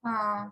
हाँ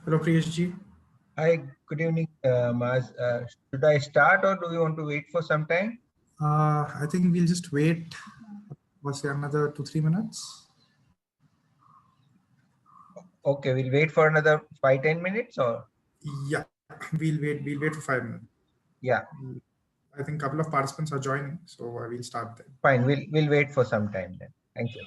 Hello, Priyesh ji. Hi, good evening, Maz. Should I start or do you want to wait for some time? I think we'll just wait. Was there another 2-3 minutes? Okay, we'll wait for another 5-10 minutes or Yeah, we'll wait. We'll wait for 5 minutes. yeah, I think a couple of participants are joining, so we'll start then. fine. We'll wait for some time then. Thank you.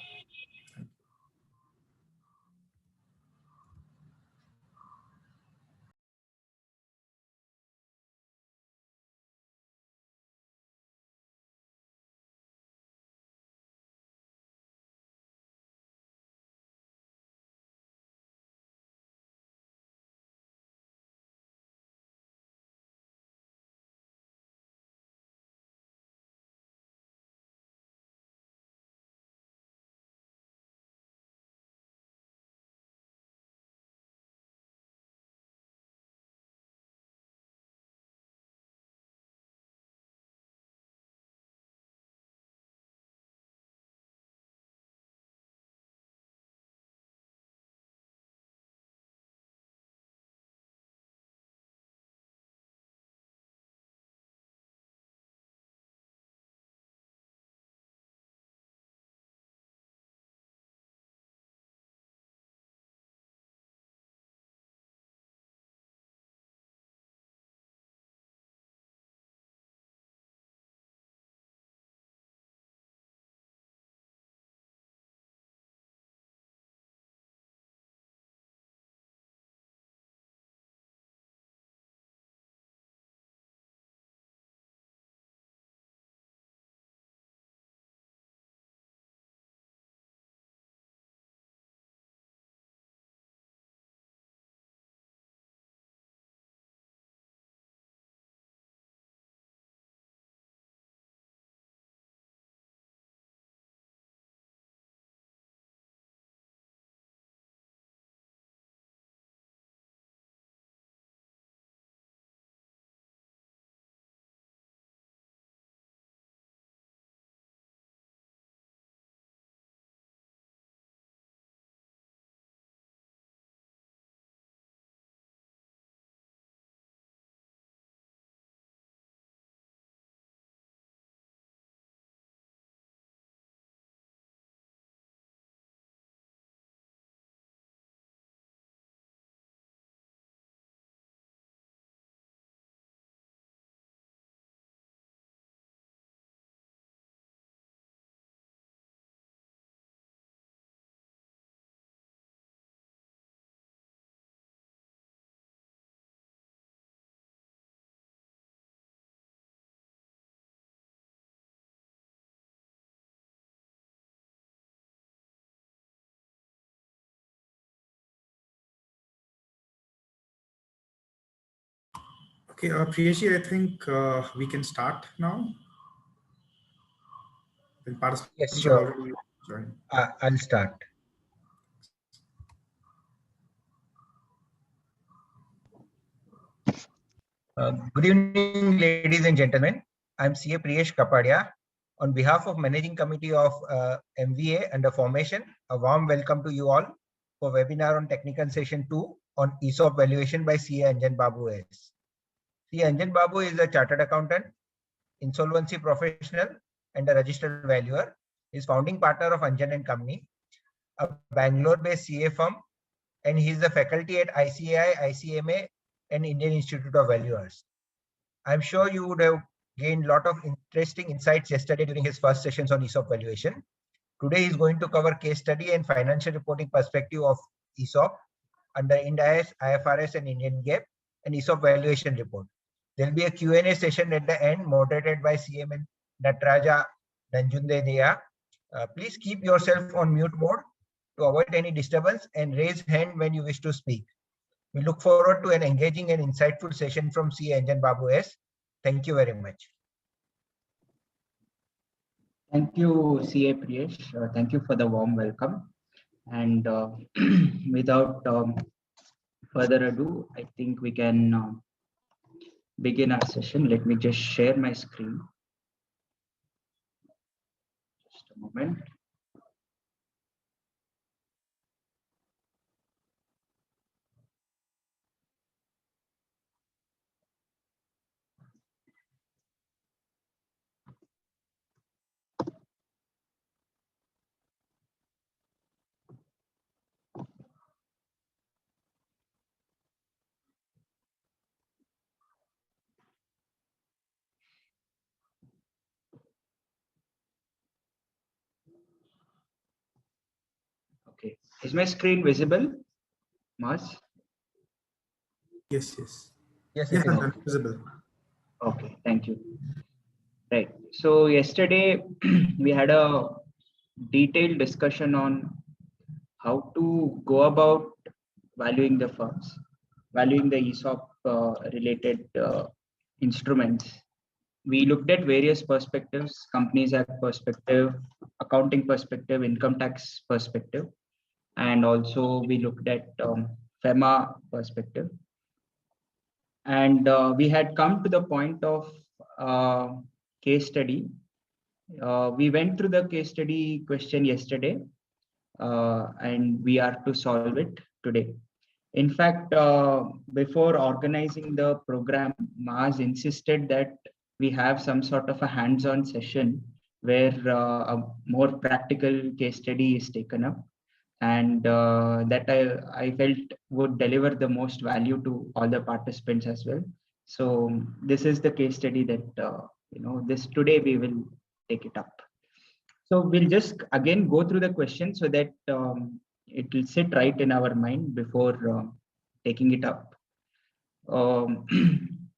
Okay, Priyesh ji, I think we can start now. The Yes, participants are sure. already joined. I'll start. Good evening, ladies and gentlemen. I'm CA Priyesh Kapadia. On behalf of Managing Committee of MVA under formation, a warm welcome to you all for webinar on Technical Session 2 on ESOP Valuation by CA Anjan Babu S. CA Anjan Babu is a chartered accountant, insolvency professional, and a registered valuer. He's founding partner of Anjan and Company, a Bangalore-based CA firm, and he is the faculty at ICAI, ICMA, and Indian Institute of Valuers. I'm sure you would have gained a lot of interesting insights yesterday during his first sessions on ESOP valuation. Today he's going to cover case study and financial reporting perspective of ESOP under Ind AS, IFRS, and Indian GAAP, and ESOP valuation report. There'll be a Q&A session at the end moderated by CM Natraja Nanjundeya. Please keep yourself on mute mode to avoid any disturbance and raise hand when you wish to speak. We look forward to an engaging and insightful session from C. Anjan Babu S. Thank you very much. Thank you, CA Priyesh. Thank you for the warm welcome. And without further ado, I think we can begin our session. Let me just share my screen. Just a moment. Okay. Is my screen visible, Mars? Yes, yes. Yes, Yes, it is Anjan, okay. visible. Okay, thank you. Right. So yesterday we had a detailed discussion on how to go about valuing the firms, valuing the ESOP related instruments. We looked at various perspectives: Companies Act perspective, accounting perspective, income tax perspective, and also we looked at FEMA perspective. And we had come to the point of case study. We went through the case study question yesterday, and we are to solve it today. In fact, before organizing the program, Mars insisted that we have some sort of a hands-on session where a more practical case study is taken up, and that I felt would deliver the most value to all the participants as well. So this is the case study that this today we will take it up. So we'll just again go through the question so that it will sit right in our mind before taking it up.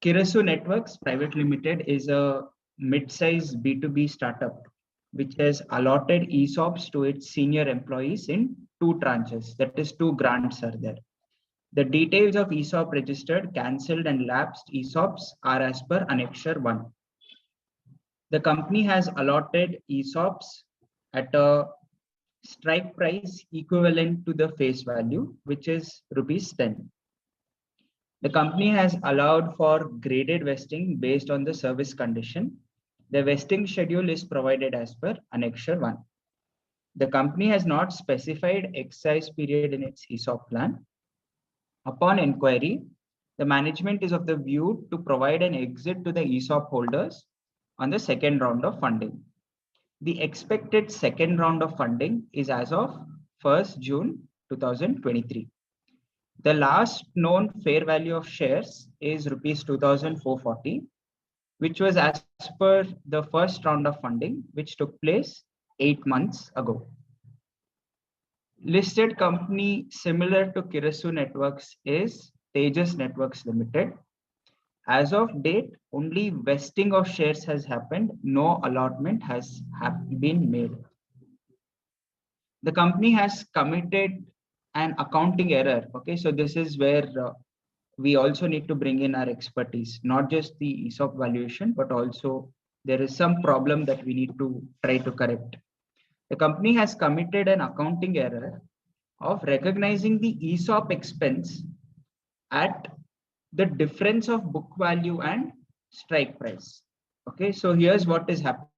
Kirasu Networks Private Limited is a mid-sized B2B startup which has allotted ESOPs to its senior employees in 2 tranches. That is, 2 grants are there. The details of ESOP registered, cancelled and lapsed ESOPs are as per Annexure 1. The company has allotted ESOPs at a strike price equivalent to the face value, which is rupees 10. The company has allowed for graded vesting based on the service condition. The vesting schedule is provided as per Annexure 1. The company has not specified exercise period in its ESOP plan. Upon inquiry, the management is of the view to provide an exit to the ESOP holders on the second round of funding. The expected second round of funding is as of 1st June 2023. The last known fair value of shares is rupees 2,440, which was as per the first round of funding, which took place 8 months ago. Listed company similar to Kirasu Networks is Tejas Networks Limited. As of date, only vesting of shares has happened. No allotment has been made. The company has committed an accounting error. Okay, so this is where we also need to bring in our expertise, not just the ESOP valuation, but also there is some problem that we need to try to correct. The company has committed an accounting error of recognizing the ESOP expense at the difference of book value and strike price. Okay, so here's what is happening.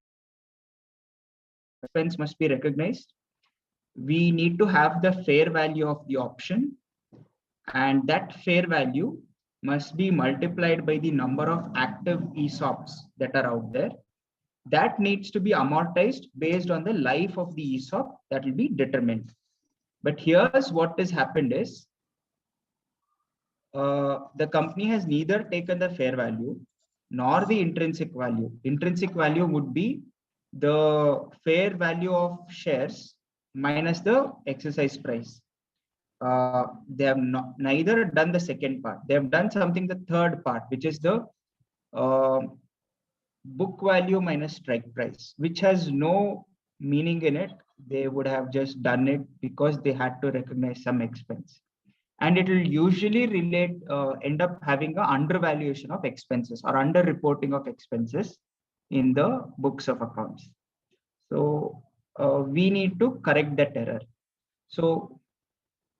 Expense must be recognized. We need to have the fair value of the option, and that fair value must be multiplied by the number of active ESOPs that are out there. That needs to be amortized based on the life of the ESOP that will be determined. But here's what has happened is the company has neither taken the fair value nor the intrinsic value. Intrinsic value would be the fair value of shares minus the exercise price. They have neither done the second part. They have done something, the third part, which is the book value minus strike price, which has no meaning in it. They would have just done it because they had to recognize some expense. And it will usually end up having an undervaluation of expenses or under reporting of expenses in the books of accounts. So we need to correct that error. So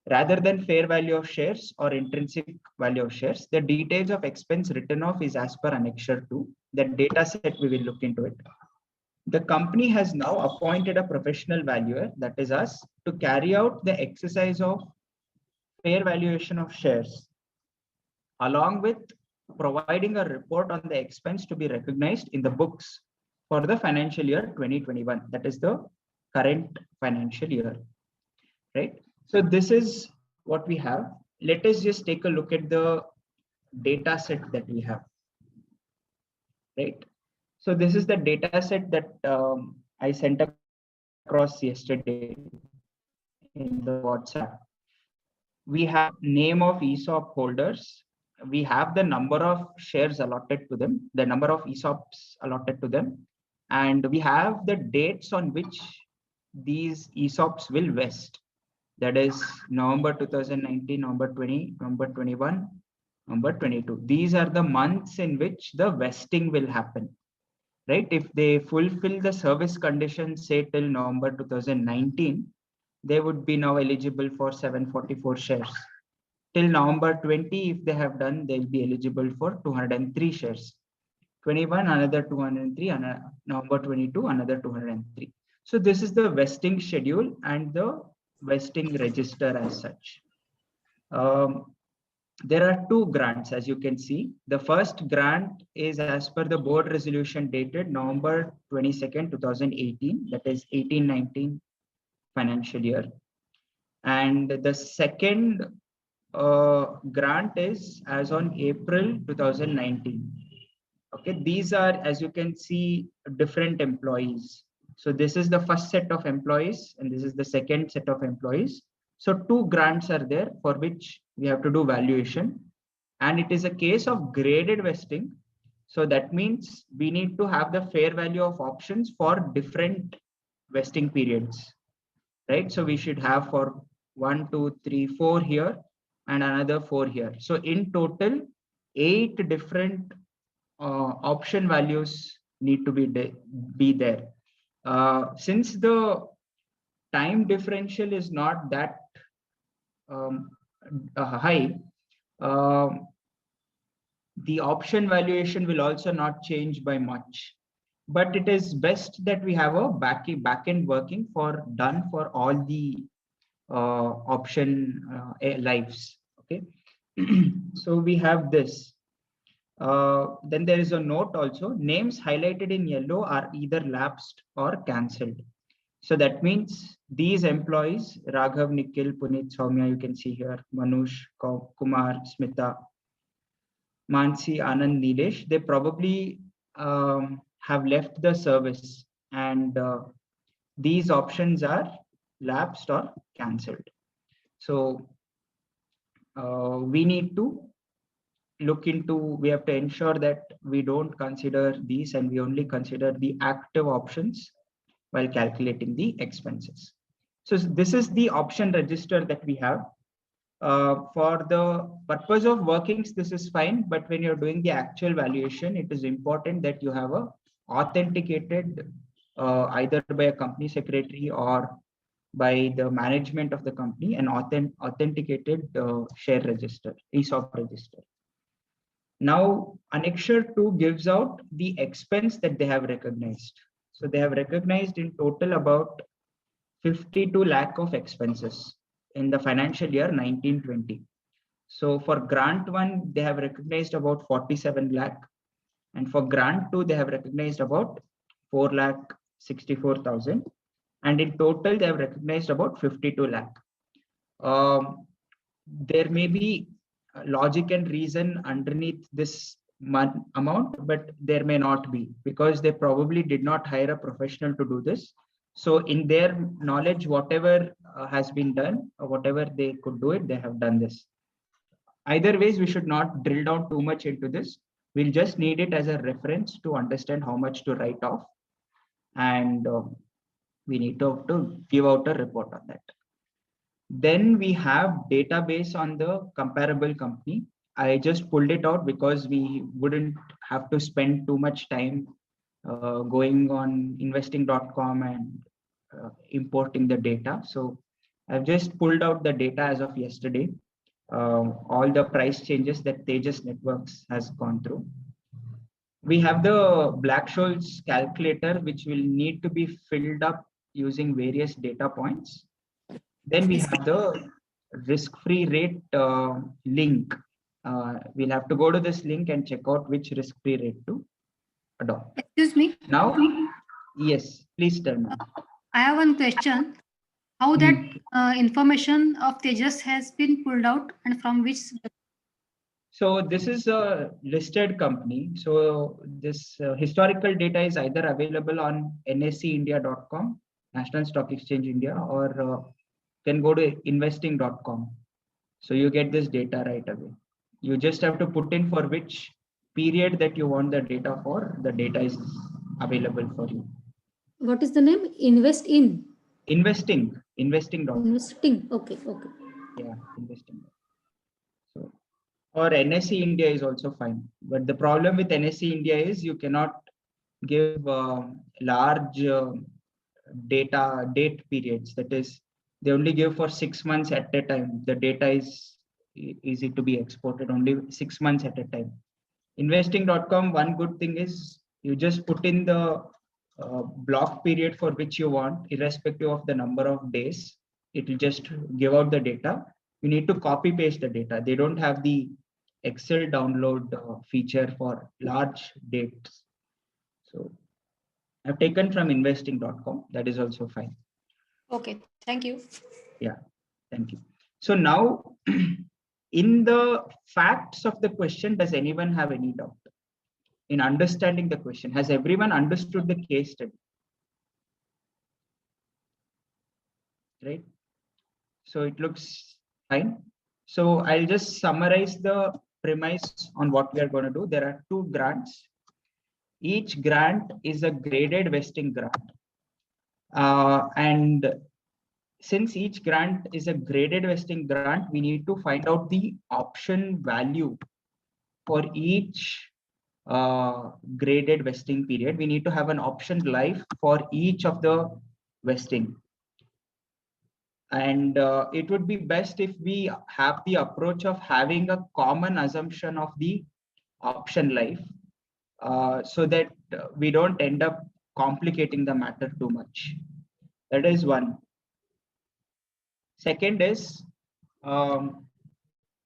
rather than fair value of shares or intrinsic value of shares, the details of expense written off is as per Annexure 2. That data set, we will look into it. The company has now appointed a professional valuer, that is us, to carry out the exercise of fair valuation of shares, along with providing a report on the expense to be recognized in the books for the financial year 2021. That is the current financial year, right? So this is what we have. Let us just take a look at the data set that we have, right? So this is the data set that I sent across yesterday. in the WhatsApp. We have name of ESOP holders. We have the number of shares allotted to them, the number of ESOPs allotted to them, and we have the dates on which these ESOPs will vest. That is November 2019, November 20, November 21, November 22. These are the months in which the vesting will happen, right? If they fulfill the service conditions, say till November 2019, they would be now eligible for 744 shares. Till November 20, if they have done, they'll be eligible for 203 shares. 21, another 203, and November 22, another 203. So this is the vesting schedule and the vesting register as such. There are two grants, as you can see. The first grant is as per the board resolution dated November 22nd, 2018, that is 18-19 financial year. And the second grant is as on April 2019. Okay, these are, as you can see, different employees. So this is the first set of employees and this is the second set of employees. So two grants are there for which we have to do valuation, and it is a case of graded vesting. So that means we need to have the fair value of options for different vesting periods, right? So we should have for 1, 2, 3, 4 here and another 4 here. So in total, 8 different option values need to be there. Since the time differential is not that high, the option valuation will also not change by much. But it is best that we have a back-end working done for all the option lives. Okay, so we have this. Then there is a note also. Names highlighted in yellow are either lapsed or cancelled. So that means these employees, Raghav, Nikhil, Punit, Soumya, you can see here, Manush, Kumar, Smita, Mansi, Anand, Nilesh, they probably have left the service, and these options are lapsed or cancelled. So we need to look into, we have to ensure that we don't consider these and we only consider the active options while calculating the expenses. So this is the option register that we have. For the purpose of workings, this is fine, but when you're doing the actual valuation, it is important that you have a authenticated either by a company secretary or by the management of the company, an authenticated share register, ESOP register. Now, Annexure 2 gives out the expense that they have recognized. So they have recognized in total about 52 lakh of expenses in the financial year 1920. So for grant 1, they have recognized about 47 lakh. And for grant 2, they have recognized about 4 lakh 64,000. And in total, they have recognized about 52 lakh. There may be logic and reason underneath this amount, but there may not be, because they probably did not hire a professional to do this. So in their knowledge, whatever has been done, or whatever they could do it, they have done this. Either ways, we should not drill down too much into this. We'll just need it as a reference to understand how much to write off. And we need to give out a report on that. Then we have database on the comparable company. I just pulled it out because we wouldn't have to spend too much time going on investing.com and importing the data. So I've just pulled out the data as of yesterday, all the price changes that Tejas Networks has gone through. We have the Black-Scholes calculator, which will need to be filled up using various data points. Then we have the risk-free rate link. We'll have to go to this link and check out which risk-free rate to adopt. Excuse me. Now, yes, please tell me. I have one question. How that information of Tejas has been pulled out and from which? So this is a listed company. So this historical data is either available on nseindia.com, National Stock Exchange India, or can go to investing.com. So you get this data right away. You just have to put in for which period that you want the data for. The data is available for you. What is the name? Invest in. Investing.com. Investing. Okay. Yeah, investing. So, or NSE India is also fine. But the problem with NSE India is you cannot give large date periods. That is, they only give for 6 months at a time. The data is easy to be exported only 6 months at a time. Investing.com, one good thing is you just put in the block period for which you want, irrespective of the number of days. It will just give out the data. You need to copy paste the data. They don't have the Excel download feature for large dates. So I've taken from investing.com. That is also fine. Okay. Thank you. Yeah, thank you. So now in the facts of the question, does anyone have any doubt in understanding the question? Has everyone understood the case study? Right? So it looks fine. So I'll just summarize the premise on what we are going to do. There are 2 grants. Each grant is a graded vesting grant. And since each grant is a graded vesting grant, we need to find out the option value for each graded vesting period. We need to have an option life for each of the vesting. And it would be best if we have the approach of having a common assumption of the option life so that we don't end up complicating the matter too much. That is one. Second is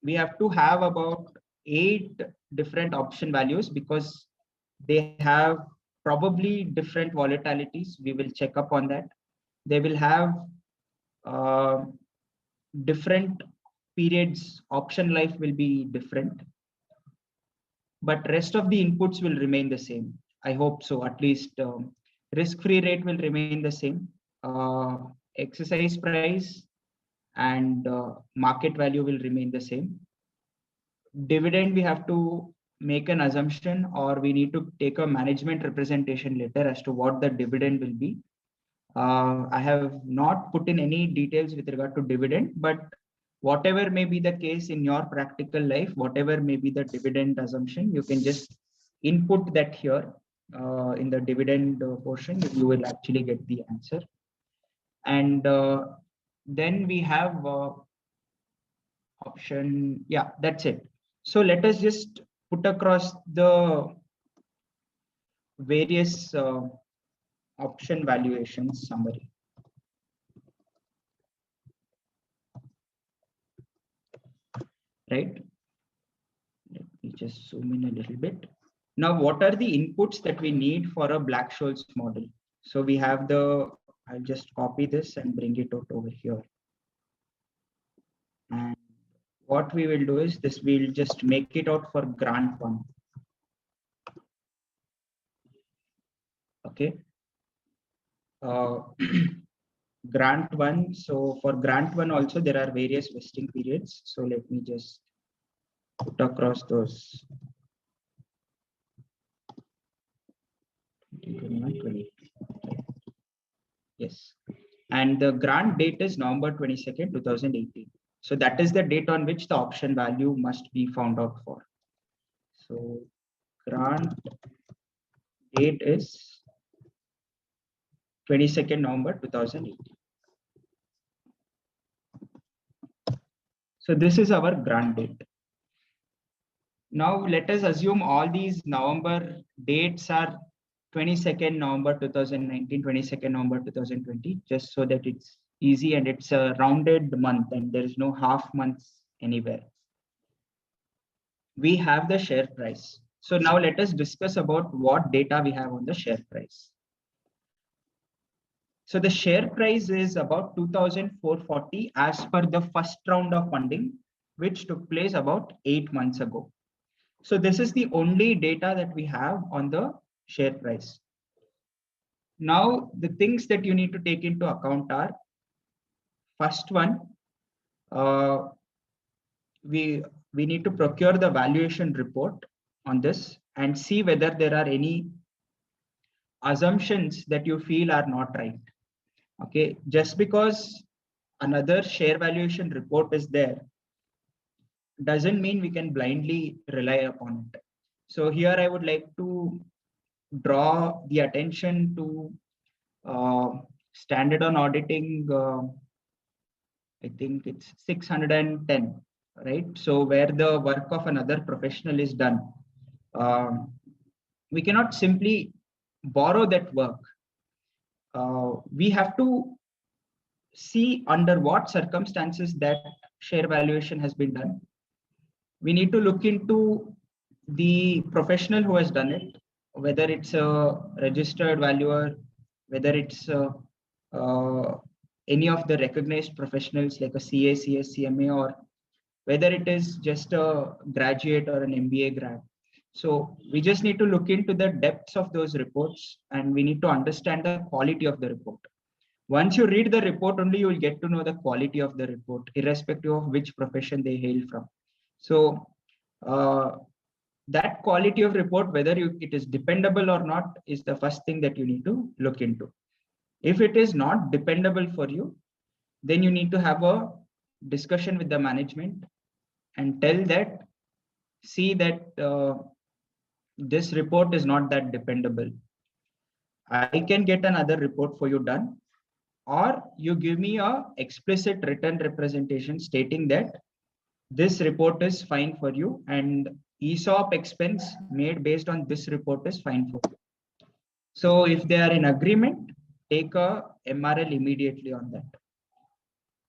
we have to have about 8 different option values because they have probably different volatilities. We will check up on that. They will have different periods. Option life will be different, but rest of the inputs will remain the same. I hope so. At least risk-free rate will remain the same. Exercise price and market value will remain the same. Dividend, we have to make an assumption, or we need to take a management representation letter as to what the dividend will be. I have not put in any details with regard to dividend, but whatever may be the case in your practical life, whatever may be the dividend assumption, you can just input that here in the dividend portion. You will actually get the answer. And then we have option. Yeah, that's it. So let us just put across the various option valuations summary. Right? Let me just zoom in a little bit. Now, what are the inputs that we need for a Black-Scholes model? So we have the, I'll just copy this and bring it out over here. And what we will do is this, we'll just make it out for grant 1. Okay. Grant 1. So for grant 1 also there are various vesting periods. So let me just put across those. 2021, yes. And the grant date is November 22nd, 2018. So that is the date on which the option value must be found out for. So grant date is 22nd November 2018. So this is our grant date. Now let us assume all these November dates are 22nd November 2019, 22nd November 2020, just so that it's easy and it's a rounded month and there is no half months anywhere. We have the share price. So now let us discuss about what data we have on the share price. So the share price is about 2,440 as per the first round of funding, which took place about 8 months ago. So this is the only data that we have on the share price. Now, the things that you need to take into account are First one, we need to procure the valuation report on this and see whether there are any assumptions that you feel are not right. Okay, just because another share valuation report is there doesn't mean we can blindly rely upon it. So here I would like to draw the attention to standard on auditing, I think it's 610, right? So where the work of another professional is done, we cannot simply borrow that work. We have to see under what circumstances that share valuation has been done. We need to look into the professional who has done it, whether it's a registered valuer, whether it's any of the recognized professionals like a CA, CS, CMA, or whether it is just a graduate or an MBA grad. So we just need to look into the depths of those reports, and we need to understand the quality of the report. Once you read the report, only you will get to know the quality of the report, irrespective of which profession they hail from. So that quality of report, whether it is dependable or not, is the first thing that you need to look into. If it is not dependable for you, then you need to have a discussion with the management and tell that, see that this report is not that dependable. I can get another report for you done, or you give me a explicit written representation stating that this report is fine for you and ESOP expense made based on this report is fine for you. So if they are in agreement, take a MRL immediately on that.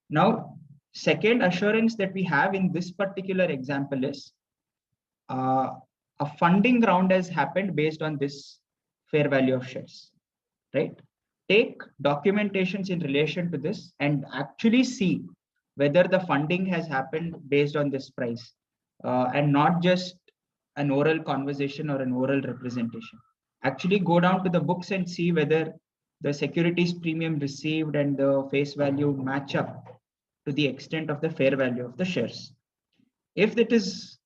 Now, second assurance that we have in this particular example is a funding round has happened based on this fair value of shares, right? Take documentations in relation to this and actually see whether the funding has happened based on this price and not just an oral conversation or an oral representation. Actually go down to the books and see whether the securities premium received and the face value match up to the extent of the fair value of the shares. If it is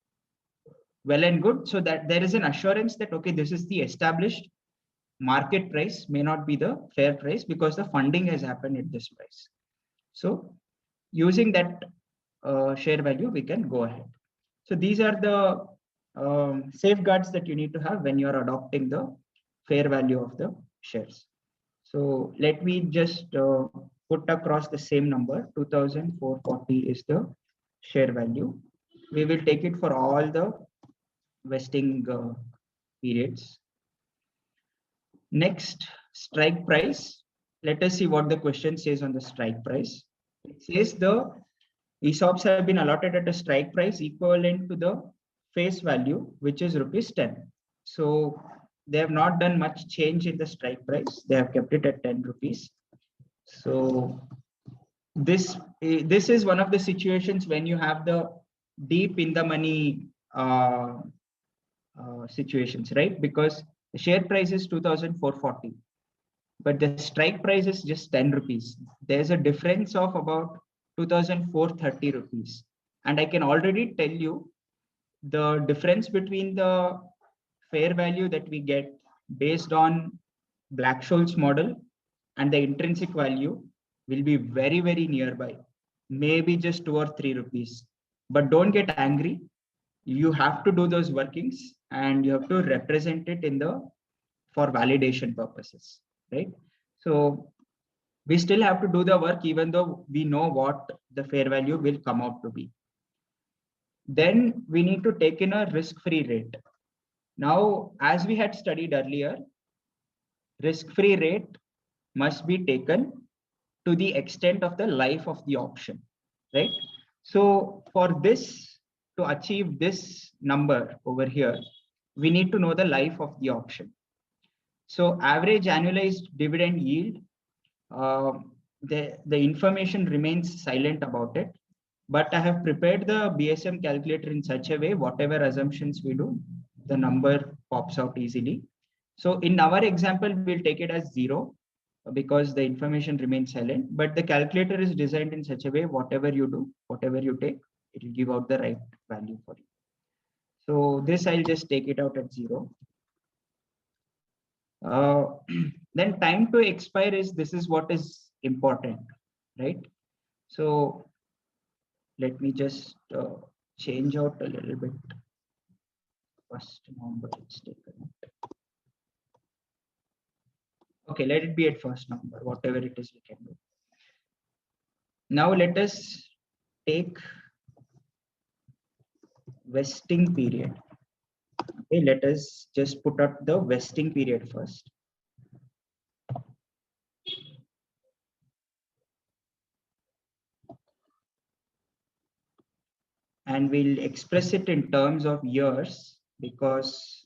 well and good, so that there is an assurance that, okay, this is the established market price, may not be the fair price because the funding has happened at this price. So using that share value, we can go ahead. So these are the safeguards that you need to have when you're adopting the fair value of the shares. So let me just put across the same number. 2,440 is the share value. We will take it for all the vesting periods. Next, strike price. Let us see what the question says on the strike price. It says the ESOPs have been allotted at a strike price equivalent to the face value, which is ₹10. So they have not done much change in the strike price. They have kept it at 10 rupees. So this is one of the situations when you have the deep in the money situations, right? Because the share price is 2,440, but the strike price is just 10 rupees. There's a difference of about 2,430 rupees. And I can already tell you the difference between the fair value that we get based on Black-Scholes model and the intrinsic value will be very, very nearby, maybe just 2 or 3 rupees. But don't get angry. You have to do those workings and you have to represent it in for validation purposes, right? So we still have to do the work even though we know what the fair value will come out to be. Then we need to take in a risk-free rate. Now, as we had studied earlier, risk-free rate must be taken to the extent of the life of the option, right? So for this, to achieve this number over here, we need to know the life of the option. So average annualized dividend yield, the information remains silent about it, but I have prepared the BSM calculator in such a way, whatever assumptions we do, the number pops out easily. So in our example, we'll take it as 0. because the information remains silent, but the calculator is designed in such a way, whatever you do, whatever you take, it will give out the right value for you. So this, I'll just take it out at 0. Then time to expire this is what is important, right? So let me just change out a little bit. 1st November, it's taken. Okay, let it be at 1st November, whatever it is we can do. Now let us take vesting period. Okay, let us just put up the vesting period first. And we'll express it in terms of years because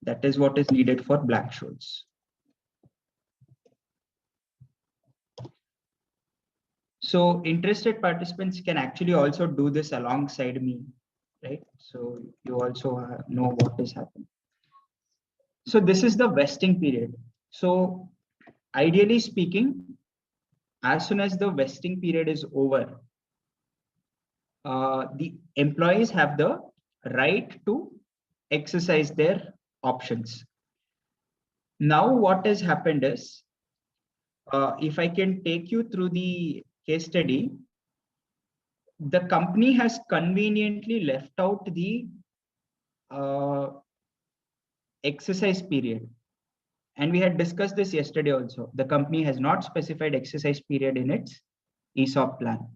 that is what is needed for Black-Scholes. So interested participants can actually also do this alongside me, right? So you also know what is happening. So this is the vesting period. So ideally speaking, as soon as the vesting period is over, the employees have the right to exercise their options. Now what has happened is, if I can take you through the case study, the company has conveniently left out the exercise period. And we had discussed this yesterday also. The company has not specified exercise period in its ESOP plan.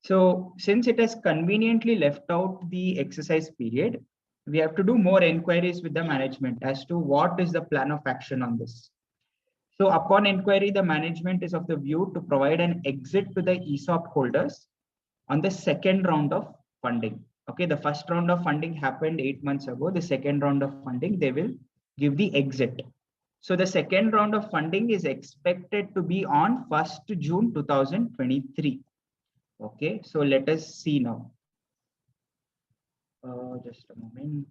So since it has conveniently left out the exercise period, we have to do more inquiries with the management as to what is the plan of action on this. So upon inquiry, the management is of the view to provide an exit to the ESOP holders on the 2nd round of funding. Okay, the 1st round of funding happened 8 months ago. The 2nd round of funding, they will give the exit. So the 2nd round of funding is expected to be on 1st June 2023. Okay, so let us see now. Just a moment.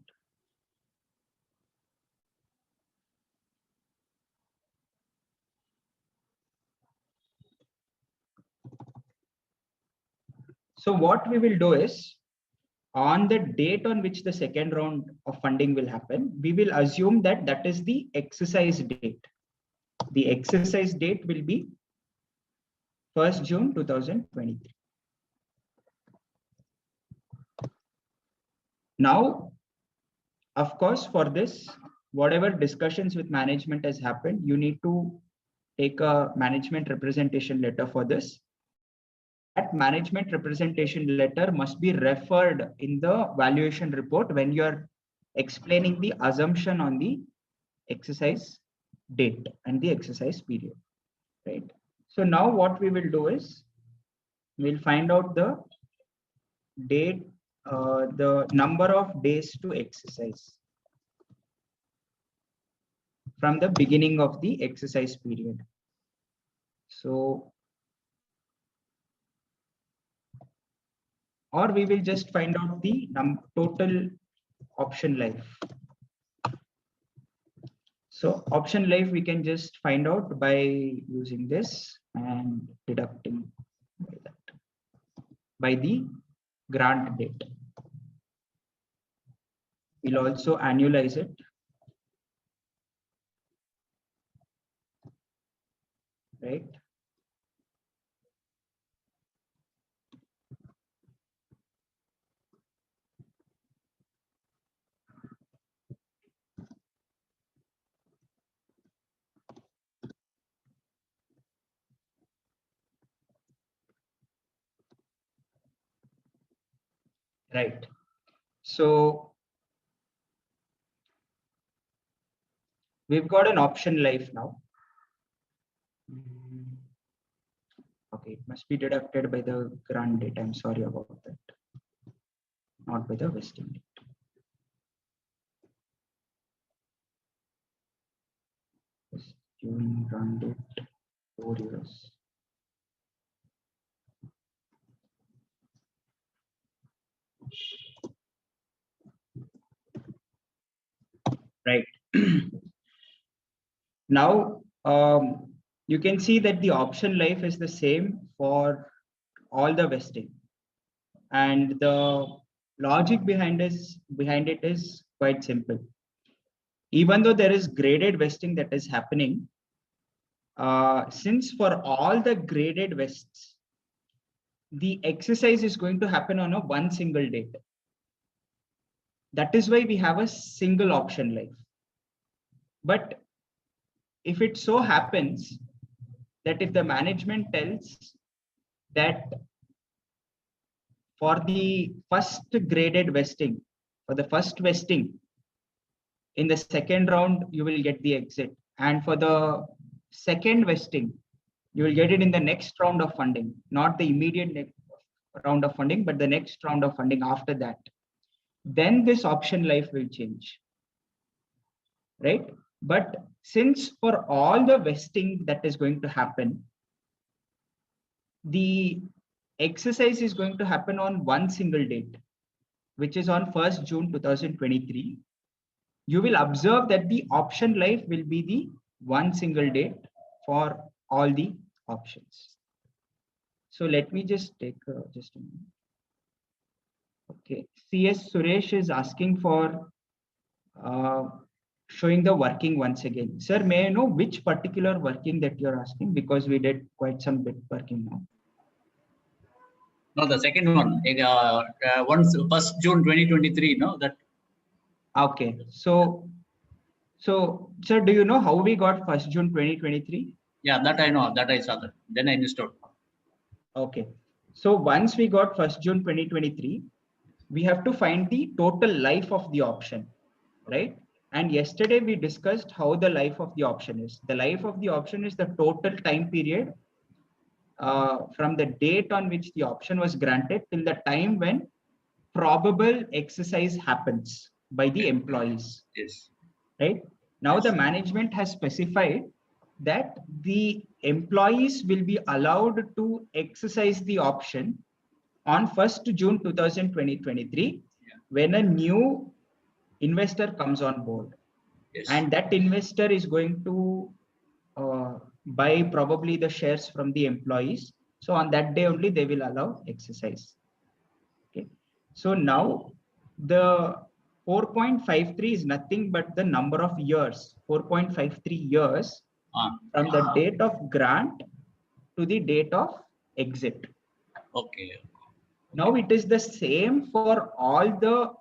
So what we will do is, on the date on which the 2nd round of funding will happen, we will assume that that is the exercise date. The exercise date will be 1st June 2023. Now, of course, for this, whatever discussions with management has happened, you need to take a management representation letter for this. That management representation letter must be referred in the valuation report when you are explaining the assumption on the exercise date and the exercise period, right? So now what we will do is, we'll find out the date, the number of days to exercise from the beginning of the exercise period. So, or we will just find out the total option life. So option life we can just find out by using this and deducting by the grant date. We'll also annualize it. Right. Right. So we've got an option life now. Okay, it must be deducted by the grant date. I'm sorry about that. Not by the vesting date. June grant date 4 years. Right. Now, you can see that the option life is the same for all the vesting, and the logic behind it is quite simple. Even though there is graded vesting that is happening, since for all the graded vests, the exercise is going to happen on a one single date. That is why we have a single option life. But if it so happens that if the management tells that for the first graded vesting, for the first vesting, in the second round, you will get the exit. And for the second vesting, you will get it in the next round of funding, not the immediate round of funding, but the next round of funding after that. Then this option life will change, right? But since for all the vesting that is going to happen, the exercise is going to happen on one single date, which is on 1st June 2023. You will observe that the option life will be the one single date for all the options. So let me just take just a minute. Okay, CS Suresh is asking for showing the working once again. Sir, may I know which particular working that you're asking? Because we did quite some bit working now. No, the second one. Once 1st June 2023. No, that. Okay, so sir, do you know how we got 1st June 2023? Yeah, that I know. That I saw that. Then I understood. Okay, so once we got 1st June 2023, we have to find the total life of the option, right? And yesterday we discussed how the life of the option is. The life of the option is the total time period from the date on which the option was granted till the time when probable exercise happens by the employees. Yes. Right? Now Yes. the management has specified that the employees will be allowed to exercise the option on 1st June 2023 when a new investor comes on board. Yes. And that investor is going to buy probably the shares from the employees. So on that day only they will allow exercise. Okay. So now the 4.53 is nothing but the number of years, 4.53 years from the date of grant to the date of exit. Okay. Now it is the same for all the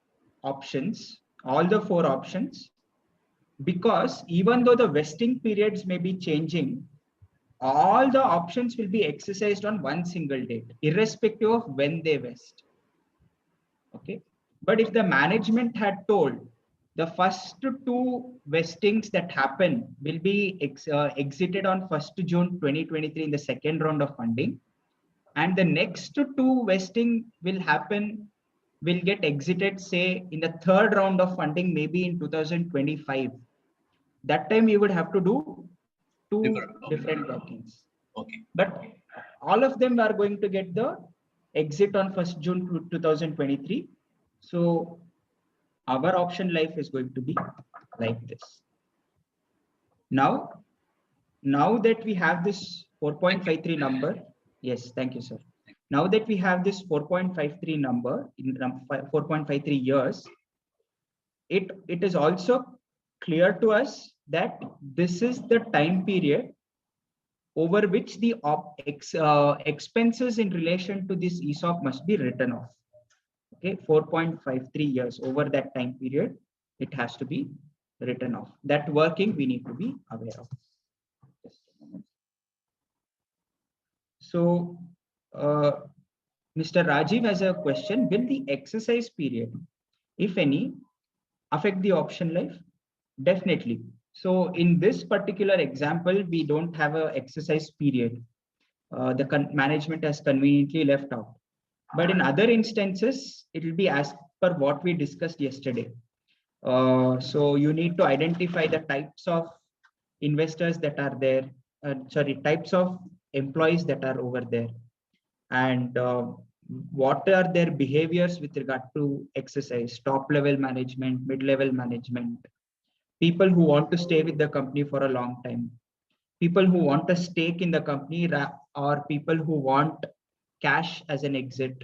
options, all the 4 options, because even though the vesting periods may be changing, all the options will be exercised on one single date, irrespective of when they vest. Okay. But if the management had told the first 2 vestings that happen will be exited on 1st June 2023 in the second round of funding, and the next 2 vesting will get exited, say, in the third round of funding, maybe in 2025. That time you would have to do 2 different workings. Okay. But all of them are going to get the exit on 1st June 2023. So our option life is going to be like this. Now that we have this 4.53 number, yes, thank you, sir. Now that we have this 4.53 number in 4.53 years, it is also clear to us that this is the time period over which the expenses in relation to this ESOP must be written off. Okay, 4.53 years over that time period, it has to be written off. That working we need to be aware of. Just a moment. So, Mr. Rajiv has a question. Will the exercise period, if any, affect the option life? Definitely. So in this particular example, we don't have an exercise period. The management has conveniently left out. But in other instances, it will be as per what we discussed yesterday. So you need to identify the types of investors that are there, types of employees that are over there, and what are their behaviors with regard to exercise, top level management, mid level management, people who want to stay with the company for a long time, people who want a stake in the company, or people who want cash as an exit.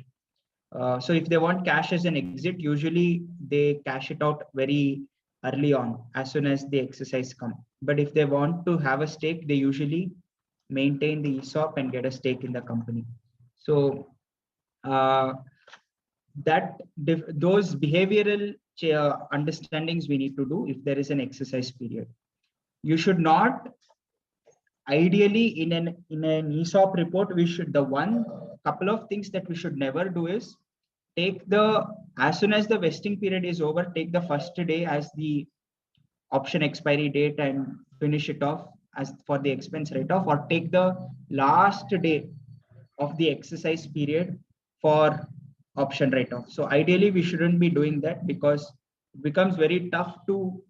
So if they want cash as an exit, usually they cash it out very early on, as soon as the exercise come. But if they want to have a stake, they usually maintain the ESOP and get a stake in the company. So those behavioral understandings we need to do if there is an exercise period. You should not, ideally in an ESOP report, we should, the one couple of things that we should never do is take as soon as the vesting period is over, take the first day as the option expiry date and finish it off as for the expense write-off, or take the last day of the exercise period for option write-off. So ideally we shouldn't be doing that, because it becomes very tough to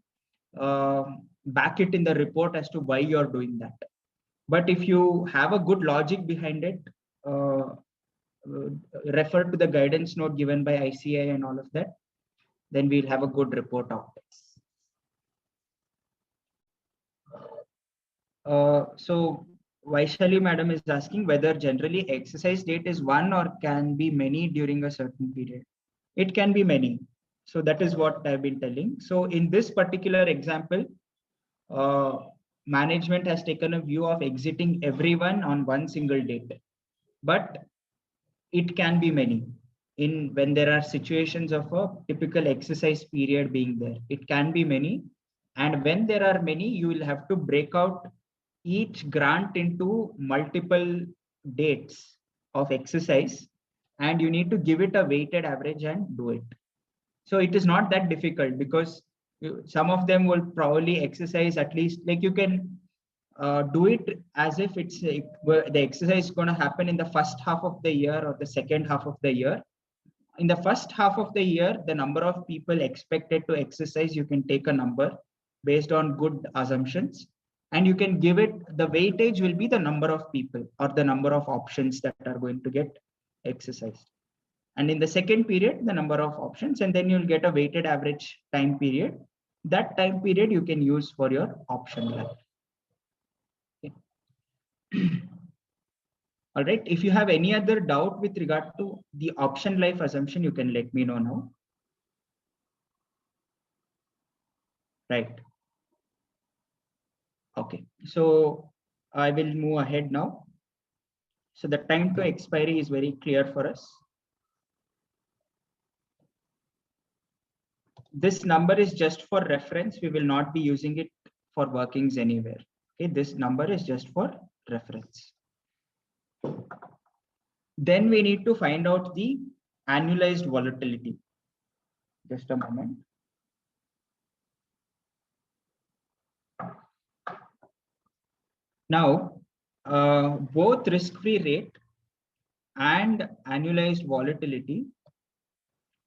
back it in the report as to why you're doing that. But if you have a good logic behind it, refer to the guidance note given by ICI and all of that, then we'll have a good report out. So Vaishali madam is asking whether generally exercise date is one or can be many during a certain period. It can be many. So that is what I've been telling. So in this particular example, management has taken a view of exiting everyone on one single date, but it can be many. When there are situations of a typical exercise period being there, it can be many. And when there are many, you will have to break out each grant into multiple dates of exercise, and you need to give it a weighted average and do it. So it is not that difficult, because some of them will probably exercise at least, like you can do it as if it's the exercise is going to happen in the first half of the year or the second half of the year. In the first half of the year, the number of people expected to exercise, you can take a number based on good assumptions, and you can give it, the weightage will be the number of people or the number of options that are going to get exercised. And in the second period, the number of options, and then you'll get a weighted average time period. That time period you can use for your option life. Okay. All right. If you have any other doubt with regard to the option life assumption, you can let me know now. Right. Okay. So I will move ahead now. So the time to expiry is very clear for us. This number is just for reference. We will not be using it for workings anywhere. Okay. This number is just for reference. Then we need to find out the annualized volatility. Just a moment. Now, both risk-free rate and annualized volatility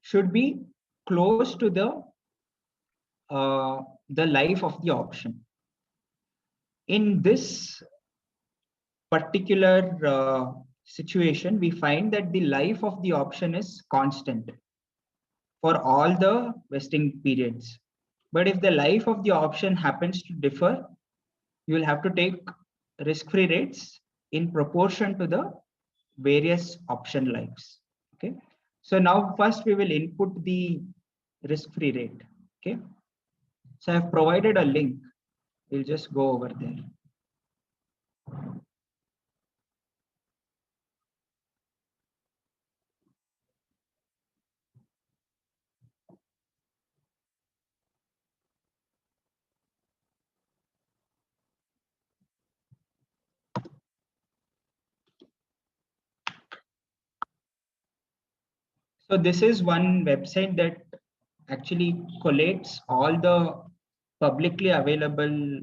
should be close to the life of the option. In this particular situation, we find that the life of the option is constant for all the vesting periods. But if the life of the option happens to differ, you will have to take risk-free rates in proportion to the various option lives. Okay. So now first we will input the risk-free rate. Okay. So I've provided a link. We'll just go over there. So this is one website that actually collates all the publicly available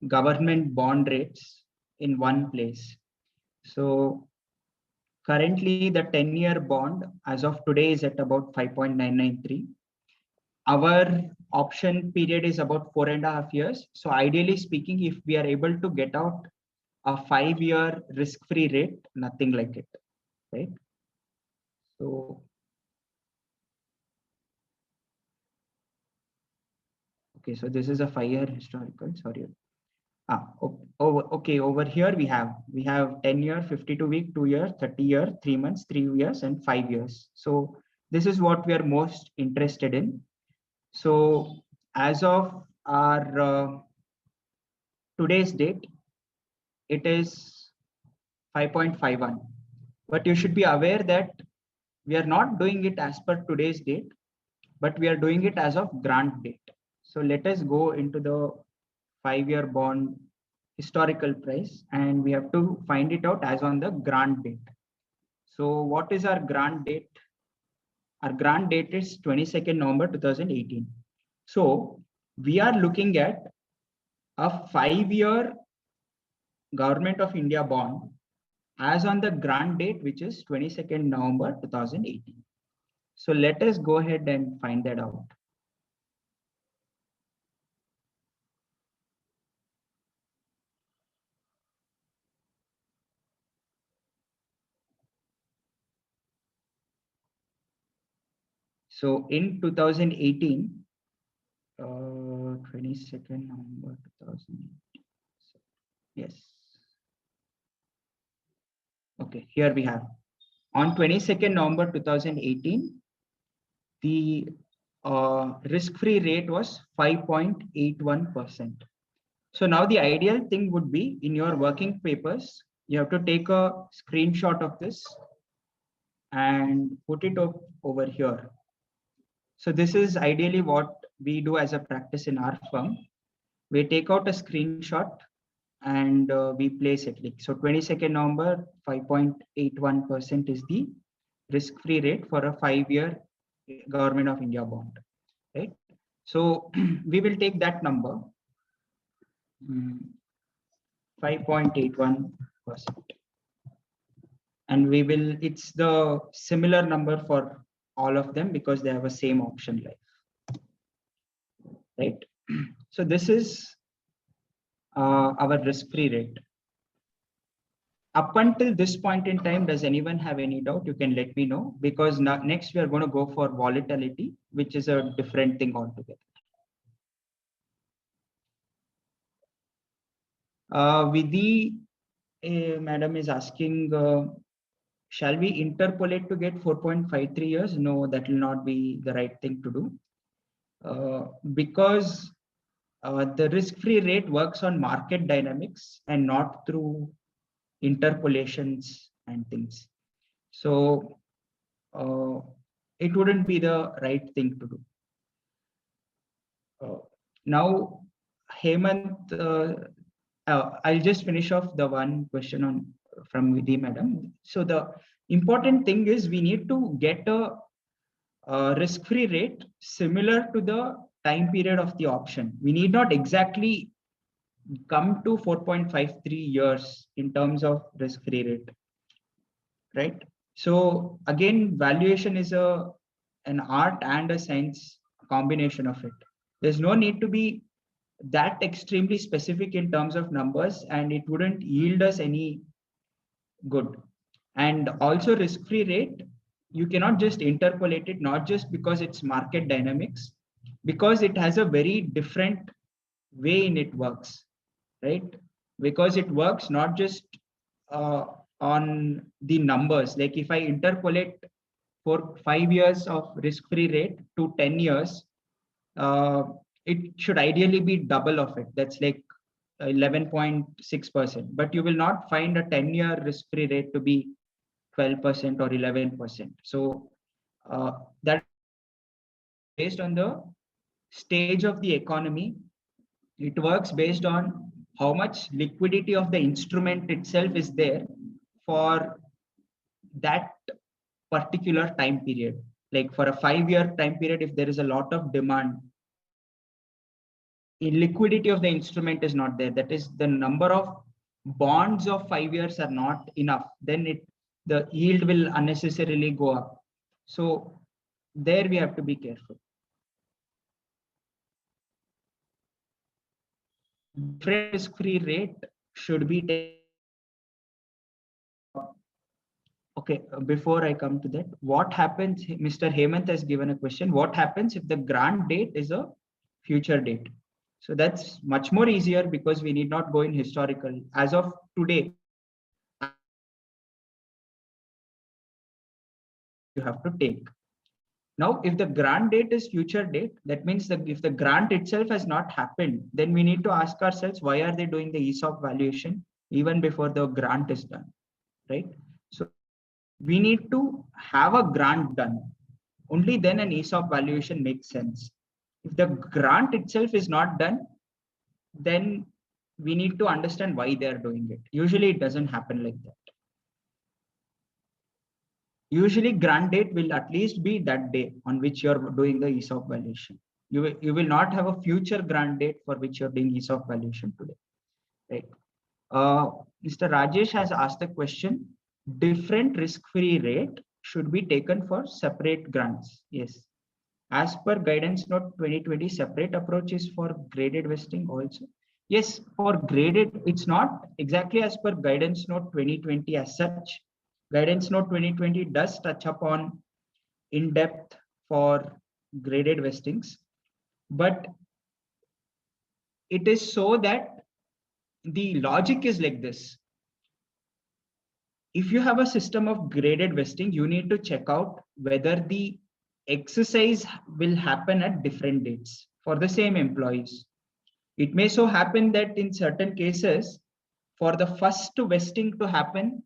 government bond rates in one place. So currently the 10-year bond as of today is at about 5.993. Our option period is about 4.5 years. So ideally speaking, if we are able to get out a 5-year risk-free rate, nothing like it, right? So Okay, so this is a 5-year historical, sorry. Okay, over here we have 10-year, 52-week, 2 years, 30-year, 3 months, 3 years, and 5 years. So this is what we are most interested in. So as of our today's date, it is 5.51. But you should be aware that we are not doing it as per today's date, but we are doing it as of grant date. So let us go into the 5-year bond historical price, and we have to find it out as on the grant date. So what is our grant date? Our grant date is 22nd November 2018. So we are looking at a 5-year Government of India bond as on the grant date, which is 22nd November 2018. So let us go ahead and find that out. So in 2018, 22nd November 2018. Yes. Okay, here we have. On 22nd November 2018, the risk-free rate was 5.81%. So now the ideal thing would be in your working papers, you have to take a screenshot of this and put it up over here. So this is ideally what we do as a practice in our firm. We take out a screenshot and we place it. Like, so 22nd November, 5.81% is the risk-free rate for a 5-year Government of India bond, right? So we will take that number, 5.81%. And we will, it's the similar number for all of them because they have a same option life, right? So this is our risk-free rate. Up until this point in time, does anyone have any doubt? You can let me know, because now, next we are going to go for volatility, which is a different thing altogether. Vidhi, madam is asking, shall we interpolate to get 4.53 years? No, that will not be the right thing to do, because the risk-free rate works on market dynamics and not through interpolations and things. So it wouldn't be the right thing to do. Now, Hemant, I'll just finish off the one question on from Vidhi madam. So the important thing is we need to get a risk-free rate similar to the time period of the option. We need not exactly come to 4.53 years in terms of risk-free rate, right? So again, valuation is an art and a science combination of it. There's no need to be that extremely specific in terms of numbers, and it wouldn't yield us any good. And also risk-free rate, you cannot just interpolate it, not just because it's market dynamics, because it has a very different way in it works, right? Because it works not just on the numbers. Like if I interpolate for 5 years of risk-free rate to 10 years, it should ideally be double of it. That's like 11.6%, but you will not find a 10-year risk-free rate to be 12% or 11%. So that based on the stage of the economy, it works based on how much liquidity of the instrument itself is there for that particular time period. Like for a 5-year time period, if there is a lot of demand, in liquidity of the instrument is not there. That is, the number of bonds of 5 years are not enough. Then the yield will unnecessarily go up. So there we have to be careful. Different risk-free rate should be taken. Okay, before I come to that, what happens, Mr. Hemant has given a question, what happens if the grant date is a future date. So that's much more easier because we need not go in historical. As of today, you have to take. Now, if the grant date is future date, that means that if the grant itself has not happened, then we need to ask ourselves, why are they doing the ESOP valuation even before the grant is done, right? So we need to have a grant done. Only then an ESOP valuation makes sense. If the grant itself is not done, then we need to understand why they are doing it. Usually it doesn't happen like that. Usually grant date will at least be that day on which you're doing the ESOP valuation. You will not have a future grant date for which you're doing ESOP valuation today, right? Mr. Rajesh has asked the question, different risk-free rate should be taken for separate grants. Yes. As per guidance note 2020, separate approach is for graded vesting also. Yes, for graded, it's not exactly as per guidance note 2020 as such. Guidance note 2020 does touch upon in depth for graded vestings, but it is so that the logic is like this. If you have a system of graded vesting, you need to check out whether the exercise will happen at different dates for the same employees. It may so happen that in certain cases, for the first vesting to happen,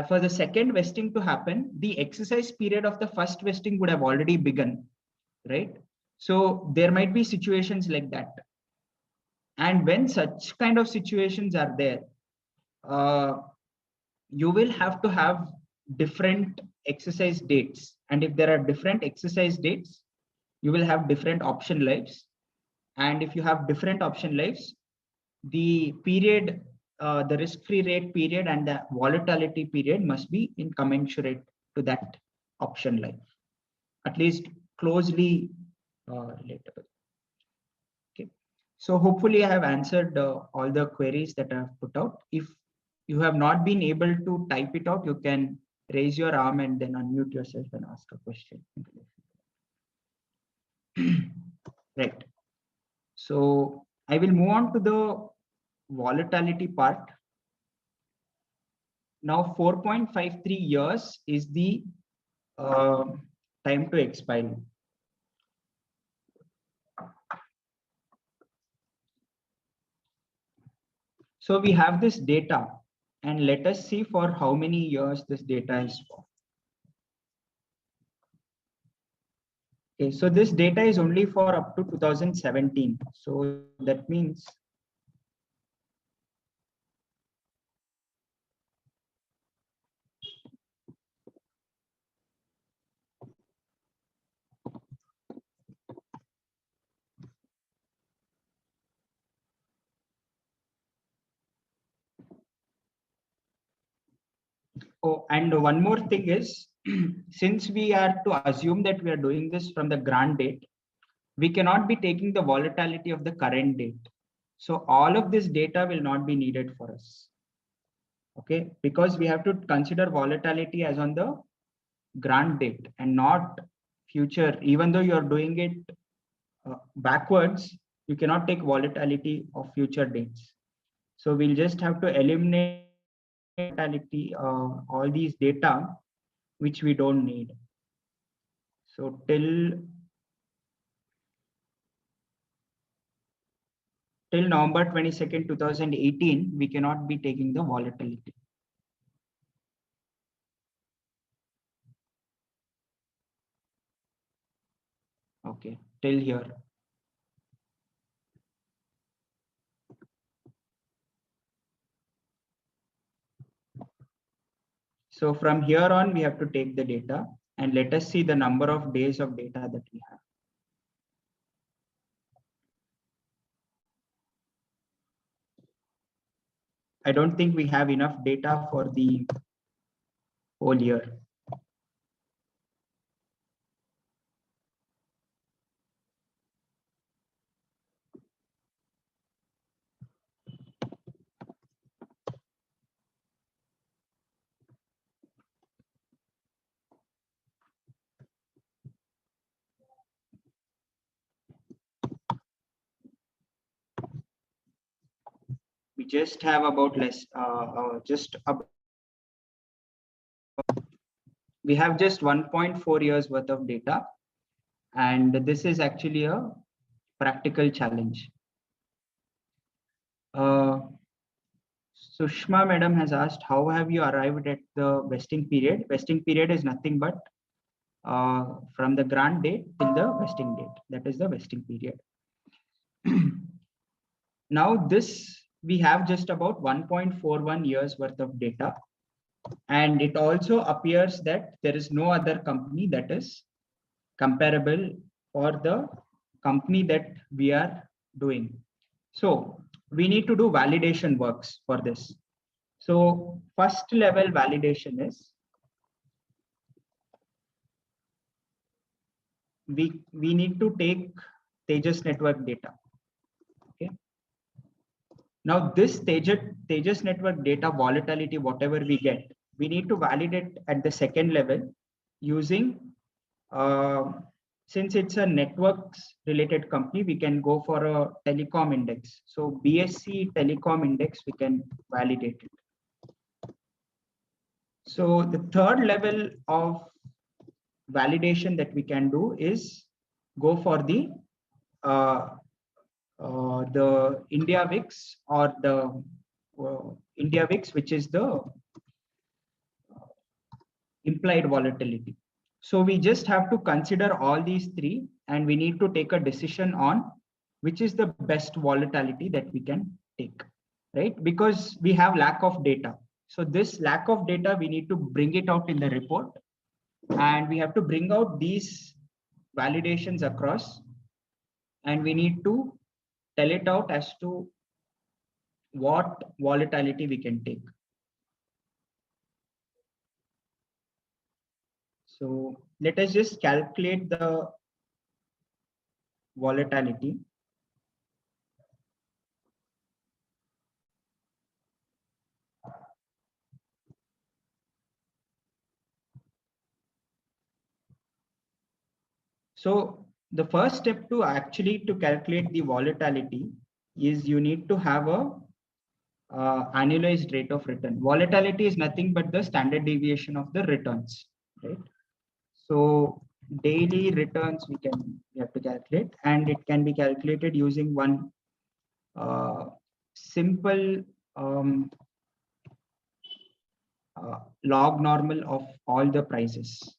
for the second vesting to happen, the exercise period of the first vesting would have already begun, right? So there might be situations like that. And when such kind of situations are there, you will have to have different exercise dates. And if there are different exercise dates, you will have different option lives. And if you have different option lives, the period, the risk-free rate period and the volatility period must be incommensurate to that option life, at least closely relatable. Okay, so hopefully I have answered all the queries that I have put out. If you have not been able to type it out, you can raise your arm and then unmute yourself and ask a question. Right. So I will move on to the volatility part. Now 4.53 years is the time to expiry. So we have this data and let us see for how many years this data is for. Okay, so this data is only for up to 2017. So that means oh, and one more thing is, since we are to assume that we are doing this from the grant date, we cannot be taking the volatility of the current date. So all of this data will not be needed for us. Okay, because we have to consider volatility as on the grant date and not future. Even though you're doing it backwards, you cannot take volatility of future dates. So we'll just have to eliminate volatility, all these data which we don't need. So till November 22nd, 2018, we cannot be taking the volatility. Okay, till here. So from here on, we have to take the data and let us see the number of days of data that we have. I don't think we have enough data for the whole year. just have about we have just 1.4 years worth of data, and this is actually a practical challenge. Sushma madam has asked, how have you arrived at the vesting period? Vesting period is nothing but from the grant date till the vesting date. That is the vesting period. Now this, we have just about 1.41 years worth of data. And it also appears that there is no other company that is comparable for the company that we are doing. So we need to do validation works for this. So first level validation is we need to take Tejas network data. Okay. Now this Tejas network data volatility, whatever we get, we need to validate at the second level using, since it's a networks related company, we can go for a telecom index. So BSC telecom index, we can validate it. So the third level of validation that we can do is go for the India VIX or the India VIX, which is the implied volatility. So we just have to consider all these three, and we need to take a decision on which is the best volatility that we can take, right? Because we have lack of data. So this lack of data, we need to bring it out in the report, and we have to bring out these validations across, and we need to tell it out as to what volatility we can take. So let us just calculate the volatility. So the first step to actually to calculate the volatility is you need to have a annualized rate of return. Volatility is nothing but the standard deviation of the returns, right? So daily returns we have to calculate, and it can be calculated using one simple log normal of all the prices.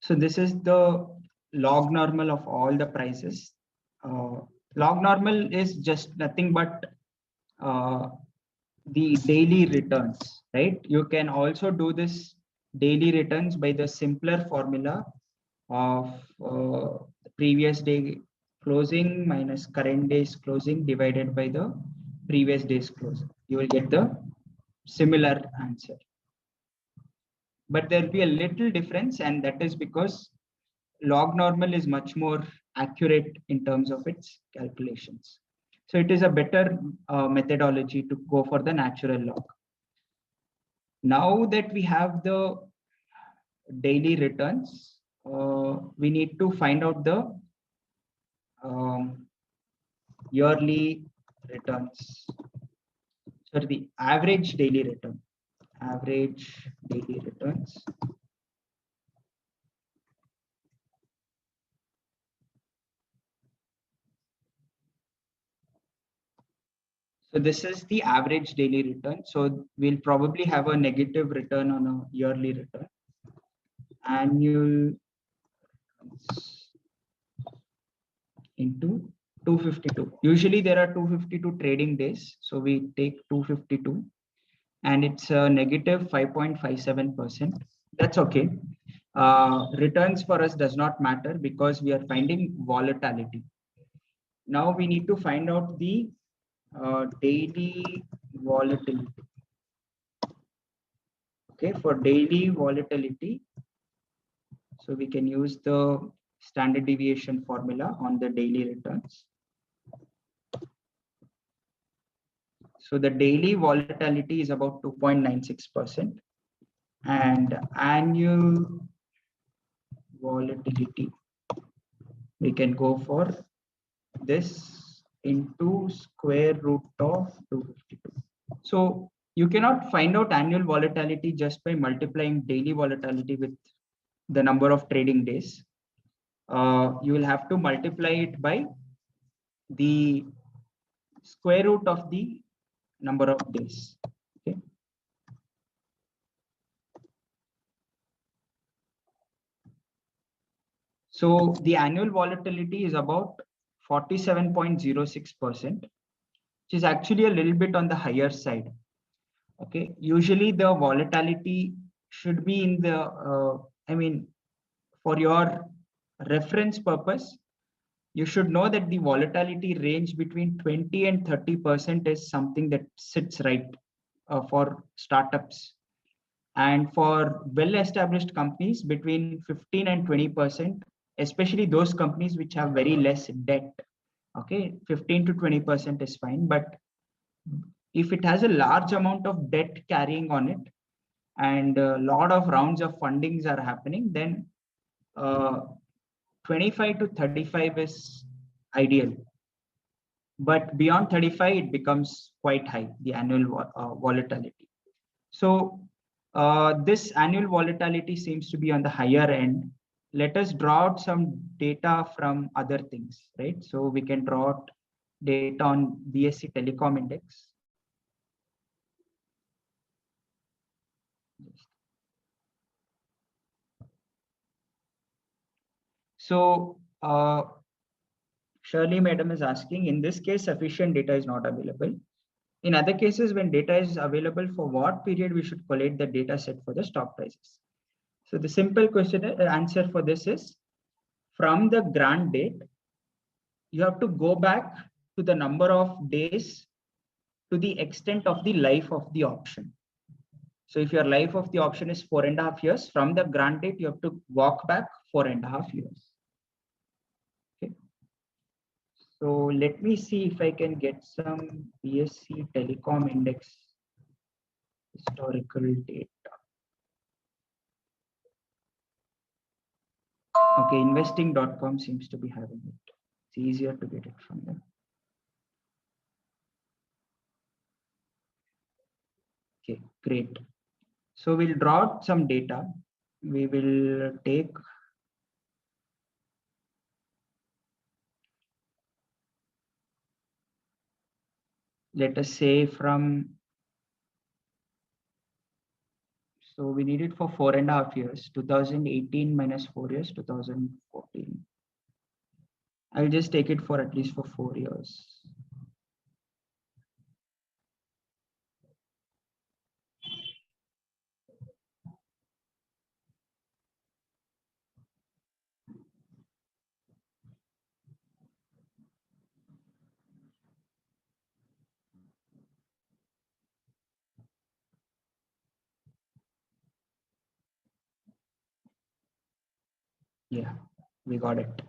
So this is the log normal of all the prices. Log normal is just nothing but the daily returns, right? You can also do this daily returns by the simpler formula of previous day closing minus current day's closing divided by the previous day's closing. You will get the similar answer. But there will be a little difference, and that is because log normal is much more accurate in terms of its calculations. So it is a better methodology to go for the natural log. Now that we have the daily returns, we need to find out the yearly returns. So the average daily return. Average daily returns. So this is the average daily return. So we'll probably have a negative return on a yearly return. Annual into 252. Usually there are 252 trading days. So we take 252 and it's a negative 5.57%. That's okay. Returns for us does not matter because we are finding volatility. Now we need to find out the daily volatility. Okay, for daily volatility, so we can use the standard deviation formula on the daily returns. So the daily volatility is about 2.96%, and annual volatility, we can go for this into square root of 252. So you cannot find out annual volatility just by multiplying daily volatility with the number of trading days. You will have to multiply it by the square root of the number of days. Okay. So the annual volatility is about 47.06%, which is actually a little bit on the higher side. Okay. Usually the volatility should be in the, for your reference purpose, you should know that the volatility range between 20 and 30% is something that sits right for startups. And for well-established companies, between 15 and 20%, especially those companies which have very less debt. Okay, 15 to 20% is fine. But if it has a large amount of debt carrying on it, and a lot of rounds of fundings are happening, then 25 to 35 is ideal. But beyond 35, it becomes quite high, the annual volatility. So this annual volatility seems to be on the higher end. Let us draw out some data from other things, right? So we can draw out data on BSE Telecom Index. So Shirley madam is asking, in this case, sufficient data is not available. In other cases, when data is available, for what period we should collate the data set for the stock prices? So the simple question answer for this is, from the grant date, you have to go back to the number of days to the extent of the life of the option. So if your life of the option is 4.5 years, from the grant date, you have to walk back 4.5 years. Okay. So let me see if I can get some BSE Telecom Index historical data. Okay, investing.com seems to be having it. It's easier to get it from them. Okay, great. So we'll draw out some data. We will take let us say from, so we need it for 4.5 years, 2018 minus 4 years, 2014. I'll just take it for at least for 4 years. Yeah, we got it.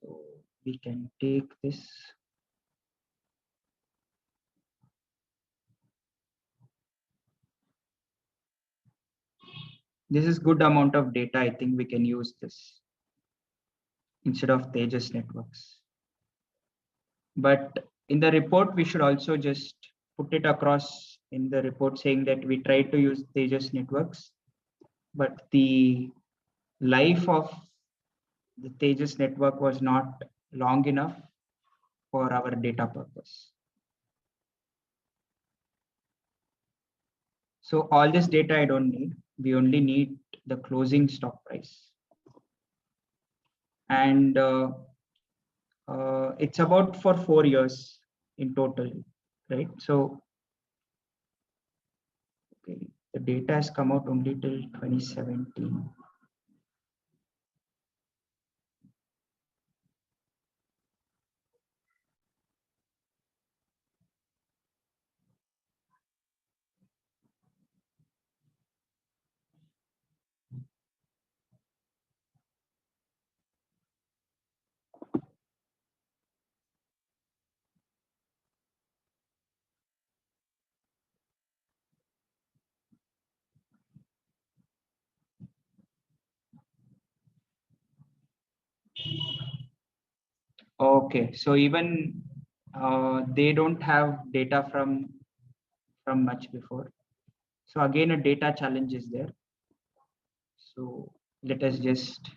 So we can take this. This is good amount of data. I think we can use this instead of Tejas networks. But in the report, we should also just put it across in the report saying that we tried to use Tejas networks, but the life of the Tejas network was not long enough for our data purpose. So all this data I don't need. We only need the closing stock price. And it's about for 4 years in total, right? So okay, the data has come out only till 2017. Okay, so even they don't have data from much before. So again, a data challenge is there. So let us just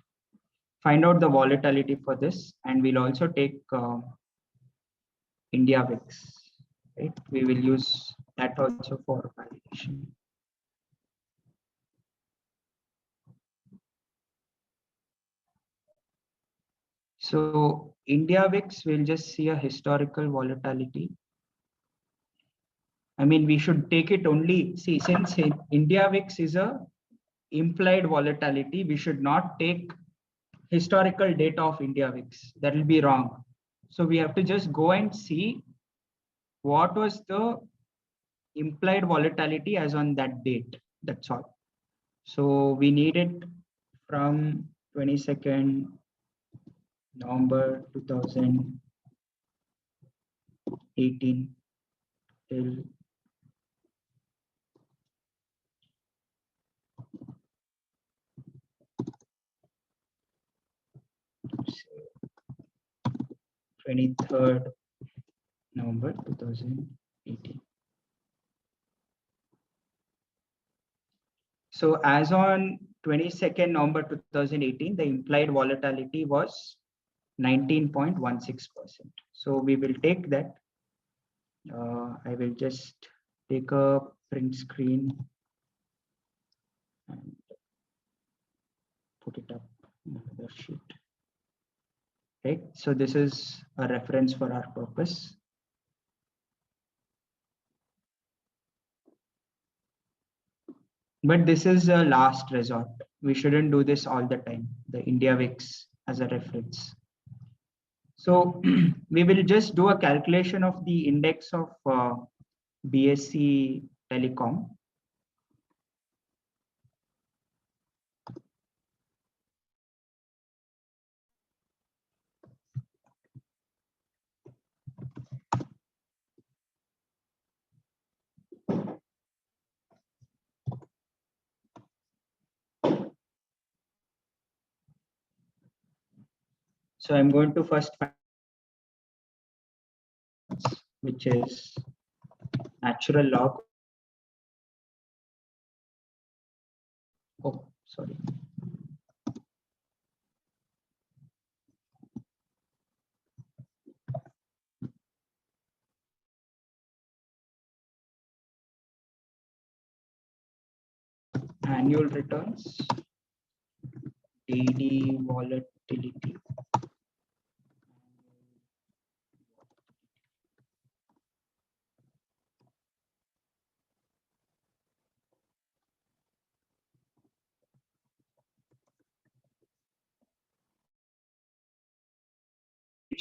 find out the volatility for this, and we'll also take India VIX, right? We will use that also for validation. So India VIX, we'll just see a historical volatility. I mean, we should take it only, see, since India VIX is a implied volatility, we should not take historical data of India VIX. That will be wrong. So we have to just go and see what was the implied volatility as on that date. That's all. So we need it from 22nd November 2018 till say 23rd November 2018. So as on 22nd November 2018, the implied volatility was 19.16%. So we will take that. I will just take a print screen and put it up in another sheet. Okay, so this is a reference for our purpose. But this is a last resort. We shouldn't do this all the time, the India VIX as a reference. So we will just do a calculation of the index of BSc Telecom. So I'm going to first find, which is natural log. Oh, sorry. Annual returns, daily volatility.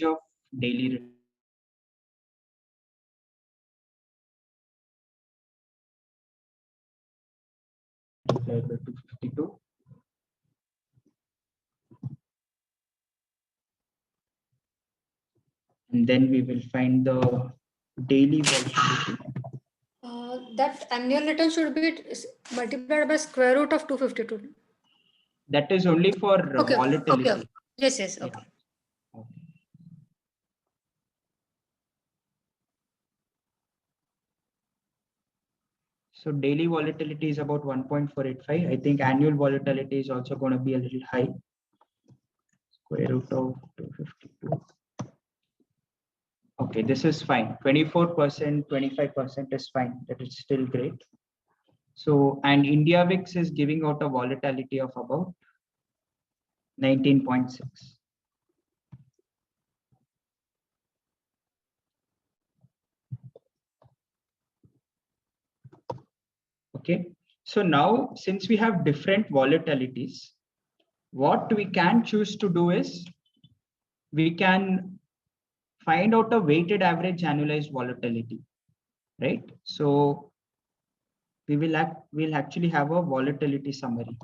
Of daily return. Multiplied by 252. And then we will find the daily volatility. That annual return should be multiplied by square root of 252. That is only for Okay. volatility. Okay. Yes, yes. Okay. Yeah. Okay. So daily volatility is about 1.485. I think annual volatility is also going to be a little high. Square root of 252. Okay, this is fine. 24%, 25% is fine. That is still great. So, and India VIX is giving out a volatility of about 19.6. Okay, so now since we have different volatilities, what we can choose to do is we can find out a weighted average annualized volatility, right? So we will we'll actually have a volatility summary.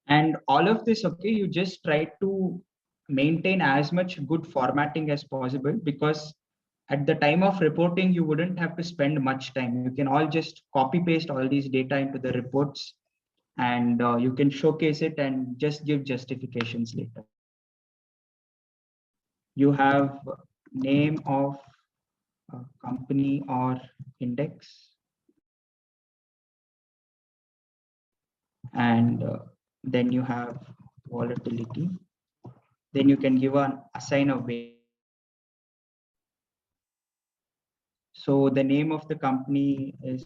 And all of this, okay, you just try to maintain as much good formatting as possible, because at the time of reporting, you wouldn't have to spend much time. You can all just copy paste all these data into the reports and you can showcase it and just give justifications later. You have name of company or index, and then you have volatility. Then you can give an assign a weight. So the name of the company is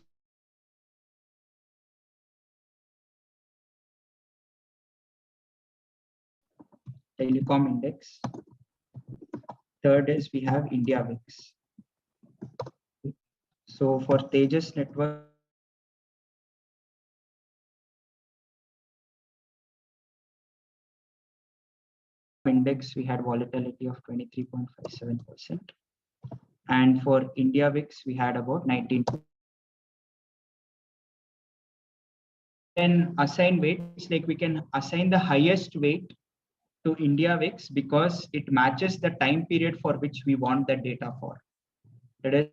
Telecom Index. Third is we have India VIX. So for Tejas Network, index, we had volatility of 23.57%. And for India VIX, we had about 19. Then assign weights, like we can assign the highest weight to India VIX because it matches the time period for which we want the data for. That is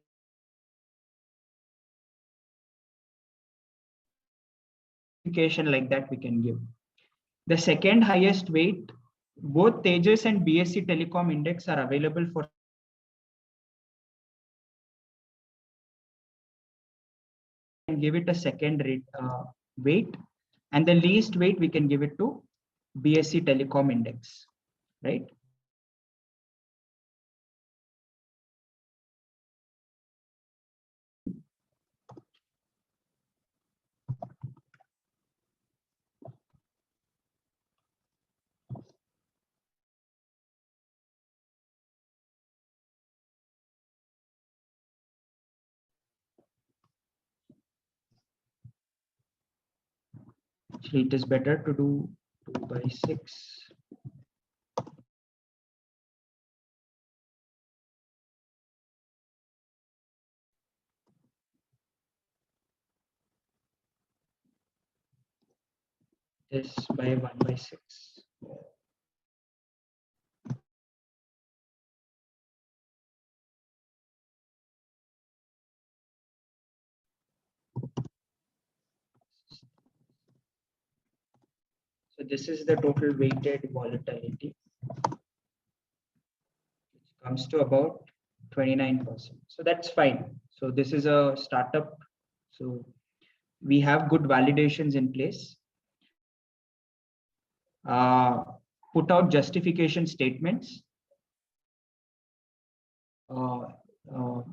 indication like that we can give. The second highest weight, both Tejas and BSE Telecom Index are available for and give it a second rate, weight, and the least weight we can give it to BSE Telecom Index, right? Actually, it is better to do 2 by 6. This by 1 by 6. So this is the total weighted volatility, which comes to about 29%. So that's fine. So this is a startup. So we have good validations in place. Put out justification statements,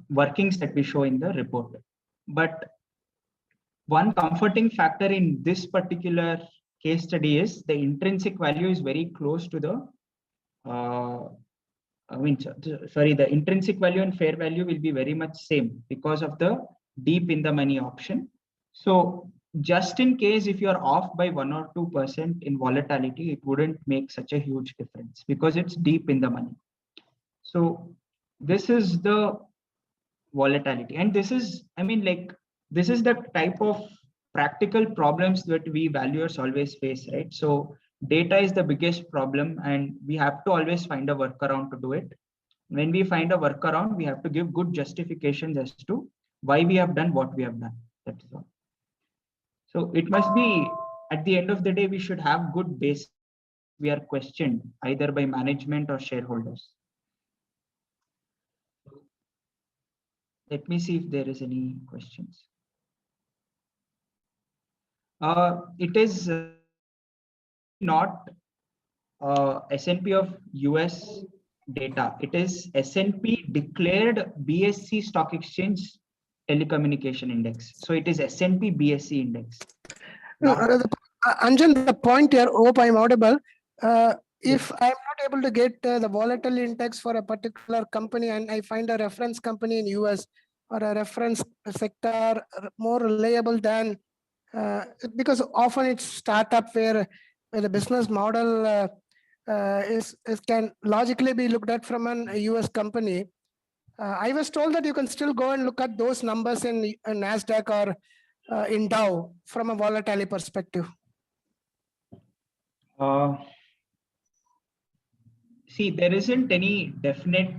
workings that we show in the report. But one comforting factor in this particular case study is the intrinsic value is very close to the, the intrinsic value and fair value will be very much same because of the deep in the money option. So just in case if you're off by 1 or 2% in volatility, it wouldn't make such a huge difference because it's deep in the money. So this is the volatility, and this is, this is the type of practical problems that we valuers always face, right? So data is the biggest problem and we have to always find a workaround to do it. When we find a workaround, we have to give good justifications as to why we have done what we have done. That's all. So it must be, at the end of the day, we should have good base. We are questioned either by management or shareholders. Let me see if there is any questions. It is not S&P of US data. It is S&P declared BSE Stock Exchange Telecommunication Index. So it is S&P BSE Index. Anjan, the point here, hope I'm audible. If I'm not able to get the volatile index for a particular company and I find a reference company in US or a reference sector more reliable than, because often it's startup where the business model is can logically be looked at from an US company. I was told that you can still go and look at those numbers in NASDAQ or in Dow from a volatility perspective. See, there isn't any definite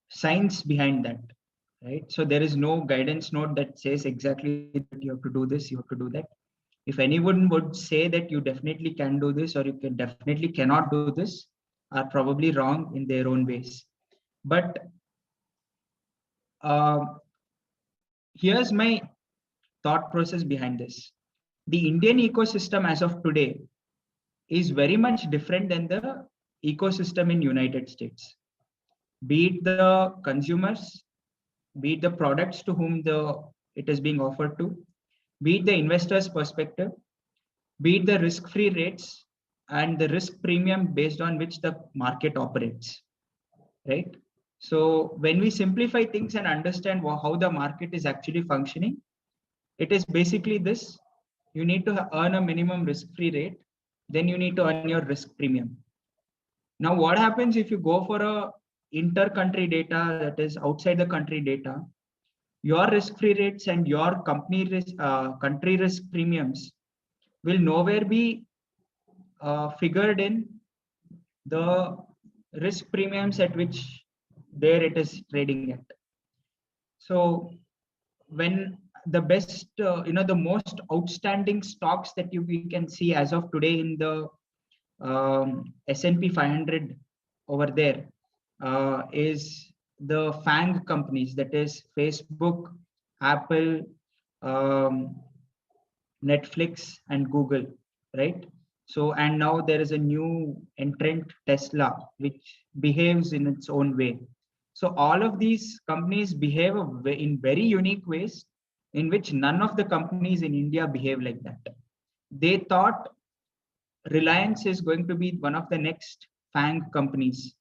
science behind that, right? So there is no guidance note that says exactly that you have to do this, you have to do that. If anyone would say that you definitely can do this or you can definitely cannot do this, are probably wrong in their own ways. But here's my thought process behind this. The Indian ecosystem as of today is very much different than the ecosystem in United States. Be it the consumers, be it the products to whom it is being offered to, be it the investor's perspective, be it the risk-free rates and the risk premium based on which the market operates, right? So when we simplify things and understand how the market is actually functioning, it is basically this: you need to earn a minimum risk-free rate, then you need to earn your risk premium. Now, what happens if you go for a inter-country data, that is outside the country data? Your risk-free rates and your company risk, country risk premiums will nowhere be figured in the risk premiums at which there it is trading at. So when the best, the most outstanding stocks that we can see as of today in the S&P 500 over there is the FANG companies, that is Facebook, Apple, Netflix, and Google, right? So, and now there is a new entrant, Tesla, which behaves in its own way. So all of these companies behave in very unique ways in which none of the companies in India behave like that. They thought Reliance is going to be one of the next FANG companies.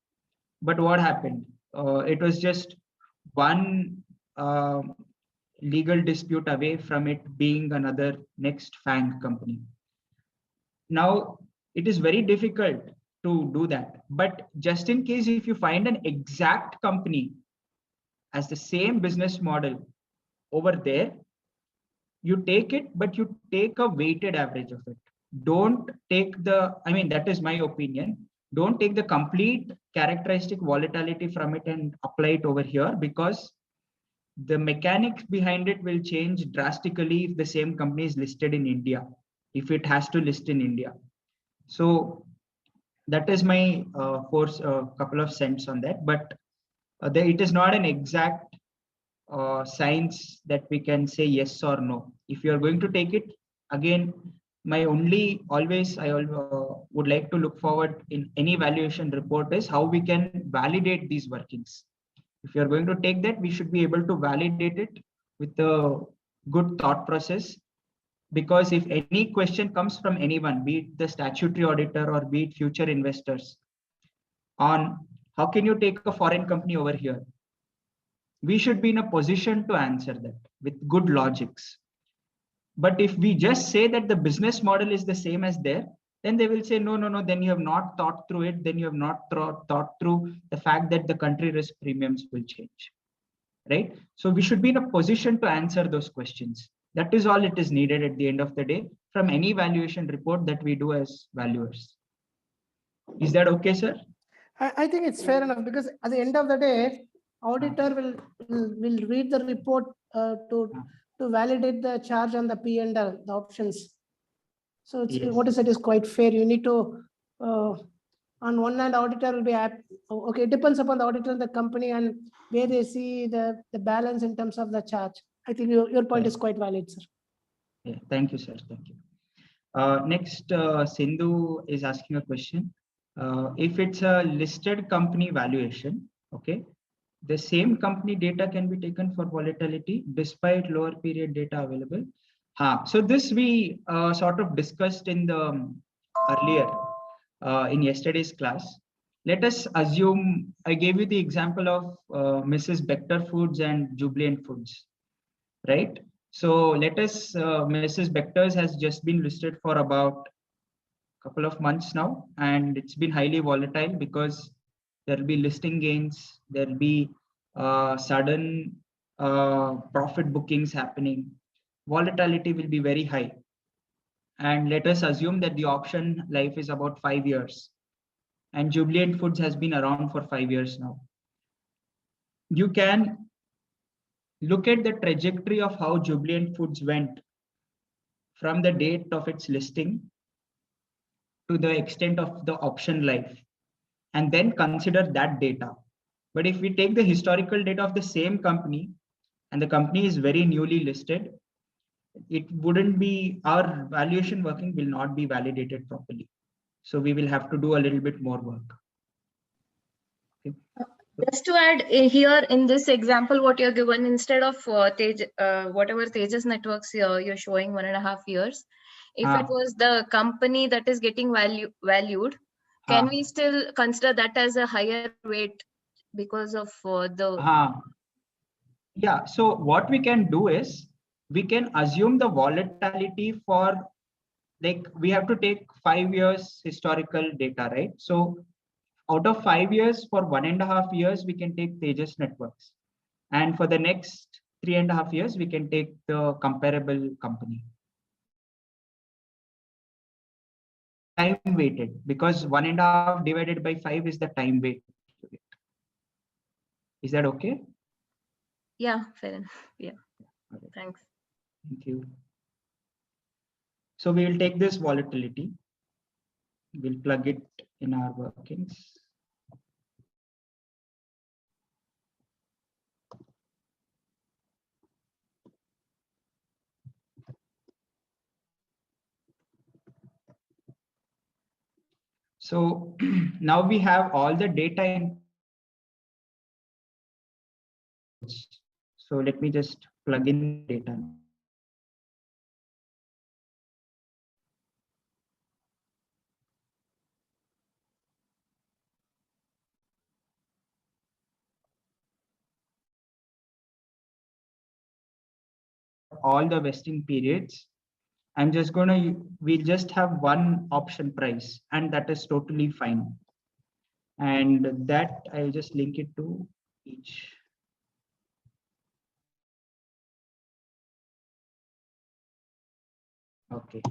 But what happened? It was just one legal dispute away from it being another next FANG company. Now, it is very difficult to do that. But just in case, if you find an exact company as the same business model over there, you take it, but you take a weighted average of it. Don't take that is my opinion. Don't take the complete characteristic volatility from it and apply it over here, because the mechanics behind it will change drastically if the same company is listed in India, if it has to list in India. So that is my couple of cents on that. But it is not an exact science that we can say yes or no. If you are going to take it, again, my only I would like to look forward in any valuation report is how we can validate these workings. If you are going to take that, we should be able to validate it with a good thought process. Because if any question comes from anyone, be it the statutory auditor or be it future investors, on how can you take a foreign company over here, we should be in a position to answer that with good logics. But if we just say that the business model is the same as there, then they will say, no, then you have not thought through it. Then you have not thought through the fact that the country risk premiums will change, right? So we should be in a position to answer those questions. That is all it is needed at the end of the day from any valuation report that we do as valuers. Is that okay, sir? I think it's fair enough, because at the end of the day, auditor will read the report to validate the charge on the P&L, the options. So it's, Yes. what is it is quite fair. You need to, on one hand, auditor will be okay. It depends upon the auditor and the company and where they see the balance in terms of the charge. I think your point is quite valid, sir. Yeah, thank you, sir. Thank you. Next, Sindhu is asking a question. If it's a listed company valuation, okay, the same company data can be taken for volatility despite lower period data available. So this we sort of discussed in the earlier in yesterday's class. Let us assume I gave you the example of Mrs. Bector Foods and Jubilant Foods, right? So let us Mrs. Bector's has just been listed for about a couple of months now, and it's been highly volatile because there will be listing gains, there will be sudden profit bookings happening. Volatility will be very high. And let us assume that the option life is about 5 years. And Jubilant Foods has been around for 5 years now. You can look at the trajectory of how Jubilant Foods went from the date of its listing to the extent of the option life, and then consider that data. But if we take the historical data of the same company and the company is very newly listed, it wouldn't be, our valuation working will not be validated properly. So we will have to do a little bit more work. Okay. Just to add here in this example, what you're given, instead of whatever Tejas networks you're showing 1.5 years, if it was the company that is getting valued, can we still consider that as a higher weight because of the? Yeah, so what we can do is we can assume the volatility for, like, we have to take 5 years historical data, right? So out of 5 years, for 1.5 years, we can take Tejas networks. And for the next 3.5 years, we can take the comparable company. Time weighted, because 1.5 divided by 5 is the time weight. Is that okay? Yeah, fair enough. Yeah, Okay. Thanks. Thank you. So we will take this volatility. We'll plug it in our workings. So now we have all the data in. So let me just plug in data. All the vesting periods. I'm just gonna, we just have one option price, and that is totally fine. And that I'll just link it to each. Okay.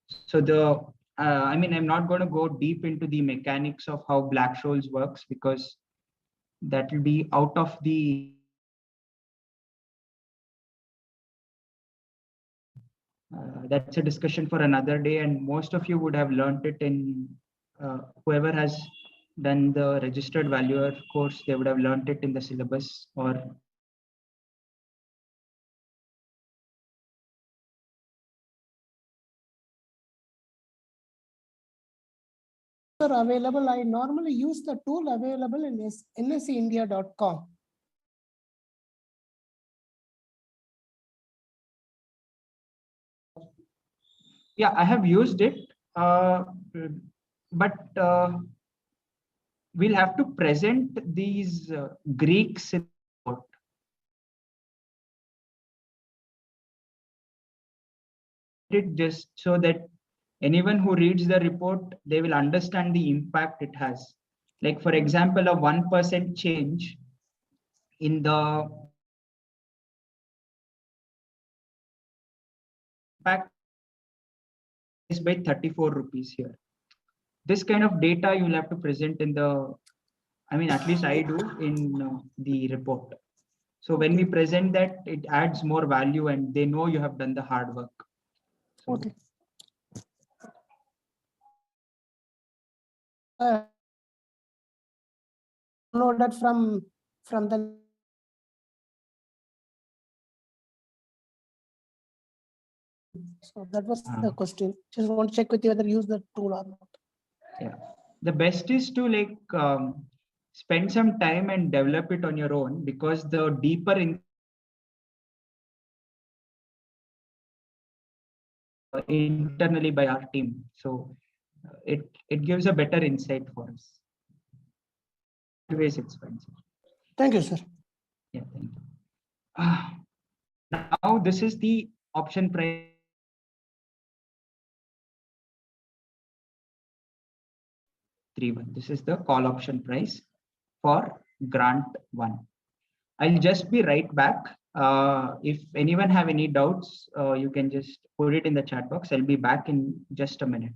So I mean, I'm not going to go deep into the mechanics of how Black-Scholes works, because that will be out of the that's a discussion for another day, and most of you would have learned it in whoever has done the registered valuer course, they would have learned it in the syllabus. Or are available. I normally use the tool available in nseindia.com. yeah, I have used it, but we'll have to present these Greeks in court. It just so that anyone who reads the report, they will understand the impact it has. Like, for example, a 1% change in the impact is by 34 rupees here. This kind of data you will have to present in the, I mean, at least I do in the report. So when we present that, it adds more value and they know you have done the hard work. So, okay. Loaded from the. So that was the question. Just want to check with you whether you use the tool or not. Yeah, the best is to like spend some time and develop it on your own, because the deeper in internally by our team, so it gives a better insight for us. Anyways, it's fine. Thank you, sir. Yeah, thank you. Now this is the option price. This is the call option price for grant 1. I'll just be right back. If anyone have any doubts, you can just put it in the chat box. I'll be back in just a minute.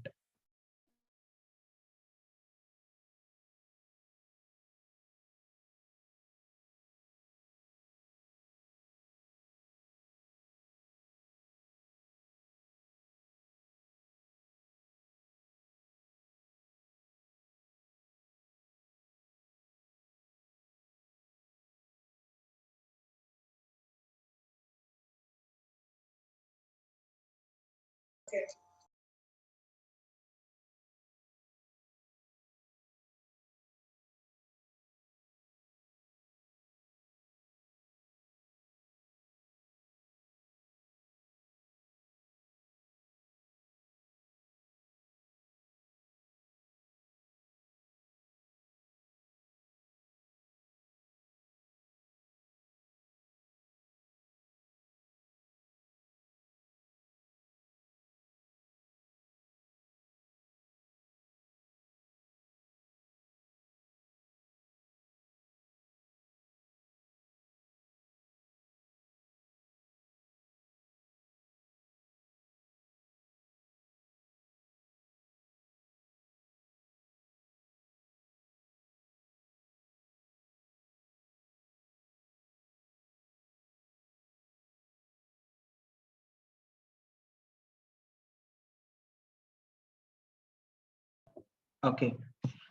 Okay.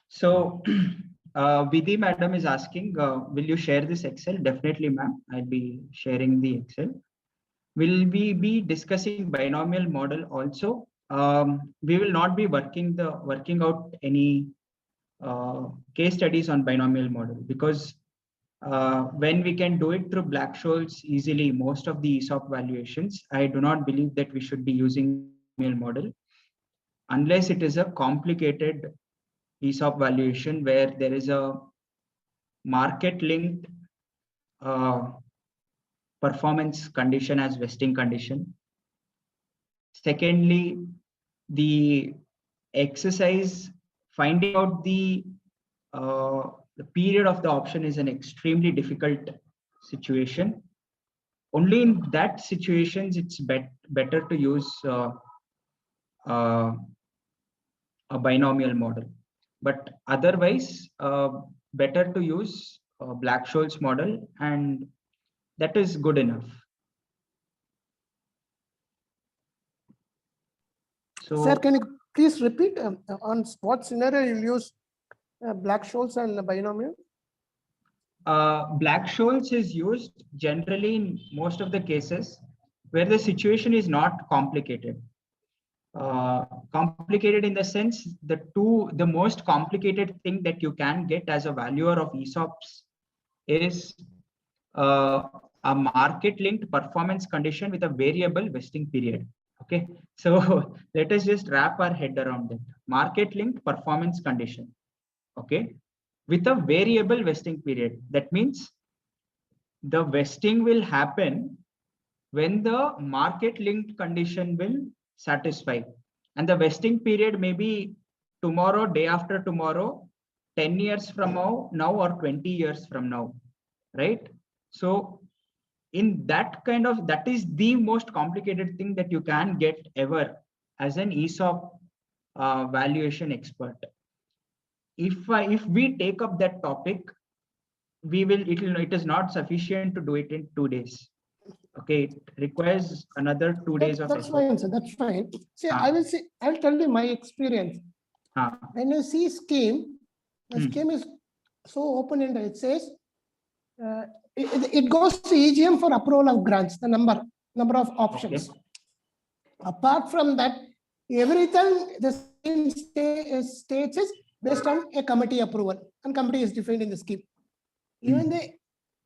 So Vidhi madam is asking, will you share this Excel? Definitely, ma'am. I'll be sharing the Excel. Will we be discussing binomial model also? We will not be working out any case studies on binomial model, because when we can do it through Black-Scholes easily, most of the ESOP valuations, I do not believe that we should be using binomial model unless it is a complicated ESOP valuation where there is a market linked performance condition as vesting condition. Secondly, the exercise finding out the period of the option is an extremely difficult situation. Only in that situations it's better to use a binomial model, but otherwise better to use Black-Scholes model, and that is good enough. So, Sir, can you please repeat on what scenario you'll use Black-Scholes and binomial? Black-Scholes is used generally in most of the cases where the situation is not complicated. Complicated in the sense the most complicated thing that you can get as a valuer of ESOPs is a market linked performance condition with a variable vesting period. Okay, so let us just wrap our head around it. Market linked performance condition, okay, with a variable vesting period. That means the vesting will happen when the market linked condition will satisfy, and the vesting period may be tomorrow, day after tomorrow, 10 years from now or 20 years from now, right? So in that is the most complicated thing that you can get ever as an ESOP valuation expert. If we take up that topic, it is not sufficient to do it in 2 days. Okay, it requires another 2 days of That's effort. fine, sir. That's fine. See, I'll tell you my experience. When you see scheme, the scheme is so open-ended. It says it goes to EGM for approval of grants, the number of options. Okay. Apart from that, everything the scheme states is based on a committee approval, and committee is defined in the scheme.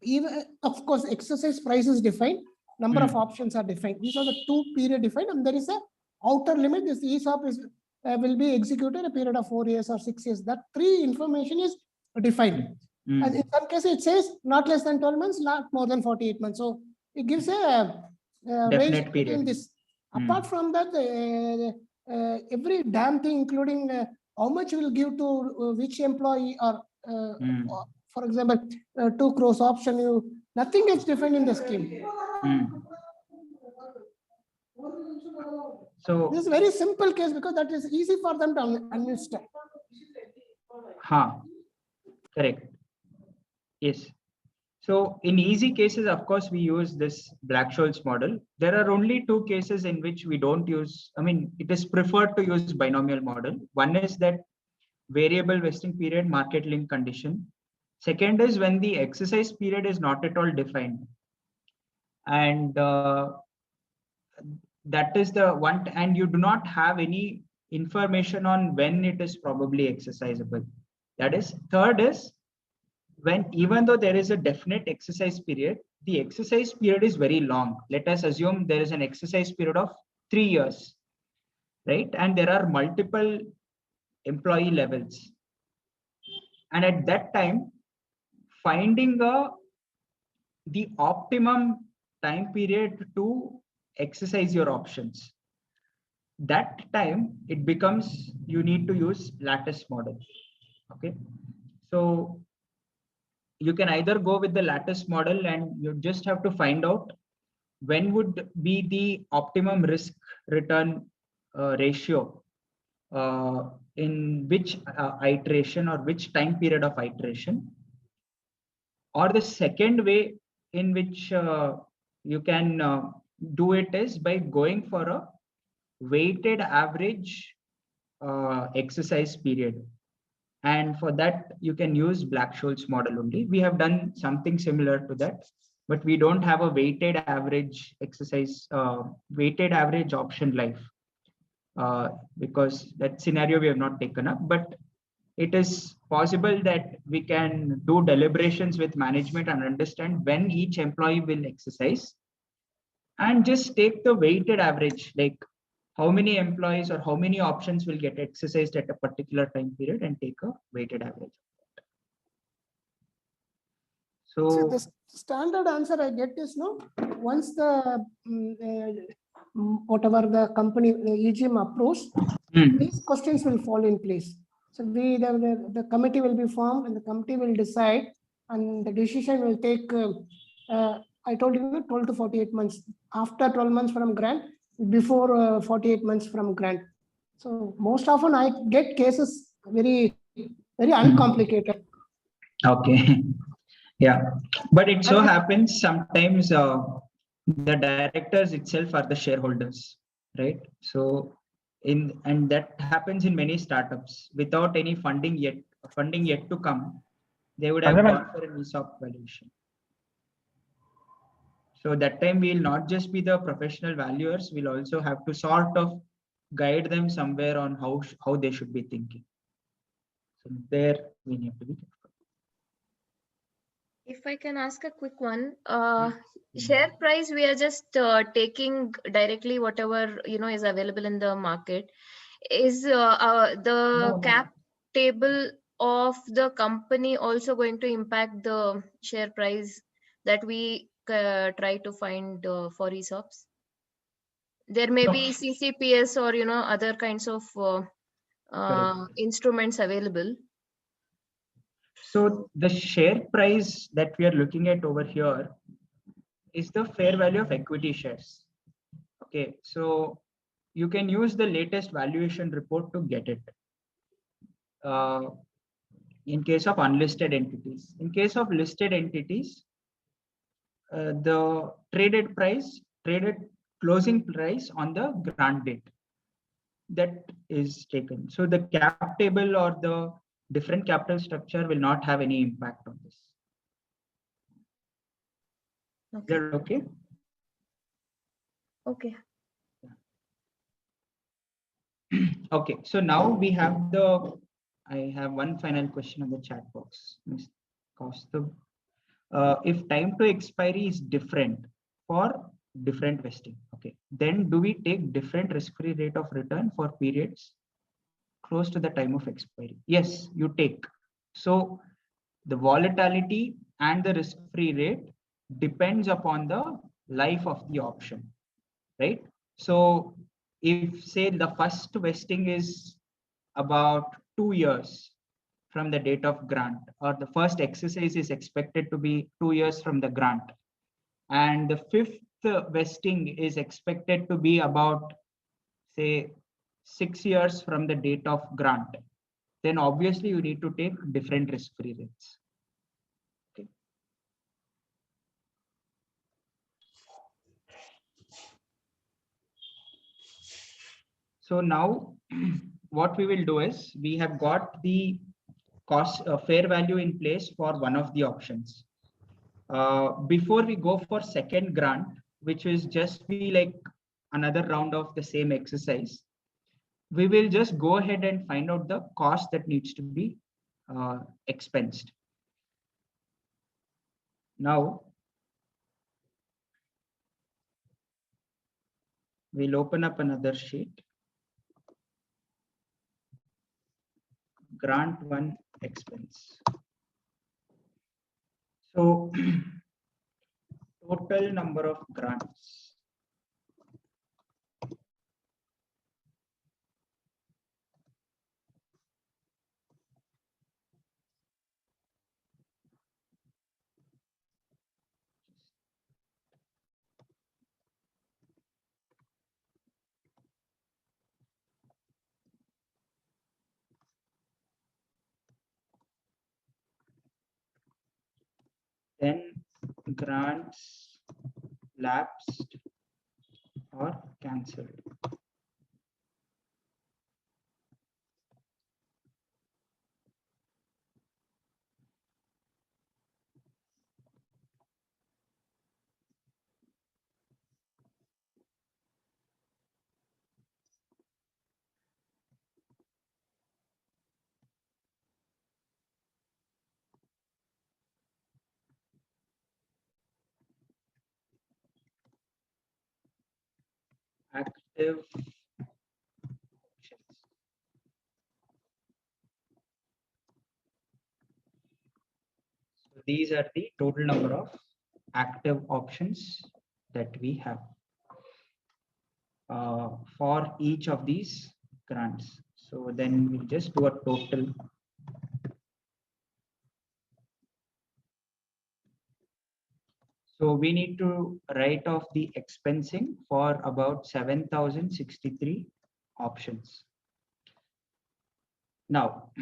Even of course, exercise price is defined, number of options are defined. These are the 2 period defined, and there is a outer limit. This ESOP is will be executed a period of 4 years or 6 years. That 3 information is defined. And in some cases, it says not less than 12 months, not more than 48 months. So it gives a range between this. Apart from that, every damn thing, including how much will give to which employee, or for example, 2 crores option, nothing is defined in the scheme. So this is a very simple case because that is easy for them to administer. Correct. Yes. So in easy cases, of course, we use this Black-Scholes model. There are only 2 cases in which we don't use, it is preferred to use binomial model. One is that variable vesting period market link condition. Second is when the exercise period is not at all defined. And that is the one, and you do not have any information on when it is probably exercisable. That is, third is when, even though there is a definite exercise period, the exercise period is very long. Let us assume there is an exercise period of 3 years, right? And there are multiple employee levels. And at that time, finding the optimum time period to exercise your options, that time it becomes, you need to use lattice model. Okay, so you can either go with the lattice model and you just have to find out when would be the optimum risk return ratio in which iteration or which time period of iteration. Or the second way in which you can do it is by going for a weighted average exercise period. And for that, you can use Black-Scholes model only. We have done something similar to that, but we don't have a weighted average exercise, weighted average option life, because that scenario we have not taken up. But it is possible that we can do deliberations with management and understand when each employee will exercise, and just take the weighted average, like how many employees or how many options will get exercised at a particular time period, and take a weighted average. So the standard answer I get is no, once the whatever the company, the EGM approves, these questions will fall in place. So the committee will be formed and the committee will decide, and the decision will take, I told you 12 to 48 months, after 12 months from grant, before 48 months from grant. So most often I get cases very uncomplicated. Okay. Yeah, but it so happens sometimes the directors itself are the shareholders, right? So and that happens in many startups without any funding yet to come. They would have gone for an ESOP valuation. So that time we'll not just be the professional valuers, we'll also have to sort of guide them somewhere on how they should be thinking. So there we need to be careful. If I can ask a quick one, share price, we are just taking directly whatever is available in the market. Is the cap table of the company also going to impact the share price that we try to find for ESOPs? There may be CCPS or other kinds of instruments available. So the share price that we are looking at over here is the fair value of equity shares. Okay, so you can use the latest valuation report to get it. In case of unlisted entities. In case of listed entities, the traded closing price on the grant date, that is taken. So the cap table or the different capital structure will not have any impact on this. Okay. Is that okay? Okay. Okay, so now we have I have one final question on the chat box. If time to expiry is different for different vesting, okay, then do we take different risk-free rate of return for periods close to the time of expiry? Yes, you take. So the volatility and the risk-free rate depends upon the life of the option, right? So if say the first vesting is about 2 years from the date of grant, or the first exercise is expected to be 2 years from the grant, and the fifth vesting is expected to be about say 6 years from the date of grant, then obviously you need to take different risk-free rates. Okay. So now what we will do is, we have got the cost fair value in place for one of the options. Before we go for second grant, which is just be like another round of the same exercise. We will just go ahead and find out the cost that needs to be expensed. Now, we'll open up another sheet. Grant 1 expense. So, total number of grants. Then grants lapsed or cancelled. Active options. So these are the total number of active options that we have for each of these grants. So then we'll just do a total. So we need to write off the expensing for about 7,063 options. Now,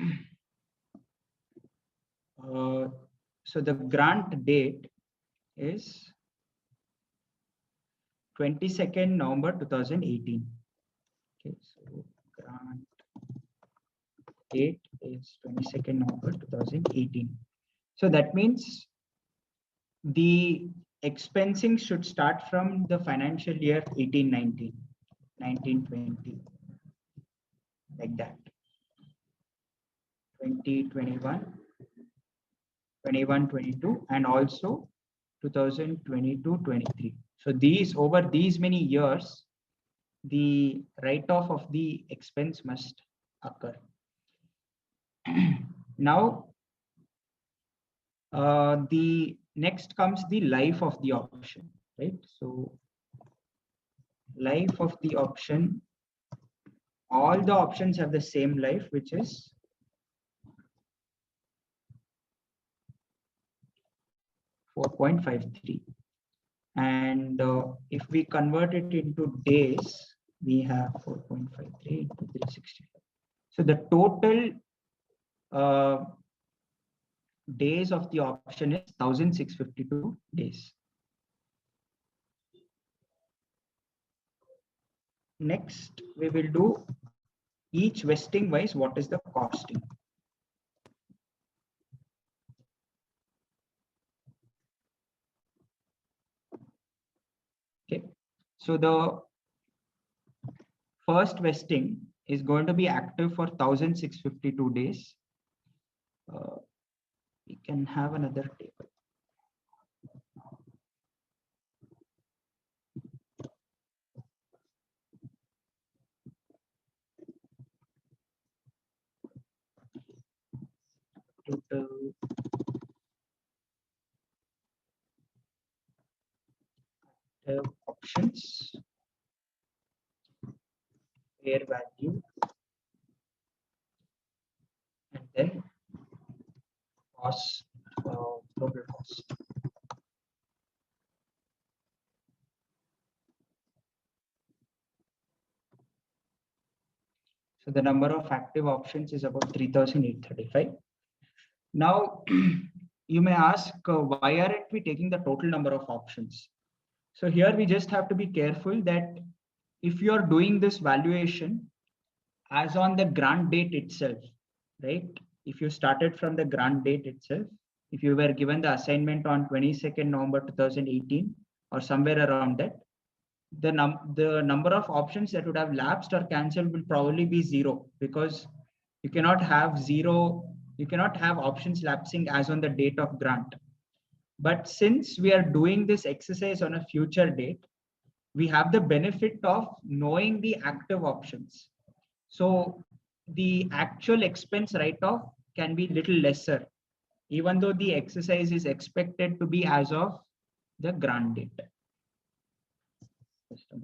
so the grant date is 22nd November 2018. Okay, so grant date is 22nd November 2018. So that means the expensing should start from the financial year 18-19, 19-20, like that. 2021, 21-22, and also 2022-23. So these, over these many years, the write-off of the expense must occur. Now, the next comes the life of the option, right? So life of the option, all the options have the same life, which is 4.53. And if we convert it into days, we have 4.53 into 365. So the total days of the option is 1,652 days. Next, we will do each vesting wise, what is the costing. Okay, so the first vesting is going to be active for 1,652 days. We can have another table. Total options, fair value, and then cost, total cost. So the number of active options is about 3,835. Now, you may ask, why aren't we taking the total number of options? So here we just have to be careful that if you are doing this valuation as on the grant date itself, right? If you started from the grant date itself, if you were given the assignment on 22nd November 2018 or somewhere around that, the number of options that would have lapsed or cancelled will probably be 0, because you cannot have options lapsing as on the date of grant. But since we are doing this exercise on a future date, we have the benefit of knowing the active options. So the actual expense write-off can be little lesser, even though the exercise is expected to be as of the grant date. Just a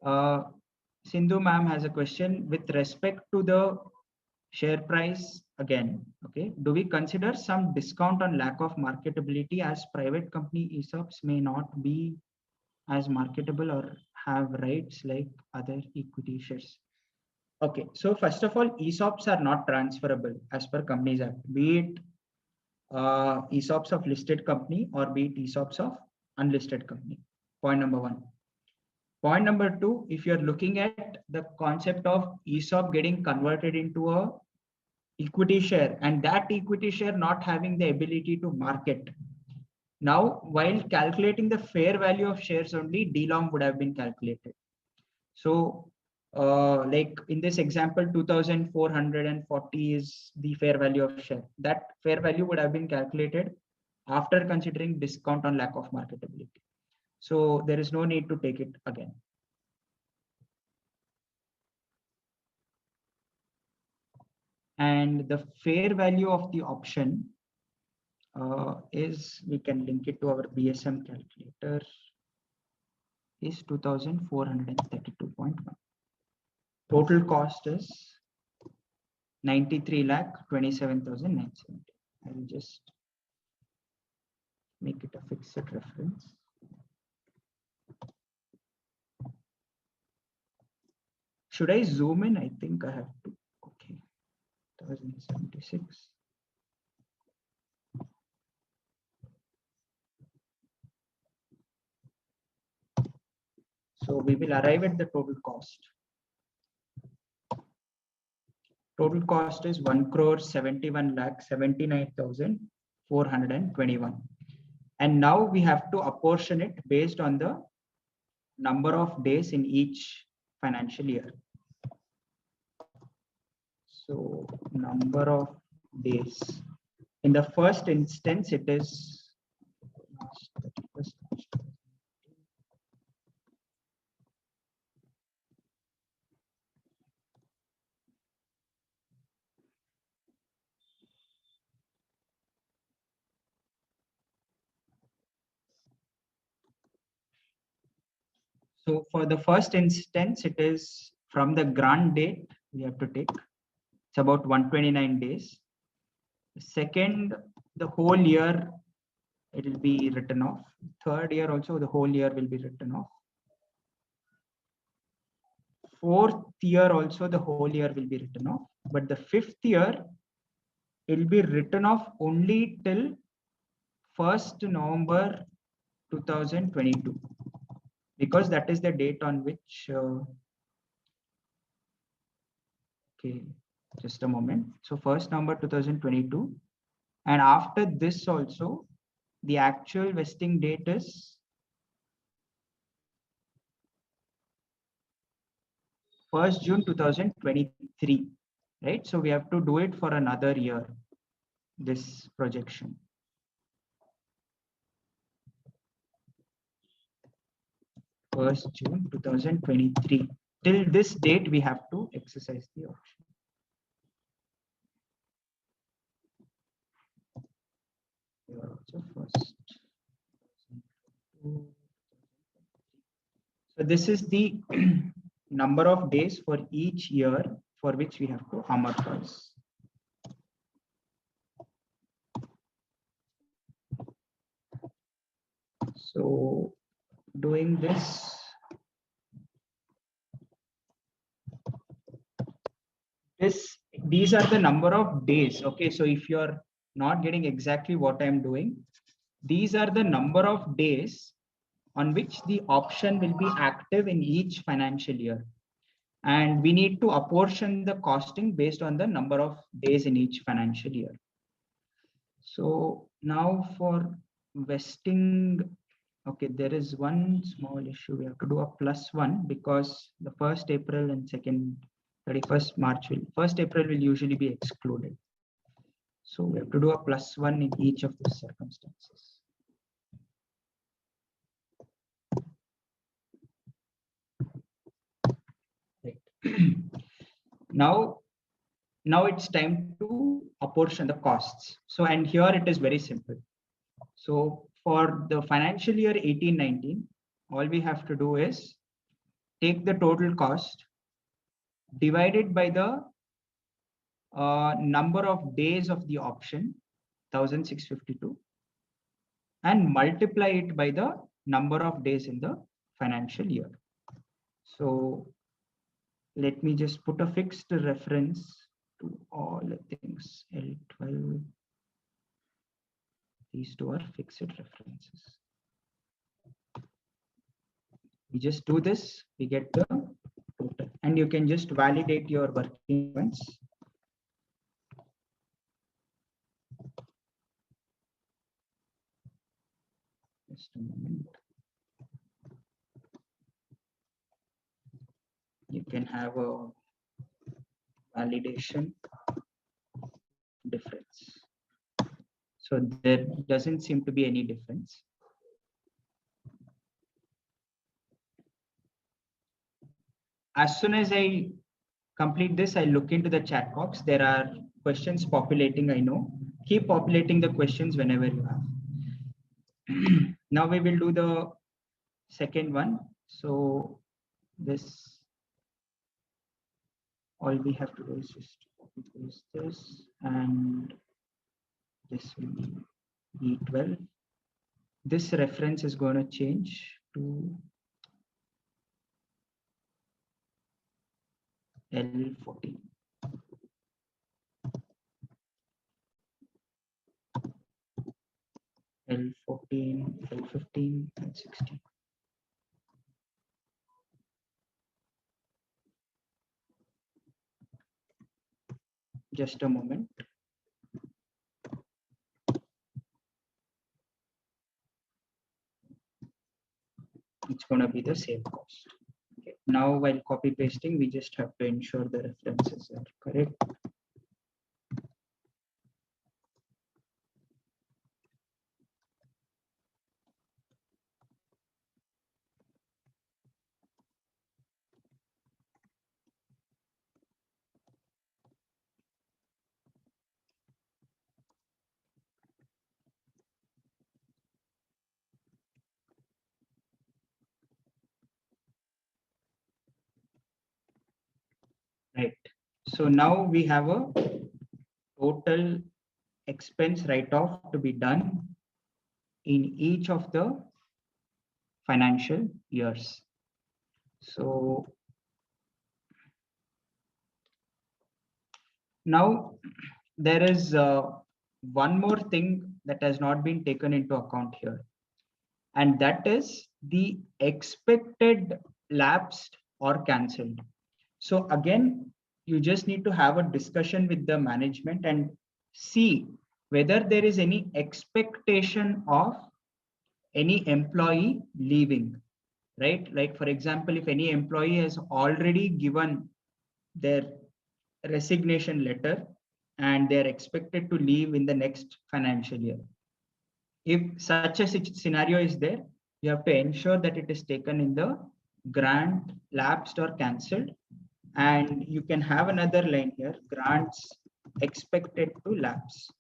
moment. Sindhu ma'am has a question with respect to the share price again. Okay, do we consider some discount on lack of marketability, as private company ESOPs may not be as marketable or have rights like other equity shares? Okay, so first of all, ESOPs are not transferable as per Companies Act, be it ESOPs of listed company or be it ESOPs of unlisted company. Point number one. Point number two, if you're looking at the concept of ESOP getting converted into a equity share, and that equity share not having the ability to market. Now, while calculating the fair value of shares only, DLOM would have been calculated. So like in this example, 2,440 is the fair value of share. That fair value would have been calculated after considering discount on lack of marketability. So there is no need to take it again. And the fair value of the option is, we can link it to our BSM calculator, is 2,432.1. Total cost is 93,27,970. I will just make it a fixed reference. Should I zoom in? I think I have to. Okay, 1,076. So we will arrive at the total cost. Total cost is 1,71,79,421. And now we have to apportion it based on the number of days in each financial year. So number of days. In the first instance, it is so for the first instance, it is from the grant date we have to take. It's about 129 days. The second, the whole year, it will be written off. Third year also, the whole year will be written off. Fourth year also, the whole year will be written off. But the fifth year, it will be written off only till 1st November 2022. Because that is the date on which, okay, just a moment. So 1st November 2022. And after this also, the actual vesting date is 1st June 2023, right? So we have to do it for another year, this projection. First June 2023. Till this date, we have to exercise the option. Also first. So this is the number of days for each year for which we have to amortize. So doing this, these are the number of days. Okay, so if you're not getting exactly what I'm doing, these are the number of days on which the option will be active in each financial year. And we need to apportion the costing based on the number of days in each financial year. So now for vesting Okay, there is one small issue. We have to do a +1 because the 1st April and 31st March will, 1st April will usually be excluded. So we have to do a +1 in each of the circumstances. Right. Now it's time to apportion the costs. So, and here it is very simple. So for the financial year 18-19, all we have to do is take the total cost divided by the number of days of the option, 1652, and multiply it by the number of days in the financial year. So let me just put a fixed reference to all the things. L12. These two are fixed references. We just do this, we get the total, and you can just validate your working points. Just a moment. You can have a validation difference. So there doesn't seem to be any difference. As soon as I complete this, I look into the chat box. There are questions populating, I know. Keep populating the questions whenever you have. Now we will do the second one. So this, all we have to do is just copy paste this, and this will be B12. This reference is going to change to L14. L14, L15, and 16. Just a moment. It's going to be the same cost. Okay. Now, while copy pasting, we just have to ensure the references are correct. Right. So now we have a total expense write-off to be done in each of the financial years. So now there is one more thing that has not been taken into account here, and that is the expected lapsed or cancelled. So again, you just need to have a discussion with the management and see whether there is any expectation of any employee leaving, right? Like for example, if any employee has already given their resignation letter and they're expected to leave in the next financial year. If such a scenario is there, you have to ensure that it is taken in the grant lapsed or cancelled. And you can have another line here, grants expected to lapse.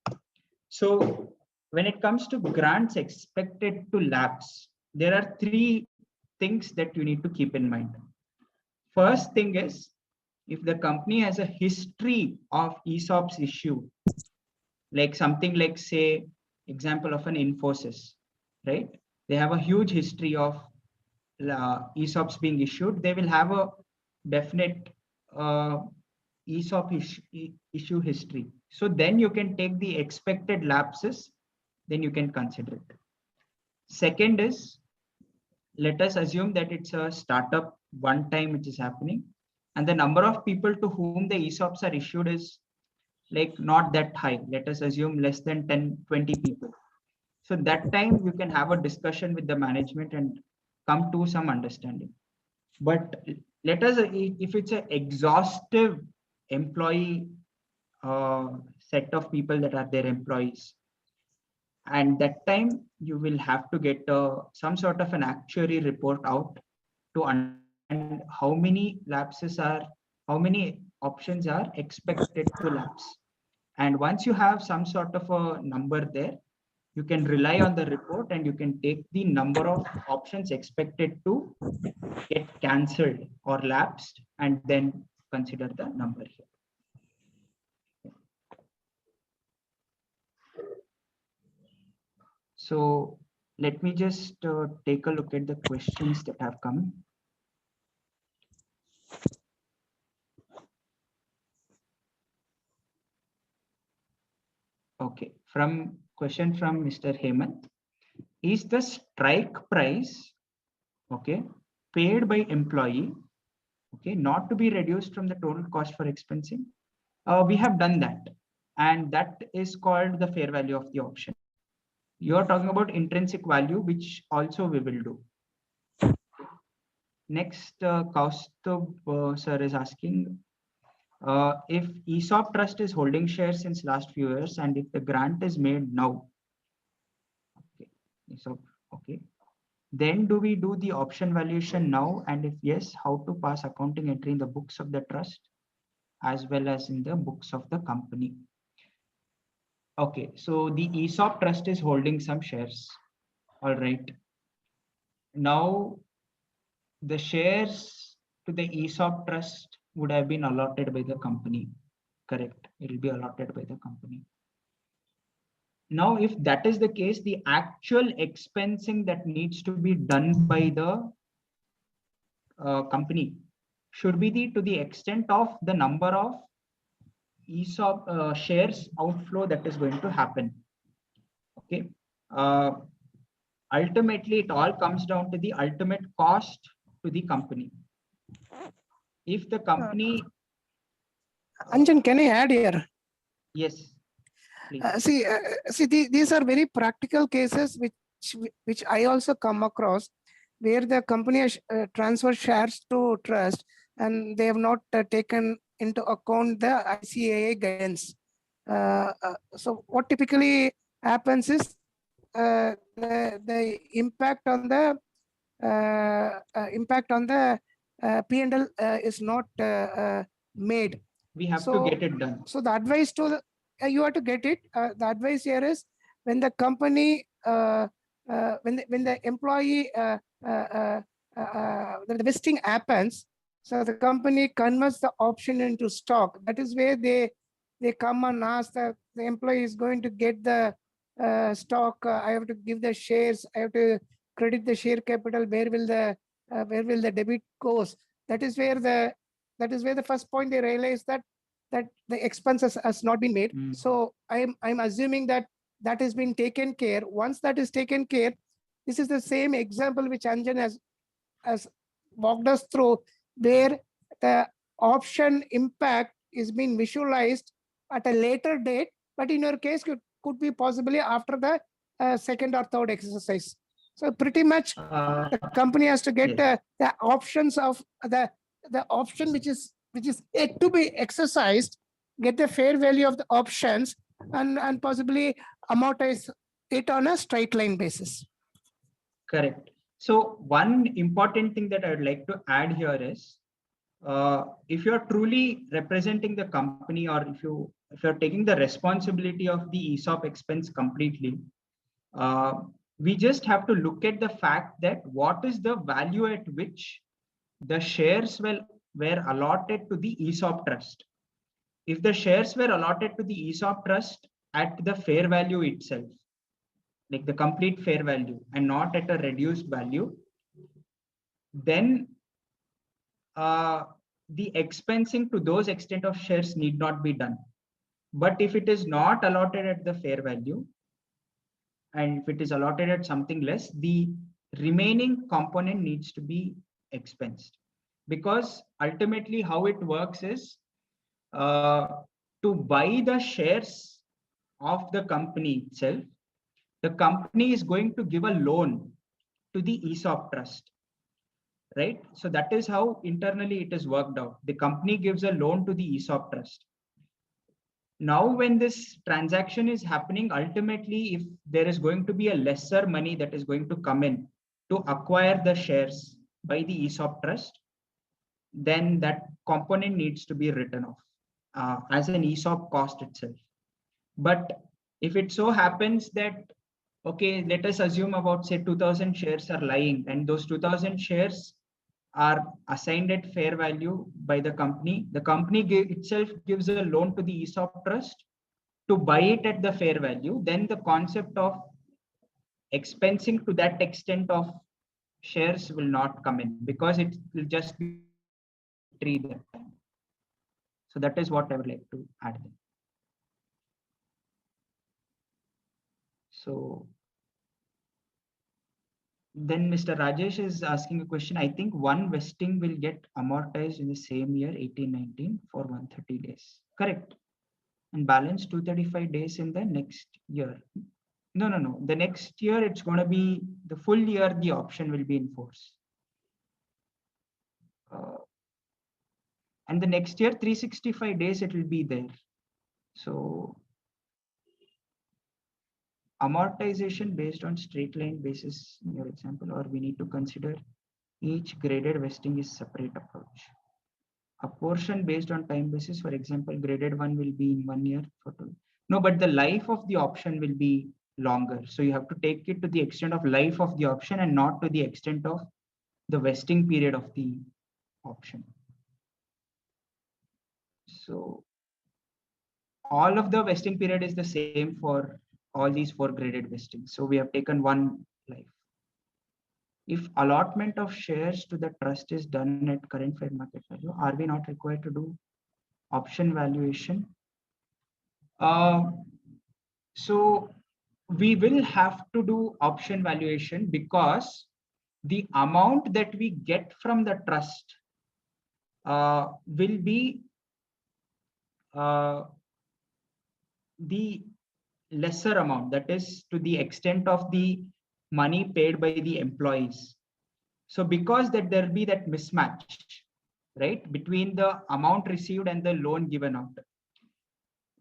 So when it comes to grants expected to lapse, there are three things that you need to keep in mind. First thing is, if the company has a history of ESOPs issue, like something like, say, example of an Infosys, right? They have a huge history of ESOPs being issued. They will have a definite ESOP issue history. So then you can take the expected lapses, then you can consider it. Second is, let us assume that it's a startup one time which is happening, and the number of people to whom the ESOPs are issued is like not that high. Let us assume less than 10, 20 people. So that time you can have a discussion with the management and come to some understanding. But let us, if it's an exhaustive employee set of people that are their employees, and that time you will have to get some sort of an actuary report out to understand how many lapses are, how many options are expected to lapse. And once you have some sort of a number there, you can rely on the report and you can take the number of options expected to get cancelled or lapsed and then consider the number here. So let me just take a look at the questions that have come. Okay, question from Mr. Hemant. Is the strike price, okay, paid by employee, okay, not to be reduced from the total cost for expensing? We have done that, and that is called the fair value of the option. You are talking about intrinsic value, which also we will do. Next, Kaustubh sir is asking if ESOP trust is holding shares since last few years, and if the grant is made now. Okay, ESOP, okay. Then do we do the option valuation now? And if yes, how to pass accounting entry in the books of the trust as well as in the books of the company? Okay, so the ESOP trust is holding some shares. All right. Now, the shares to the ESOP trust would have been allotted by the company. Correct. It will be allotted by the company. Now, if that is the case, the actual expensing that needs to be done by the company should be to the extent of the number of ESOP shares outflow that is going to happen. Okay. Ultimately, it all comes down to the ultimate cost to the company. If the company... Anjan, can I add here? Yes. These are very practical cases which I also come across, where the company has transferred shares to trust and they have not taken into account the ICAI guidance. So what typically happens is the impact on the P&L is not made. We have to get it done. So the advice to the you have to get it. The advice here is when the company, when the employee, the vesting happens, so the company converts the option into stock. That is where they come and ask the employee is going to get the stock. I have to give the shares. I have to credit the share capital. Where will the debit goes? That is where the first point they realize that the expenses has not been made. So I'm assuming that has been taken care. Once that is taken care, this is the same example which Anjan has walked us through, where the option impact is being visualized at a later date, but in your case could be possibly after the second or third exercise. So pretty much the company has to get the options of the option which is yet to be exercised, get the fair value of the options, and possibly amortize it on a straight line basis. Correct. So one important thing that I would like to add here is, if you're truly representing the company, or if you're taking the responsibility of the ESOP expense completely, we just have to look at the fact that what is the value at which the shares were allotted to the ESOP trust. If the shares were allotted to the ESOP trust at the fair value itself, like the complete fair value, and not at a reduced value, then the expensing to those extent of shares need not be done. But if it is not allotted at the fair value, and if it is allotted at something less, the remaining component needs to be expensed. Because ultimately how it works is, to buy the shares of the company itself, the company is going to give a loan to the ESOP trust, right? So that is how internally it is worked out. The company gives a loan to the ESOP trust. Now, when this transaction is happening, ultimately, if there is going to be a lesser money that is going to come in to acquire the shares by the ESOP trust, then that component needs to be written off as an ESOP cost itself. But if it so happens that, okay, let us assume about say 2000 shares are lying, and those 2000 shares are assigned at fair value by the company itself gives a loan to the ESOP trust to buy it at the fair value, then the concept of expensing to that extent of shares will not come in, because it will just be tree that time. So that is what I would like to add there. So then Mr. Rajesh is asking a question. I think one vesting will get amortized in the same year, 18-19 for 130 days. Correct. And balance 235 days in the next year. No. The next year, it's going to be the full year, the option will be in force. And the next year, 365 days, it will be there. So amortization based on straight line basis in your example, or we need to consider each graded vesting is separate approach. A portion based on time basis, for example, graded one will be in 1 year. No, but the life of the option will be longer. So you have to take it to the extent of life of the option and not to the extent of the vesting period of the option. So all of the vesting period is the same for all these 4 graded vestings. So we have taken one life. If allotment of shares to the trust is done at current fair market value, are we not required to do option valuation? So we will have to do option valuation because the amount that we get from the trust will be the lesser amount, that is to the extent of the money paid by the employees. So because that there will be that mismatch, right, between the amount received and the loan given out.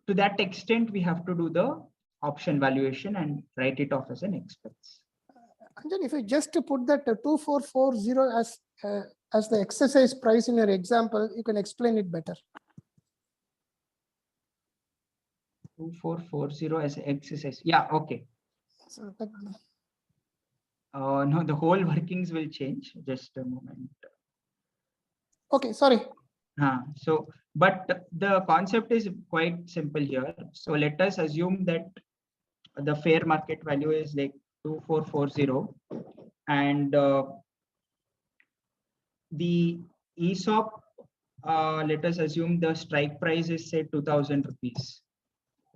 To that extent, we have to do the option valuation and write it off as an expense. Anjan, if you just to put that 2440 as the exercise price in your example, you can explain it better. 2440 as exercise. Yeah, okay. So no, the whole workings will change. Just a moment. Okay, sorry. So, but the concept is quite simple here. So let us assume that the fair market value is like 2440, and the ESOP, let us assume the strike price is say 2000 rupees,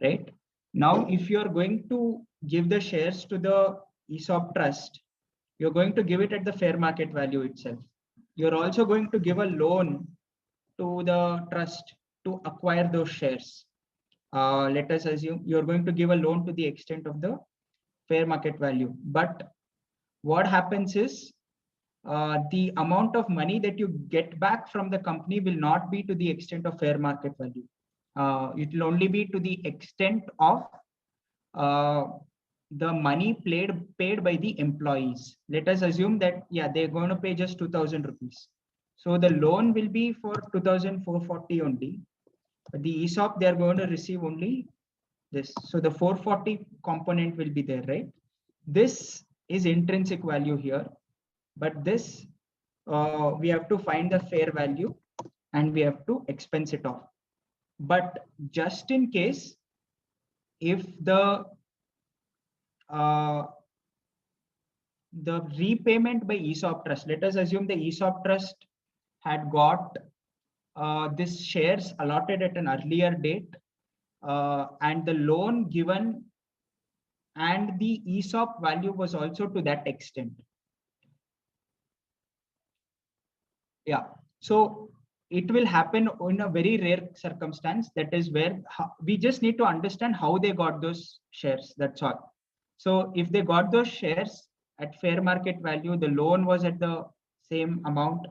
right? Now, if you are going to give the shares to the ESOP trust, you're going to give it at the fair market value itself. You're also going to give a loan to the trust to acquire those shares. Let us assume you're going to give a loan to the extent of the fair market value. But what happens is the amount of money that you get back from the company will not be to the extent of fair market value. It will only be to the extent of the money paid by the employees. Let us assume that, yeah, they're going to pay just 2000 rupees. So the loan will be for 2440 only. But the ESOP, they're going to receive only this. So the 440 component will be there, right? This is intrinsic value here. But this, we have to find the fair value and we have to expense it off. But just in case, if the repayment by ESOP trust, let us assume the ESOP trust had got this shares allotted at an earlier date, and the loan given and the ESOP value was also to that extent. Yeah, so it will happen in a very rare circumstance. That is where we just need to understand how they got those shares. That's all. So if they got those shares at fair market value, the loan was at the same amount,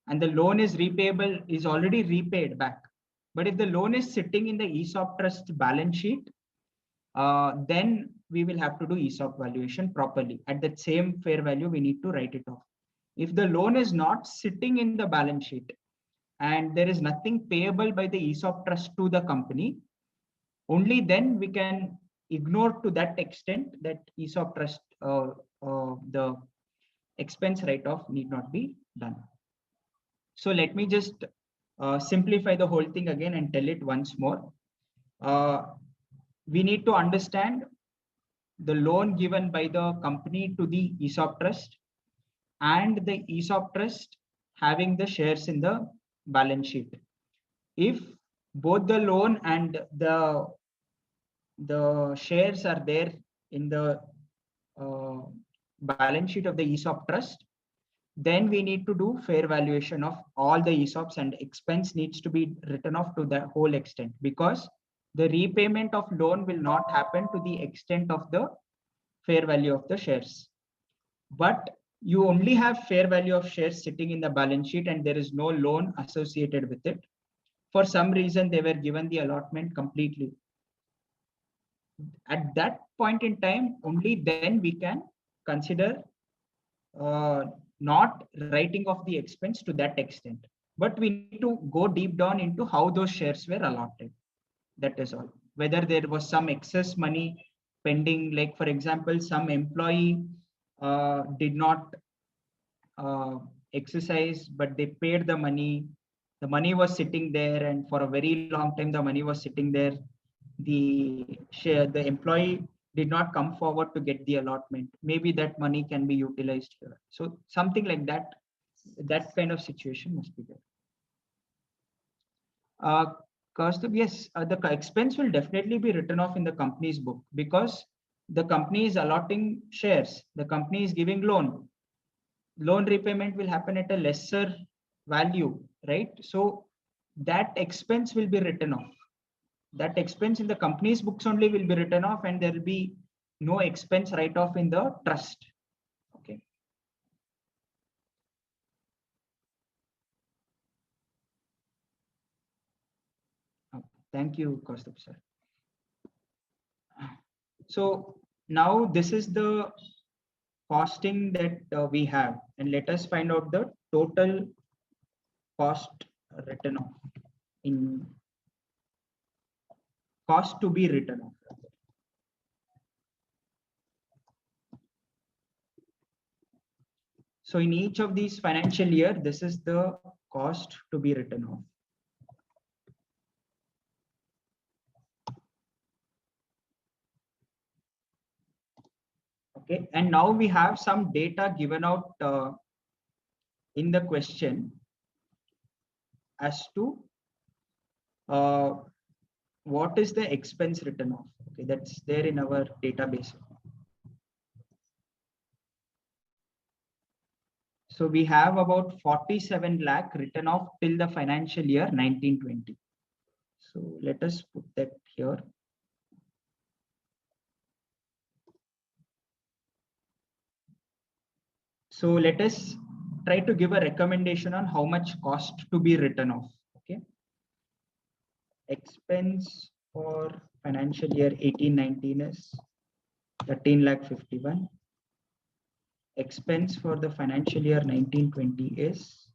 and the loan is repayable, is already repaid back. But if the loan is sitting in the ESOP trust balance sheet, then we will have to do ESOP valuation properly. At that same fair value, we need to write it off. If the loan is not sitting in the balance sheet and there is nothing payable by the ESOP trust to the company, only then we can ignore to that extent that ESOP trust, the expense write-off need not be done. So let me just simplify the whole thing again and tell it once more. We need to understand the loan given by the company to the ESOP trust and the ESOP trust having the shares in the balance sheet. If both the loan and the shares are there in the balance sheet of the ESOP trust, then we need to do fair valuation of all the ESOPs, and expense needs to be written off to the whole extent, because the repayment of loan will not happen to the extent of the fair value of the shares. But you only have fair value of shares sitting in the balance sheet and there is no loan associated with it. For some reason, they were given the allotment completely. At that point in time, only then we can consider not writing off the expense to that extent. But we need to go deep down into how those shares were allotted. That is all. Whether there was some excess money pending, like for example, some employee did not exercise, but they paid the money. The money was sitting there, and for a very long time, the money was sitting there. The employee did not come forward to get the allotment. Maybe that money can be utilized here. So something like that, that kind of situation must be there. Cost of, yes, the expense will definitely be written off in the company's book, because the company is allotting shares. The company is giving loan. Loan repayment will happen at a lesser value, right? So that expense will be written off. That expense in the company's books only will be written off, and there will be no expense write-off in the trust. Okay. Thank you, Kaustubh sir. So now this is the costing that we have, and let us find out the total cost written off, in cost to be written off. So in each of these financial year, this is the cost to be written off. Okay, and now we have some data given out in the question as to what is the expense written off. Okay, that's there in our database. So we have about 47 lakh written off till the financial year 1920. So let us put that here. So let us try to give a recommendation on how much cost to be written off. Okay. Expense for financial year 18-19 is 13 lakh 51. Expense for the financial year 19-20 is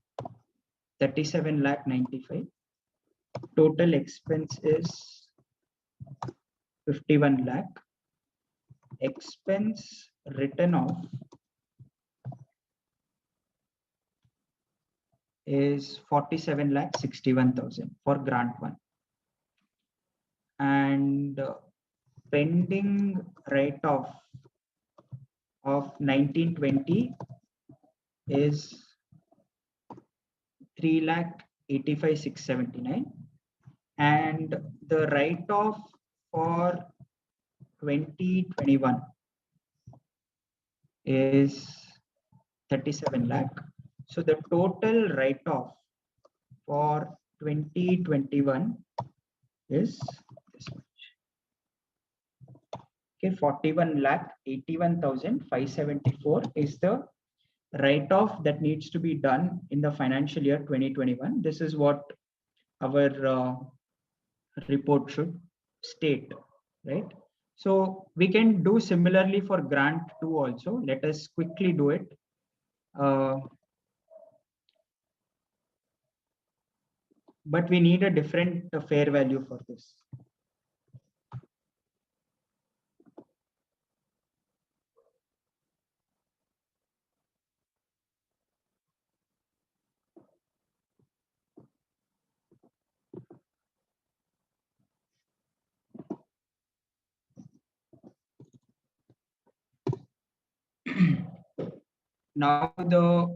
37 lakh 95. Total expense is 51 lakh. Expense written off is 47 lakh 61,000 for grant 1. And pending write-off of 1920 is 3 lakh 85,679, and the write-off for 2021 is 37 lakh. So the total write-off for 2021 is this much. Okay, 41,81,574 is the write-off that needs to be done in the financial year 2021. This is what our report should state, right? So we can do similarly for grant 2 also. Let us quickly do it. But we need a different fair value for this. Now the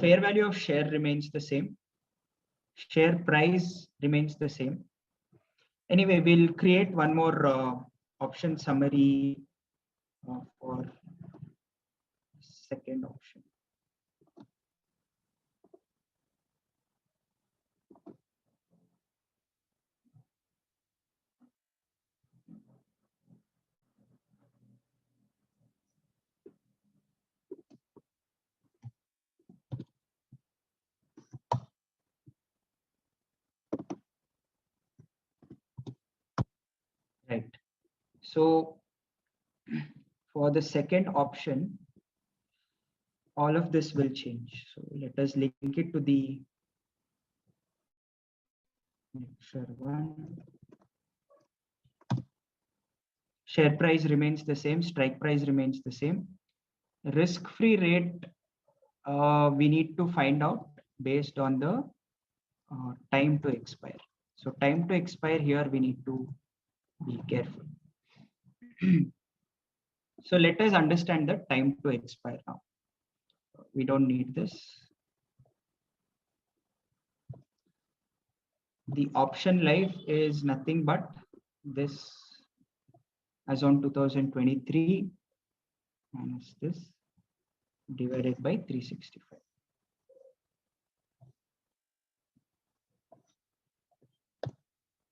fair value of share remains the same. Share price remains the same. Anyway, we'll create one more option summary for second option. Right. So for the second option, all of this will change. So let us link it to the lecture 1. Share price remains the same, strike price remains the same. Risk-free rate, we need to find out based on the time to expire. So time to expire here, we need to be careful. So let us understand the time to expire now. We don't need this. The option life is nothing but this as on 2023 minus this divided by 365.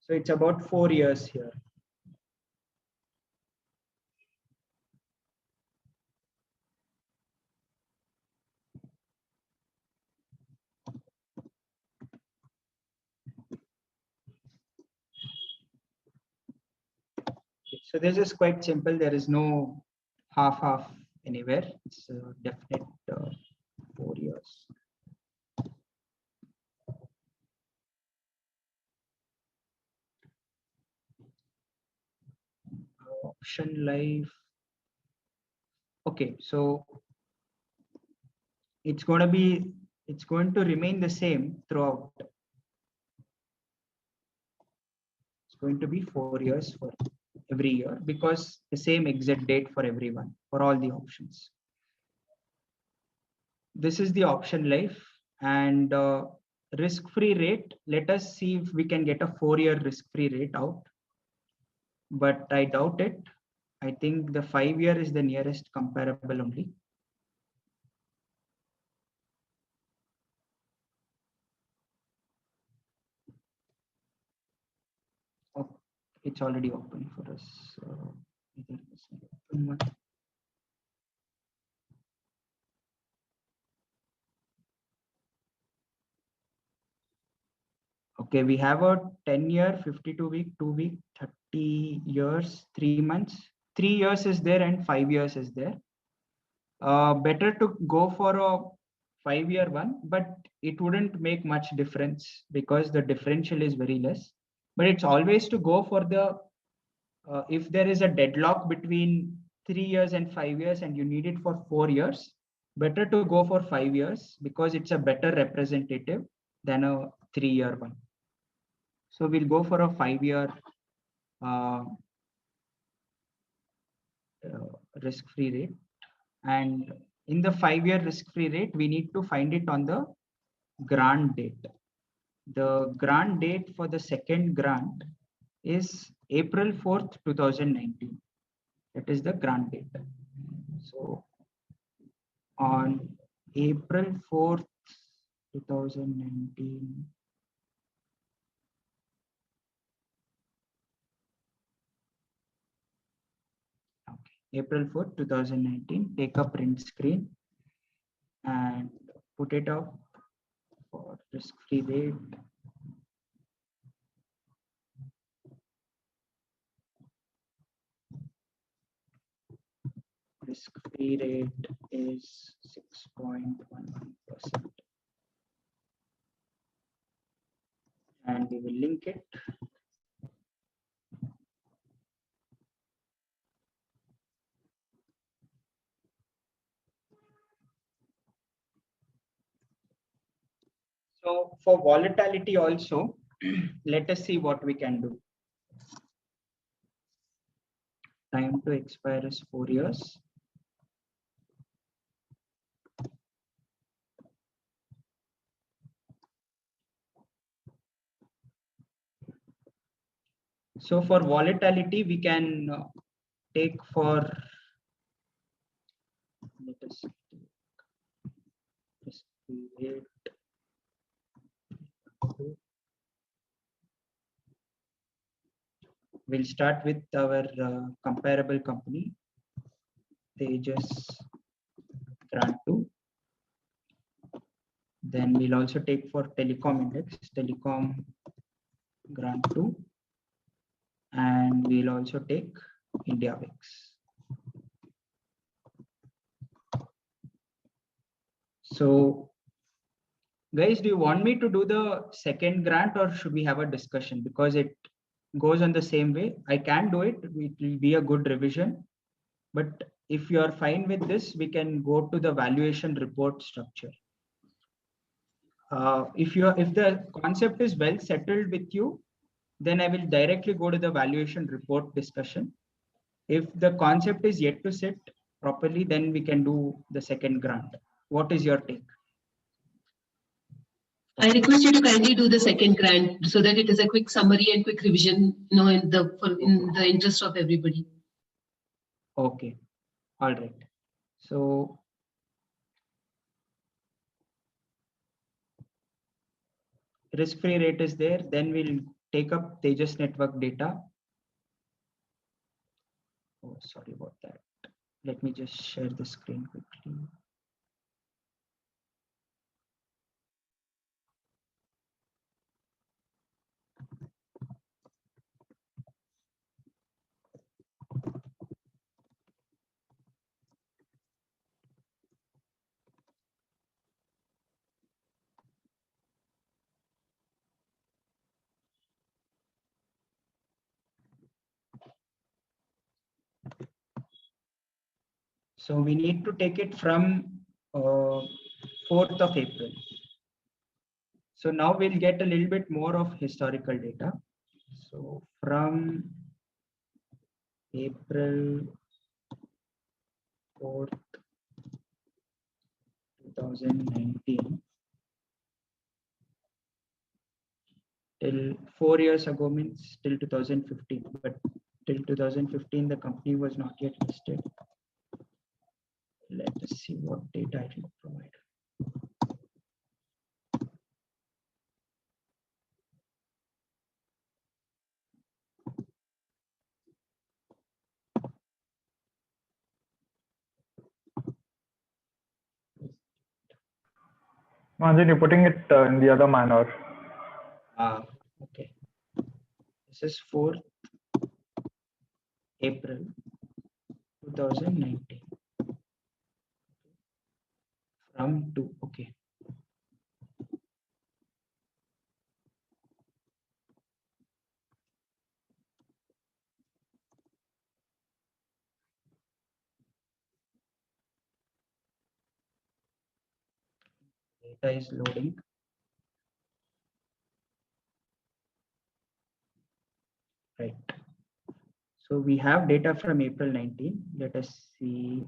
So it's about 4 years here. So this is quite simple. There is no half anywhere. It's a definite 4 years. Option life. Okay, so it's going to remain the same throughout. It's going to be 4 years for every year because the same exit date for everyone, for all the options. This is the option life and risk-free rate. Let us see if we can get a 4-year risk-free rate out, but I doubt it. I think the 5-year is the nearest comparable only. Oh, it's already open for us. Okay, we have a 10-year, 52-week, 2-week, 30 years, 3 months. 3 years is there and 5 years is there. Better to go for a 5-year one, but it wouldn't make much difference because the differential is very less. But it's always to go for the, if there is a deadlock between 3 years and 5 years and you need it for 4 years, better to go for 5 years because it's a better representative than a 3-year one. So we'll go for a 5-year risk-free rate. And in the 5-year risk-free rate, we need to find it on the grant date. The grant date for the second grant is April 4th, 2019. That is the grant date. So on April 4th, 2019, April 4th, 2019. Take a print screen and put it up for risk-free rate. Risk-free rate is 6.11%. And we will link it. So for volatility also, let us see what we can do. Time to expire is 4 years. So for volatility, we can take for, let us take, we'll start with our comparable company, Tejas Grant 2. Then we'll also take for telecom index, telecom Grant 2. And we'll also take India VIX. So guys, do you want me to do the second grant or should we have a discussion? Because it goes on the same way. I can do it. It will be a good revision. But if you are fine with this, we can go to the valuation report structure. If the concept is well settled with you, then I will directly go to the valuation report discussion. If the concept is yet to set properly, then we can do the second grant. What is your take? I request you to kindly do the second grant so that it is a quick summary and quick revision, in the interest of everybody. Okay, all right. So risk-free rate is there. Then we'll take up Tejas network data. Oh, sorry about that. Let me just share the screen quickly. So we need to take it from 4th of April. So now we'll get a little bit more of historical data. So from April 4th, 2019 till 4 years ago means till 2015, but till 2015 the company was not yet listed. Let us see what data it will provide. Anjan, you're putting it in the other manner. Okay. This is 4th April 2019. From 2, okay. Data is loading. Right. So we have data from April 19. Let us see.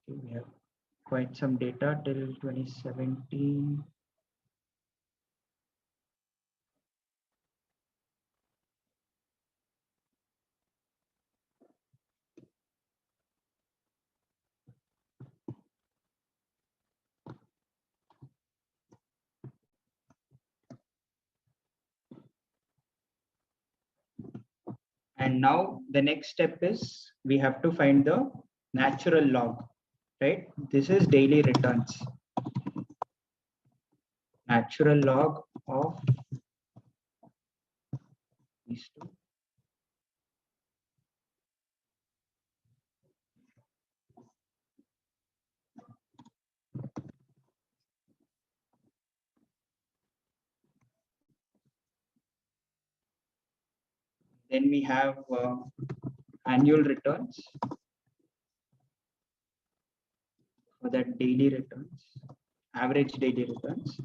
Okay, we have quite some data till 2017. And now the next step is we have to find the natural log, right? This is daily returns. Natural log of these two. Then we have annual returns for that daily returns, average daily returns.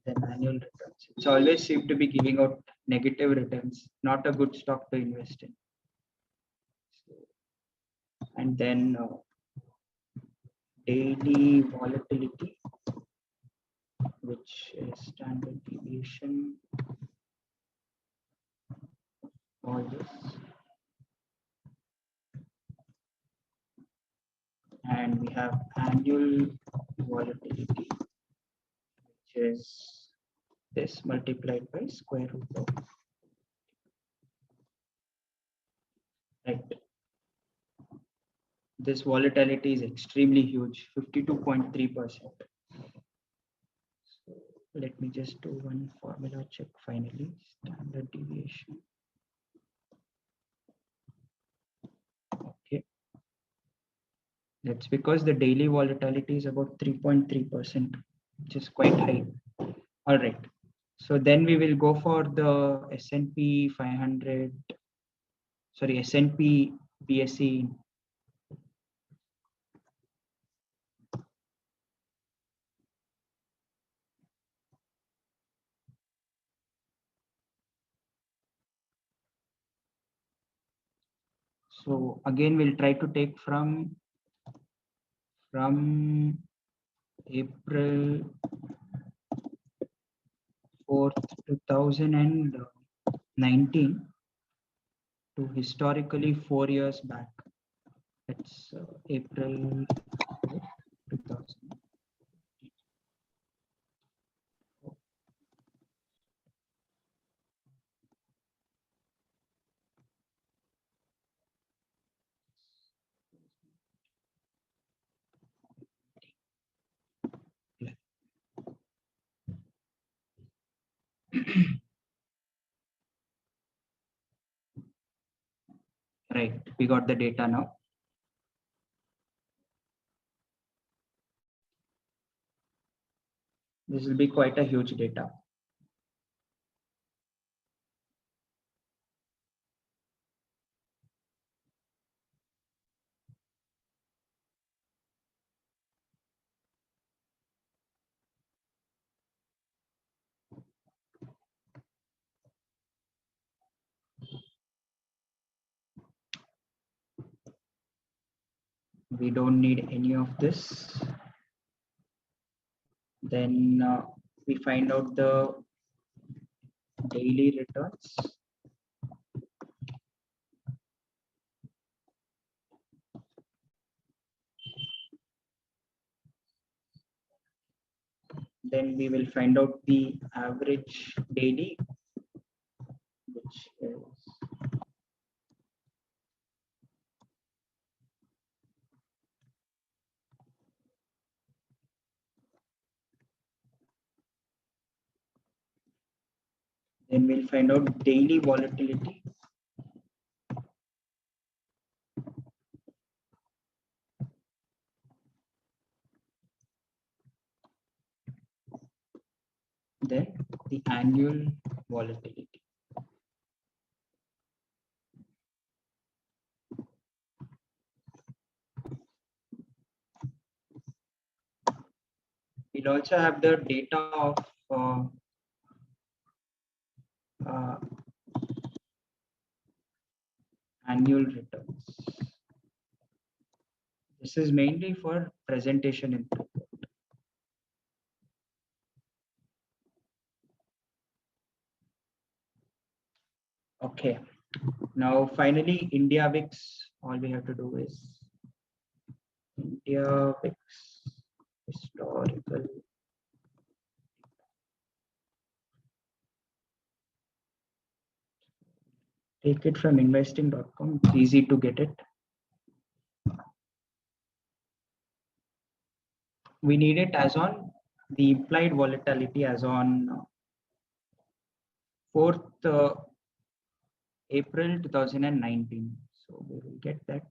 Then annual returns. It's always seem to be giving out negative returns, not a good stock to invest in. And then daily volatility, which is standard deviation, all this. And we have annual volatility, which is this multiplied by square root of, right. This volatility is extremely huge, 52.3%. So let me just do one formula check finally. Standard deviation. Okay. That's because the daily volatility is about 3.3%, which is quite high. All right. So then we will go for the S&P 500, sorry, S&P BSE. So again, we'll try to take from April 4th, 2019 to historically 4 years back. That's April 2000. Right, we got the data now. This will be quite a huge data. We don't need any of this. Then we find out the daily returns. Then we will find out the average daily, which is then we'll find out daily volatility. Then the annual volatility. We'll also have the data of annual returns. This is mainly for presentation in report. Okay, now finally India VIX, all we have to do is India VIX historical. Take it from investing.com. It's easy to get it. We need it as on the implied volatility as on 4th April 2019. So we will get that.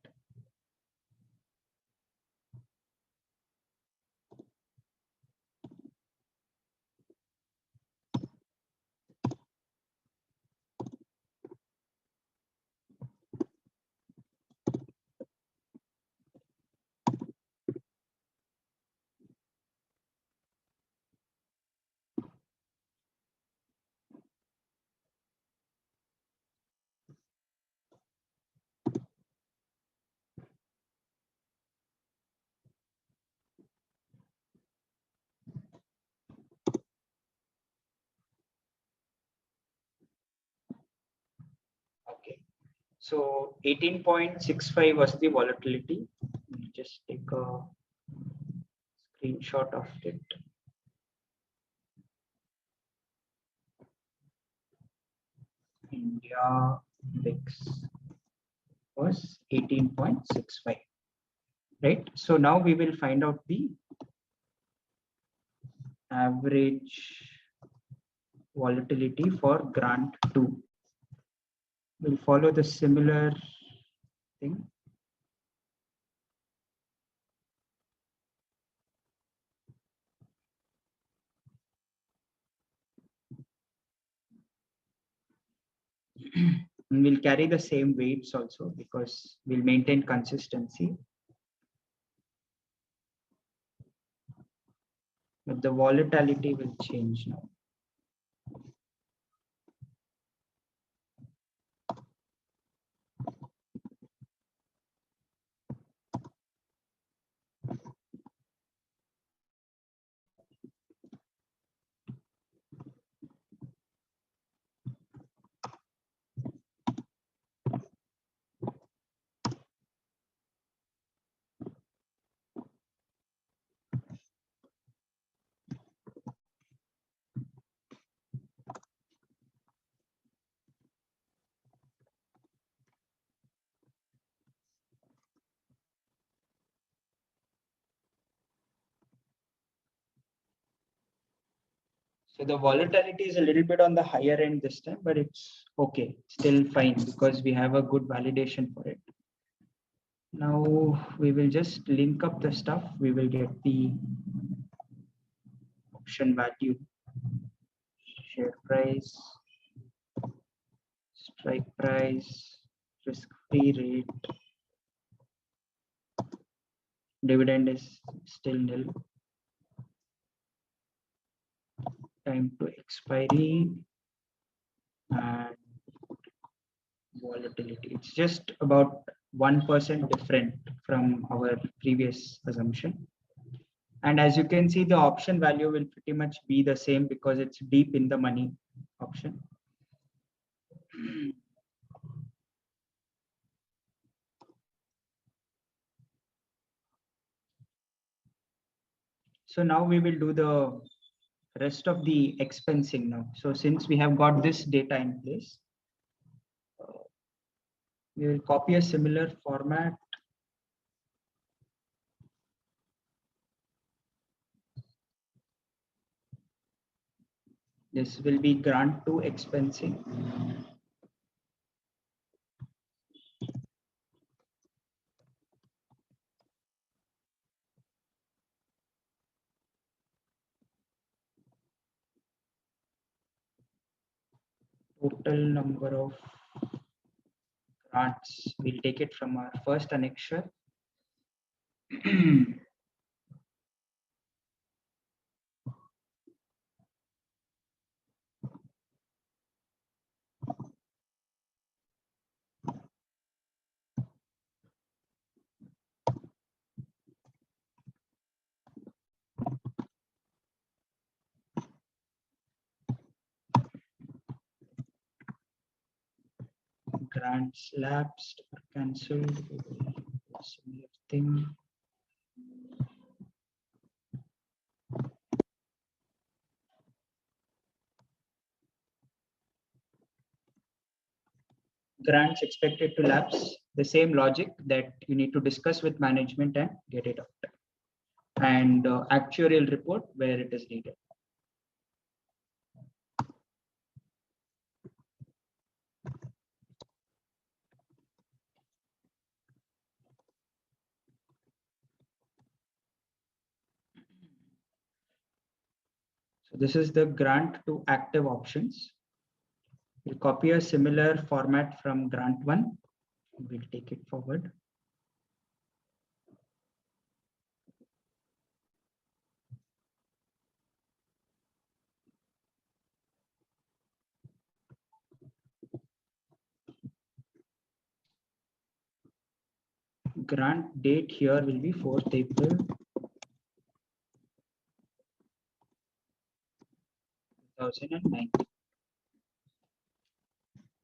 Okay, so 18.65 was the volatility. Just take a screenshot of it. India VIX was 18.65, right? So now we will find out the average volatility for grant 2. We'll follow the similar thing. And we'll carry the same weights also because we'll maintain consistency. But the volatility will change now. So the volatility is a little bit on the higher end this time, but it's okay, still fine because we have a good validation for it. Now we will just link up the stuff. We will get the option value, share price, strike price, risk-free rate. Dividend is still nil. Time to expiry and volatility. It's just about 1% different from our previous assumption. And as you can see, the option value will pretty much be the same because it's deep in the money option. So now we will do the rest of the expensing now. So since we have got this data in place, we will copy a similar format. This will be grant 2 expensing. Total number of grants, we'll take it from our first annexure. Grants lapsed or cancelled, similar thing. grants expected to lapse, the same logic that you need to discuss with management and get it out. And actuarial report where it is needed. So this is the grant to active options. We'll copy a similar format from grant 1. We'll take it forward. Grant date here will be 4th April 2009.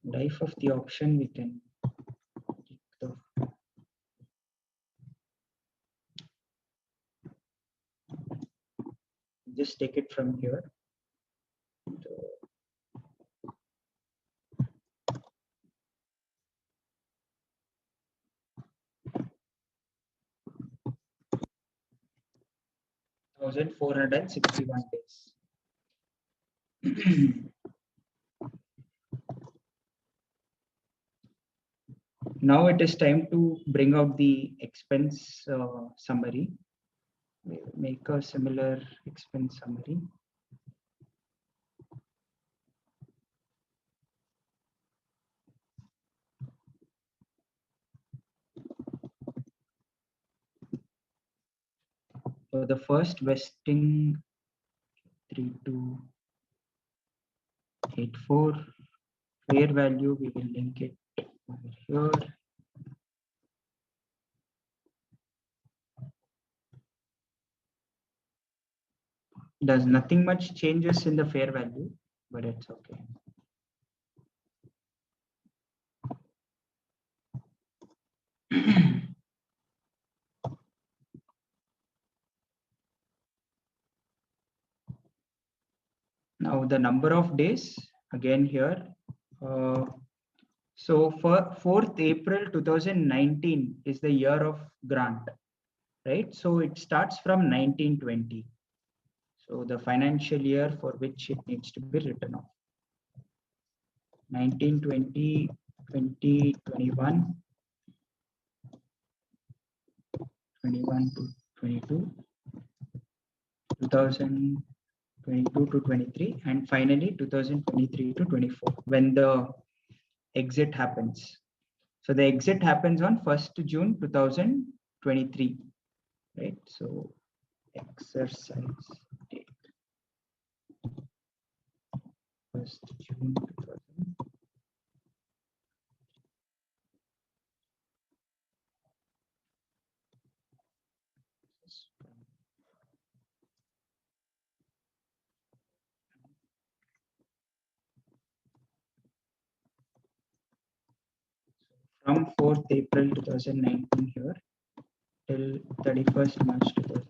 Life of the option we can take the just take it from here. So 1,461 days. Now it is time to bring out the expense summary. We'll make a similar expense summary. So the first vesting 3284 fair value, we will link it over here. Does nothing much changes in the fair value, but it's okay. Now the number of days again here. So for 4th April 2019 is the year of grant, right? So it starts from 1920. So the financial year for which it needs to be written off. 1920, 2021, 21 to 22, 2022 to 23, and finally 2023 to 24 when the exit happens. So the exit happens on 1st June 2023, right? So exercise date 1st June 2000. From 4th April 2019 here till 31st March 2000.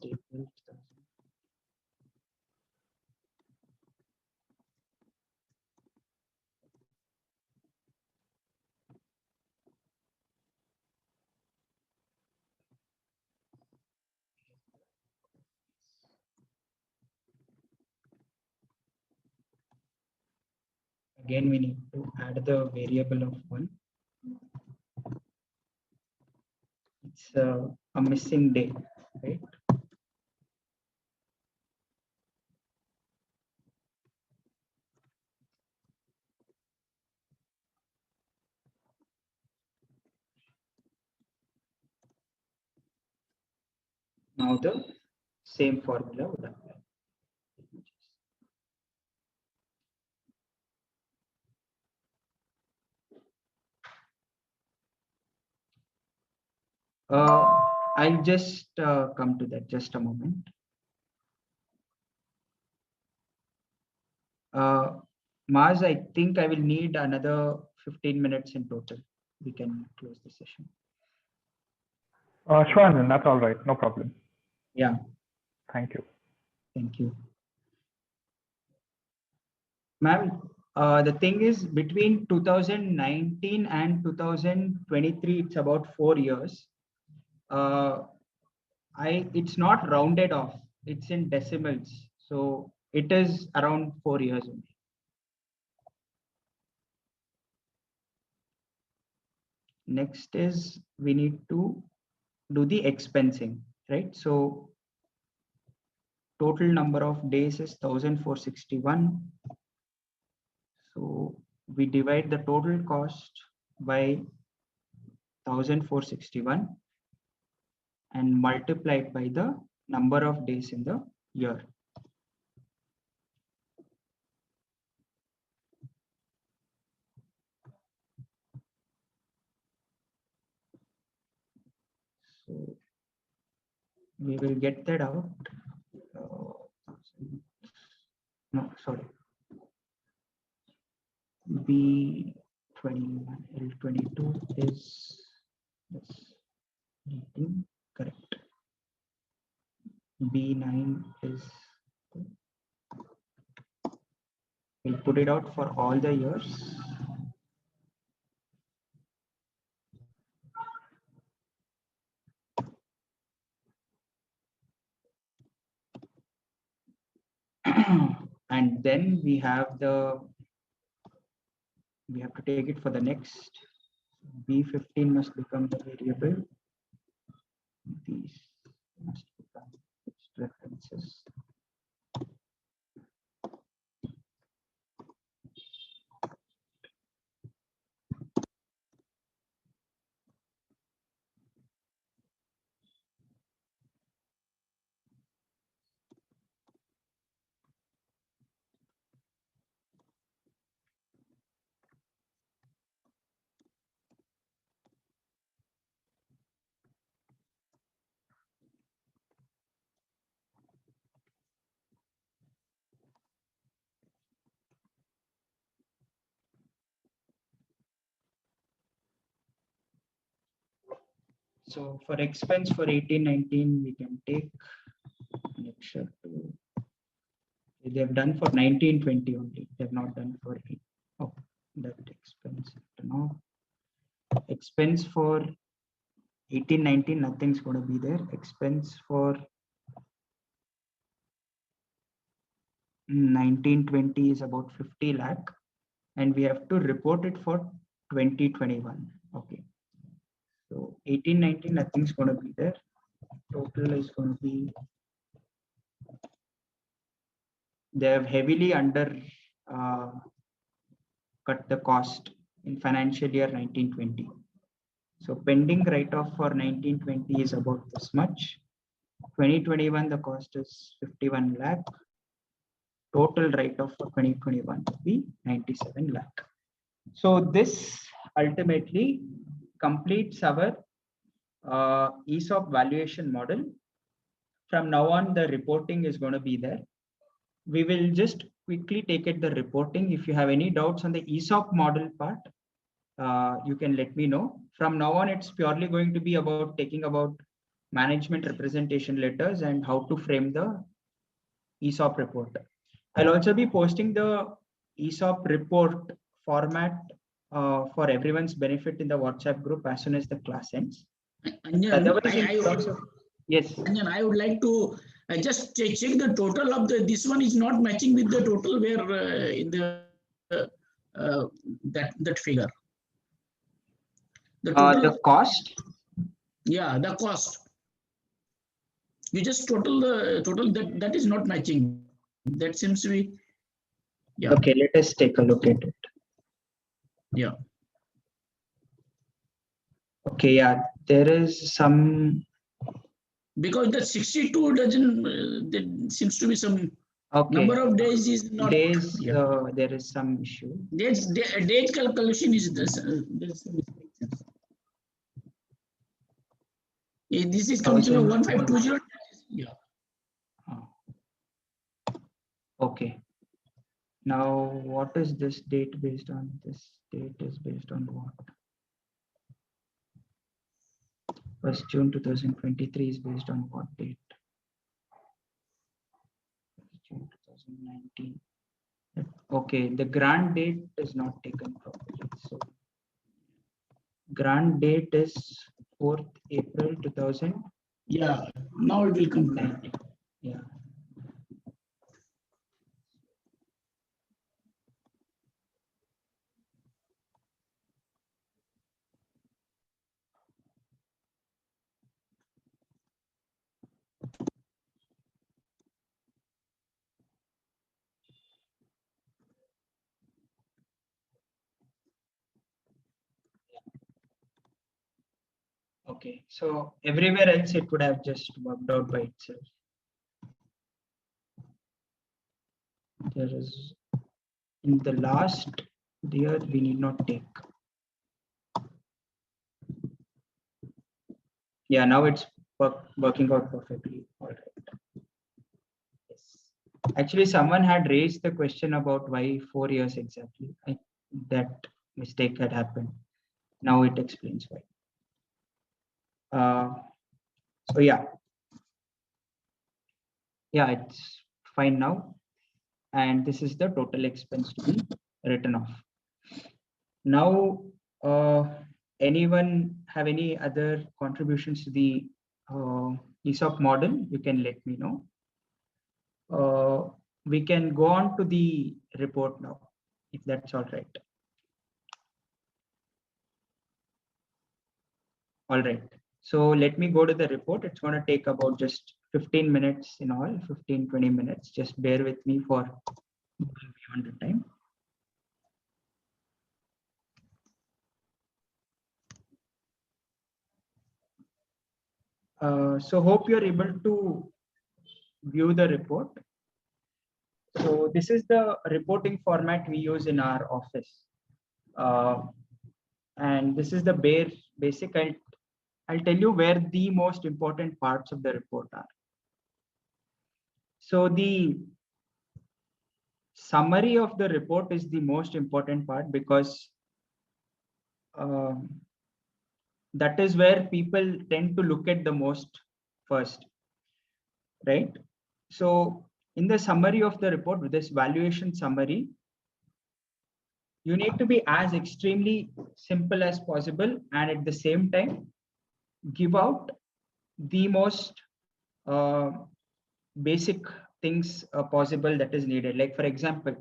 April 2000. Again, we need to add the variable of 1. It's a missing day, right? Now the same formula would apply. I'll just come to that just a moment. Maz, I think I will need another 15 minutes in total. We can close the session. Sure, Anjan, that's all right. No problem. Yeah. Thank you. Thank you. Ma'am, the thing is between 2019 and 2023, it's about 4 years. It's not rounded off, it's in decimals. So it is around 4 years only. Next is we need to do the expensing, right? So total number of days is 1461. So we divide the total cost by 1461 and multiply it by the number of days in the year. So we will get that out. No, sorry. B21, L22 is this 18, correct. B9 is, we'll put it out for all the years. And then we have to take it for the next. B15 must become the variable. These must become its references. So for expense for 18-19, we can take make sure to, they have done for 19-20 only. They have not done for 8. Oh, that expense. No. Expense for 18-19, nothing's going to be there. Expense for 19-20 is about 50 lakh, and we have to report it for 2021. Okay. So 18-19, nothing's going to be there. Total is going to be, they have heavily under cut the cost in financial year 19-20. So pending write-off for 19-20 is about this much. 2021, the cost is 51 lakh. Total write-off for 2021 would be 97 lakh. So this ultimately completes our ESOP valuation model. From now on, the reporting is going to be there. We will just quickly take it the reporting. If you have any doubts on the ESOP model part, you can let me know. From now on, it's purely going to be about taking about management representation letters and how to frame the ESOP report. I'll also be posting the ESOP report format for everyone's benefit in the WhatsApp group as soon as the class ends. Anjan, yes. Anjan, I would like to just check the total of this one is not matching with the total where in the that figure. The cost? Yeah, the cost. You just total the total that is not matching. That seems to be. Yeah. Okay, let us take a look at it. Yeah. Okay, yeah, there is some. Because the 62 doesn't, there seems to be some number of days is not. Days, there is some issue. Date calculation is this. This is coming to 1520. Yeah. Okay. Now, what is this date based on? This date is based on what? 1st June 2023 is based on what date? June 2019. Okay, the grant date is not taken properly. So grant date is 4th April 2000. Yeah, now it will come. Yeah. Okay, so everywhere else it would have just worked out by itself. There is, in the last year, we need not take. Yeah, now it's working out perfectly. All right. Yes. Actually, someone had raised the question about why 4 years exactly. That mistake had happened. Now it explains why. So yeah, it's fine now. And this is the total expense to be written off. Now, anyone have any other contributions to the ESOP model? You can let me know. We can go on to the report now, if that's all right. All right. So let me go to the report. It's going to take about just 15 minutes in all, 15-20 minutes. Just bear with me for beyond the time. So hope you're able to view the report. So this is the reporting format we use in our office. And this is the basic. I'll tell you where the most important parts of the report are. So the summary of the report is the most important part because that is where people tend to look at the most first, right? So in the summary of the report, with this valuation summary, you need to be as extremely simple as possible and at the same time give out the most basic things possible that is needed. Like, for example,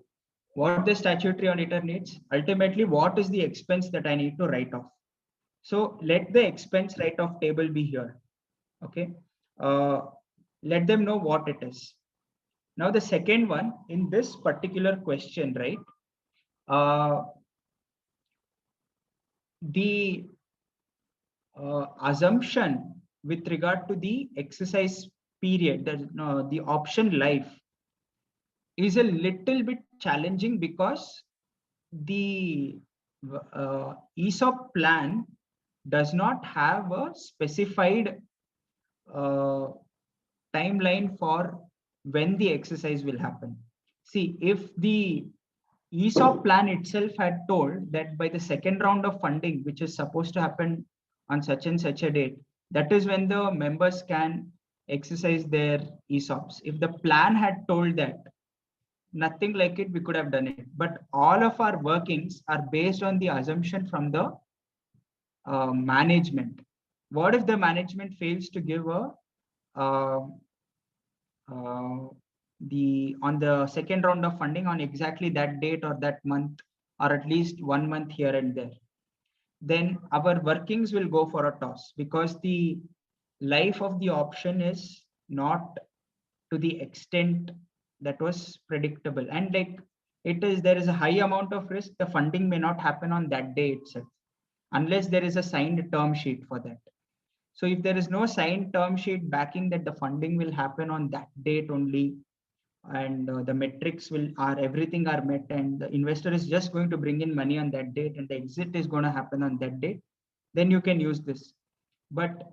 what the statutory auditor needs, ultimately, what is the expense that I need to write off? So let the expense write-off table be here. Okay. Let them know what it is. Now, the second one in this particular question, right? The assumption with regard to the exercise period, the option life, is a little bit challenging because the ESOP plan does not have a specified timeline for when the exercise will happen. See, if the ESOP plan itself had told that by the second round of funding, which is supposed to happen on such and such a date, that is when the members can exercise their ESOPs. If the plan had told that, nothing like it, we could have done it. But all of our workings are based on the assumption from the management. What if the management fails to give a on the second round of funding on exactly that date or that month, or at least 1 month here and there? Then our workings will go for a toss because the life of the option is not to the extent that was predictable. And like there is a high amount of risk. The funding may not happen on that day itself, unless there is a signed term sheet for that. So if there is no signed term sheet backing that the funding will happen on that date only, and the metrics everything are met, and the investor is just going to bring in money on that date, and the exit is going to happen on that date, then you can use this. But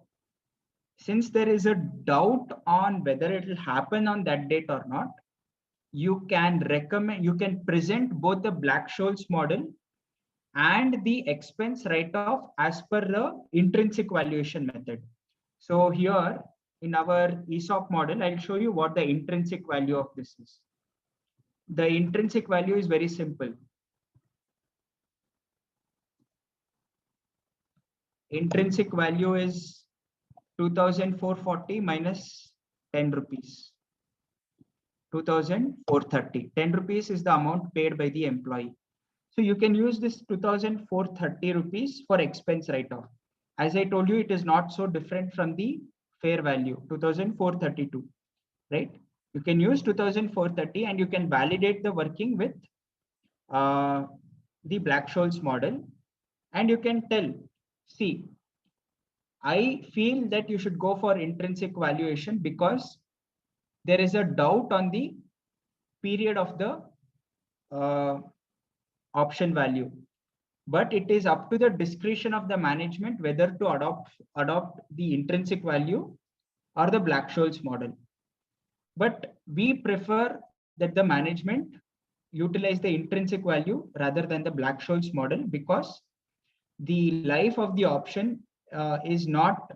since there is a doubt on whether it will happen on that date or not, you can recommend, you can present both the Black-Scholes model and the expense write-off as per the intrinsic valuation method. So here in our ESOP model, I'll show you what the intrinsic value of this is. The intrinsic value is very simple. Intrinsic value is 2,440 minus 10 rupees. 2,430. 10 rupees is the amount paid by the employee. So you can use this 2,430 rupees for expense write-off. As I told you, it is not so different from the fair value, 2,432, right? You can use 2,430 and you can validate the working with the Black-Scholes model. And you can tell, see, I feel that you should go for intrinsic valuation because there is a doubt on the period of the option value, but it is up to the discretion of the management whether to adopt the intrinsic value or the Black-Scholes model. But we prefer that the management utilize the intrinsic value rather than the Black-Scholes model, because the life of the option is not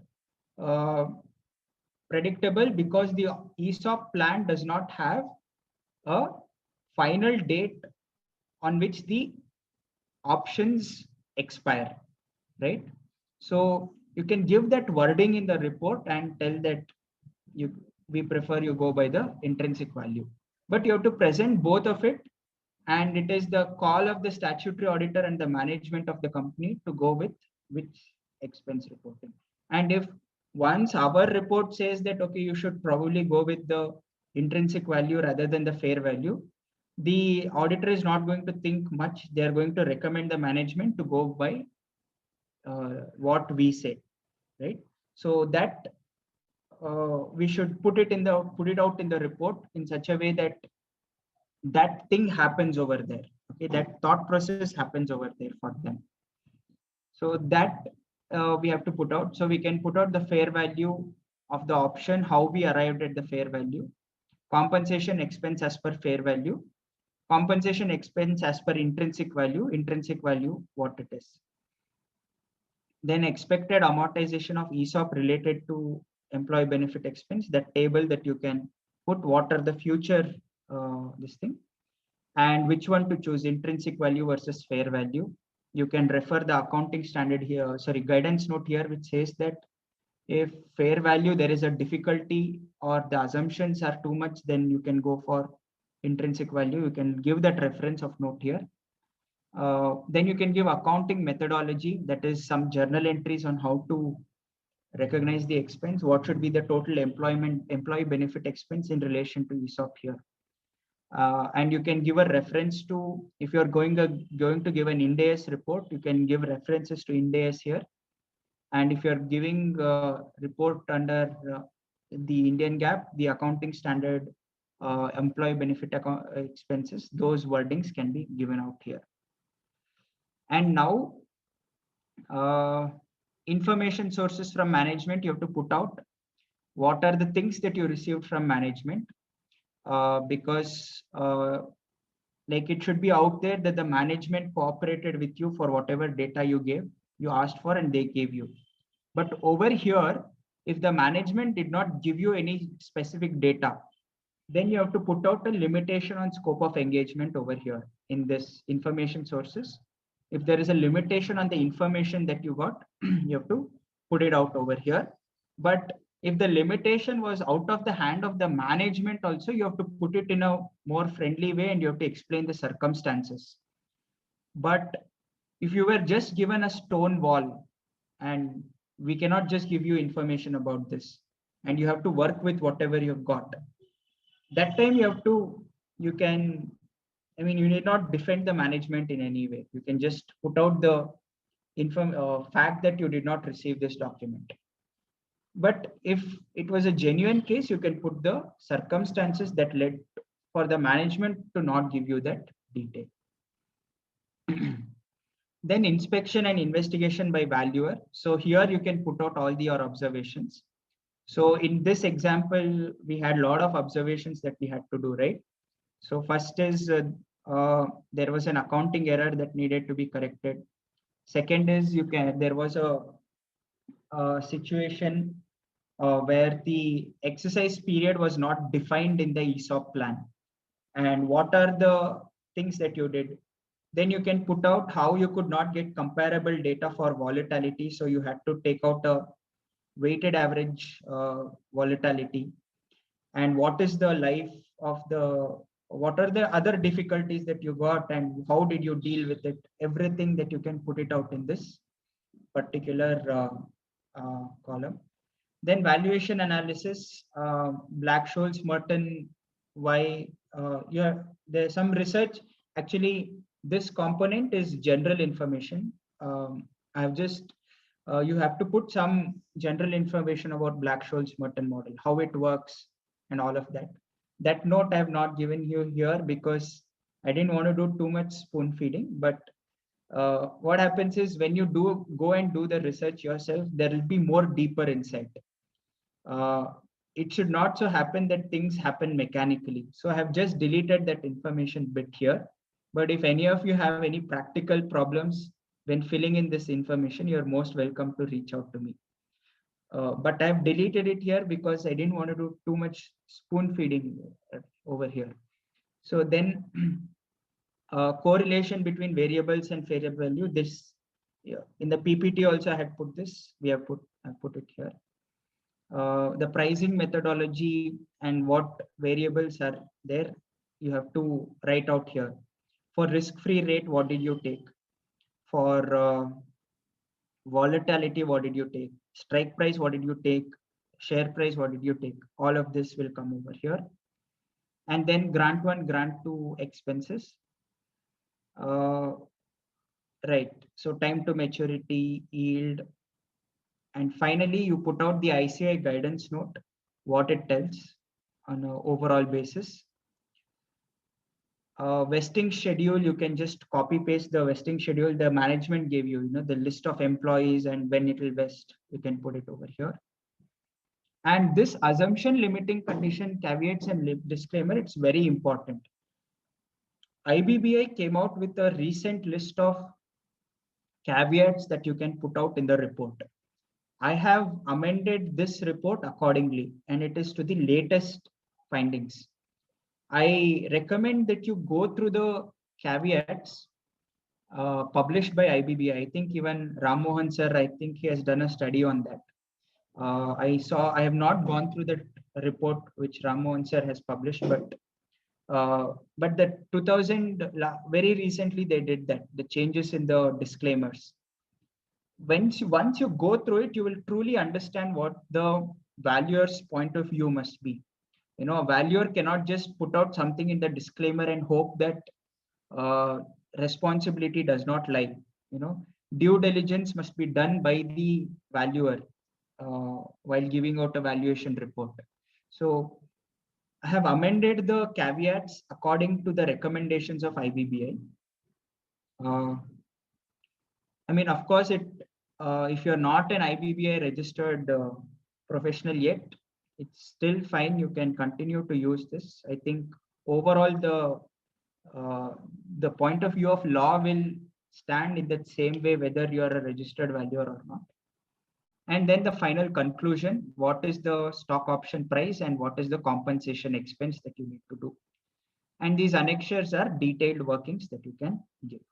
predictable, because the ESOP plan does not have a final date on which the options expire, right? So you can give that wording in the report and tell that we prefer you go by the intrinsic value, but you have to present both of it, and it is the call of the statutory auditor and the management of the company to go with which expense reporting. And if once our report says that, okay, you should probably go with the intrinsic value rather than the fair value, the auditor is not going to think much. They are going to recommend the management to go by what we say, right? So that we should put it out in the report in such a way that that thing happens over there. Okay, that thought process happens over there for them. So that we have to put out. So we can put out the fair value of the option, how we arrived at the fair value, compensation expense as per fair value, compensation expense as per intrinsic value what it is. Then expected amortization of ESOP related to employee benefit expense, that table that you can put what are the future this thing, and which one to choose, intrinsic value versus fair value. You can refer the accounting standard here, sorry, guidance note here, which says that if fair value there is a difficulty or the assumptions are too much, then you can go for intrinsic value. You can give that reference of note here. Then you can give accounting methodology, that is some journal entries on how to recognize the expense, what should be the total employee benefit expense in relation to ESOP here. And you can give a reference to, if you're going to give an Ind AS report, you can give references to Ind AS here. And if you're giving a report under the Indian GAAP, the accounting standard employee benefit expenses, those wordings can be given out here. And now information sources from management, you have to put out what are the things that you received from management, because like it should be out there that the management cooperated with you for whatever data you asked for and they gave you. But over here, if the management did not give you any specific data, then you have to put out a limitation on scope of engagement over here in this information sources. If there is a limitation on the information that you got, you have to put it out over here. But if the limitation was out of the hand of the management also, you have to put it in a more friendly way and you have to explain the circumstances. But if you were just given a stone wall and we cannot just give you information about this and you have to work with whatever you've got, that time you need not defend the management in any way. You can just put out the fact that you did not receive this document. But if it was a genuine case, you can put the circumstances that led for the management to not give you that detail. Then inspection and investigation by valuer. So here you can put out all your observations. So in this example, we had a lot of observations that we had to do, right? So first is there was an accounting error that needed to be corrected. Second is there was a situation where the exercise period was not defined in the ESOP plan. And what are the things that you did? Then you can put out how you could not get comparable data for volatility. So you had to take out a weighted average volatility. And what is the life of what are the other difficulties that you got and how did you deal with it? Everything that you can put it out in this particular column. Then valuation analysis, Black-Scholes, Merton, why there's some research. Actually, this component is general information. I've just, you have to put some general information about Black-Scholes Merton model, how it works and all of that. That note I have not given you here because I didn't want to do too much spoon feeding, but what happens is when you go and do the research yourself, there will be more deeper insight. It should not so happen that things happen mechanically. So I have just deleted that information bit here. But if any of you have any practical problems when filling in this information, you're most welcome to reach out to me. But I've deleted it here because I didn't want to do too much spoon feeding over here. So then correlation between variables and fair value. This in the PPT also I had put this. I put it here. The pricing methodology and what variables are there, you have to write out here. For risk-free rate, what did you take? For volatility, what did you take? Strike price, what did you take? Share price, what did you take? All of this will come over here. And then grant 1, grant 2 expenses. Right, so time to maturity, yield, and finally you put out the ICI guidance note, what it tells on an overall basis. Vesting schedule, you can just copy paste the vesting schedule the management gave you, the list of employees and when it will vest, you can put it over here. And this assumption limiting condition, caveats and disclaimer, it's very important. IBBI came out with a recent list of caveats that you can put out in the report. I have amended this report accordingly, and it is to the latest findings. I recommend that you go through the caveats published by IBBI. I think even Ram Mohan sir, I think he has done a study on that. I have not gone through the report which Ram Mohan sir has published, but the 2000 very recently they did that, the changes in the disclaimers. Once you go through it, you will truly understand what the valuer's point of view must be. A valuer cannot just put out something in the disclaimer and hope that responsibility does not lie. Due diligence must be done by the valuer while giving out a valuation report. So I have amended the caveats according to the recommendations of IBBI. I mean, of course, if you're not an IBBI registered professional yet, it's still fine. You can continue to use this. I think overall the point of view of law will stand in that same way, whether you are a registered valuer or not. And then the final conclusion, what is the stock option price and what is the compensation expense that you need to do. And these annexures are detailed workings that you can give.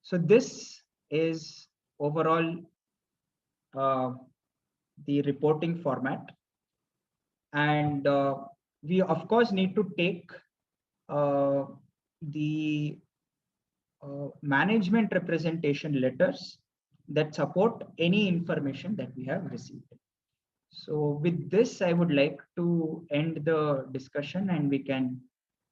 So this is overall the reporting format. And we of course need to take the management representation letters that support any information that we have received. So with this, I would like to end the discussion and we can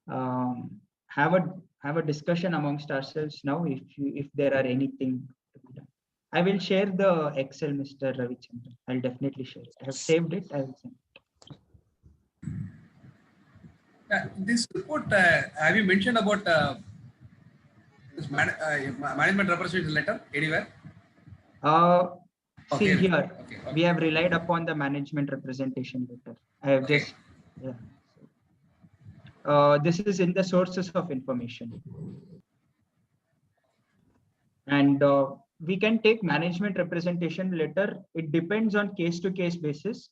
have a discussion amongst ourselves now if there are anything to be done. I will share the Excel, Mr. Ravichandran. I'll definitely share it. I have saved it. I will send it. This report, have you mentioned about this management representation letter anywhere? See here, we have relied upon the management representation letter. I have just, yeah. this is in the sources of information. And we can take management representation letter. It depends on case-to-case basis,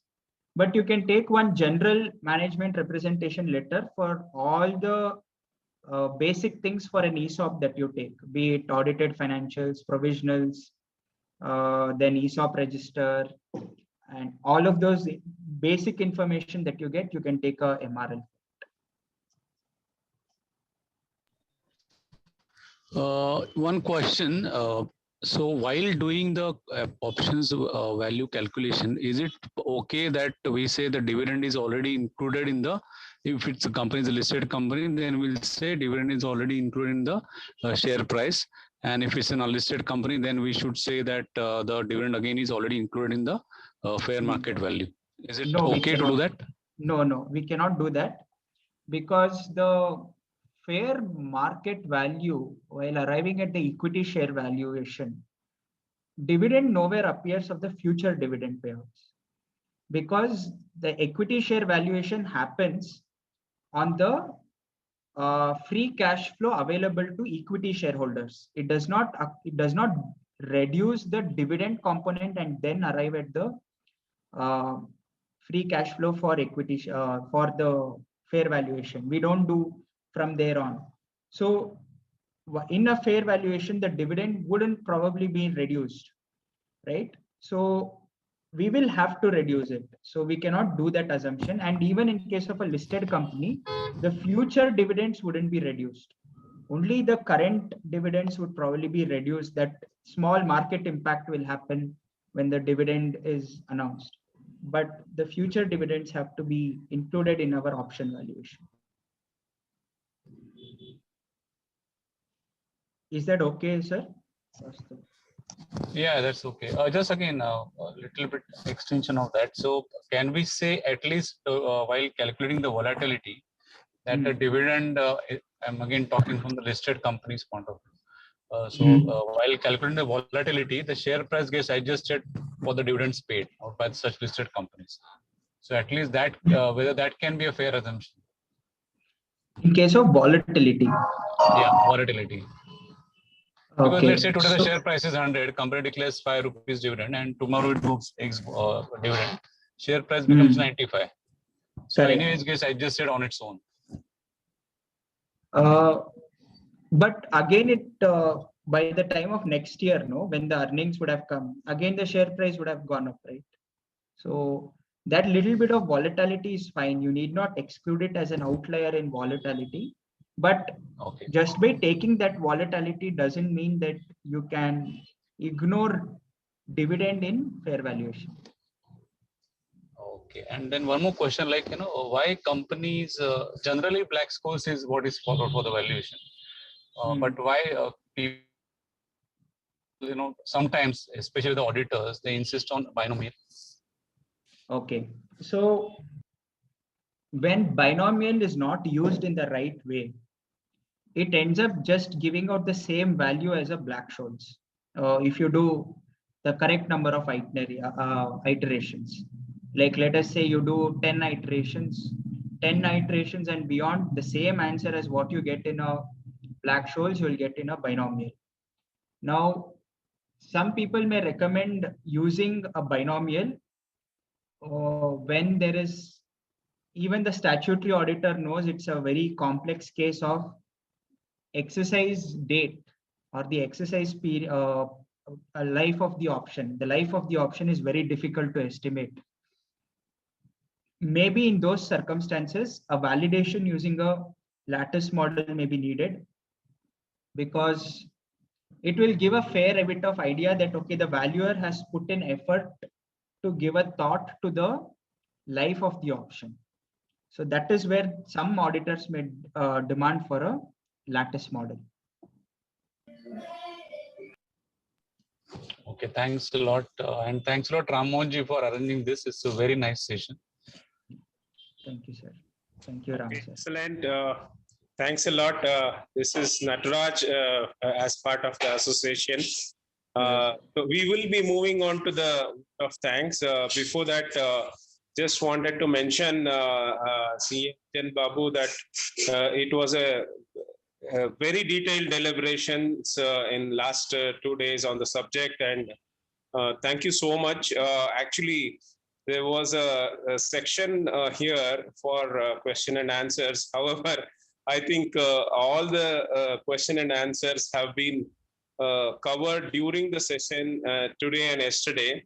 but you can take one general management representation letter for all the basic things for an ESOP that you take, be it audited financials, provisionals, then ESOP register, and all of those basic information that you get, you can take a MRL. One question. So while doing the options value calculation, is it okay that we say the dividend is already included in the, if it's a company is a listed company, then we'll say dividend is already included in the share price. And if it's an unlisted company, then we should say that the dividend again is already included in the fair market value. Is it okay to do that? No, we cannot do that, because the fair market value, while arriving at the equity share valuation, dividend nowhere appears of the future dividend payouts, because the equity share valuation happens on the free cash flow available to equity shareholders. It does not reduce the dividend component and then arrive at the free cash flow for equity for the fair valuation. We don't do from there on. So in a fair valuation, the dividend wouldn't probably be reduced, right? So we will have to reduce it. So we cannot do that assumption. And even in case of a listed company, the future dividends wouldn't be reduced. Only the current dividends would probably be reduced. That small market impact will happen when the dividend is announced. But the future dividends have to be included in our option valuation. Is that okay, sir? Yeah, that's okay. Just again, a little bit extension of that. So can we say at least while calculating the volatility, that the dividend, I'm again talking from the listed company's point of view. While calculating the volatility, the share price gets adjusted for the dividends paid out by such listed companies. So at least that, whether that can be a fair assumption. In case of volatility. Yeah, volatility. Because Okay. let's say today the share price is 100, company declares 5 rupees dividend, and tomorrow it books X dividend, share price becomes 95. So Correct. anyways gets adjusted on its own. But again, it by the time of next year, no, when the earnings would have come, again the share price would have gone up, right? So that little bit of volatility is fine. You need not exclude it as an outlier in volatility. But just by taking that volatility doesn't mean that you can ignore dividend in fair valuation. Okay, and then one more question, like, why companies, generally black scores is what is followed for the valuation. But why people, sometimes, especially the auditors, they insist on binomial? Okay, so when binomial is not used in the right way, it ends up just giving out the same value as a Black-Scholes. If you do the correct number of iterations, like let us say you do 10 iterations and beyond, the same answer as what you get in a Black-Scholes, you will get in a binomial. Now, some people may recommend using a binomial when there is, even the statutory auditor knows it's a very complex case of exercise date or the exercise period, life of the option. The life of the option is very difficult to estimate. Maybe in those circumstances, a validation using a lattice model may be needed, because it will give a fair bit of idea that, okay, the valuer has put in effort to give a thought to the life of the option. So that is where some auditors may demand for a lattice model. Okay, thanks a lot. And thanks a lot, Ramonji, for arranging this. It's a very nice session. Thank you, sir. Thank you, Ram, sir. Excellent. Thanks a lot. This is Nataraj as part of the association. So we will be moving on to the of thanks. Before that, just wanted to mention Anjan Babu that it was a very detailed deliberations in last 2 days on the subject, and thank you so much. Actually, there was a section here for question and answers. However, I think all the question and answers have been covered during the session today and yesterday.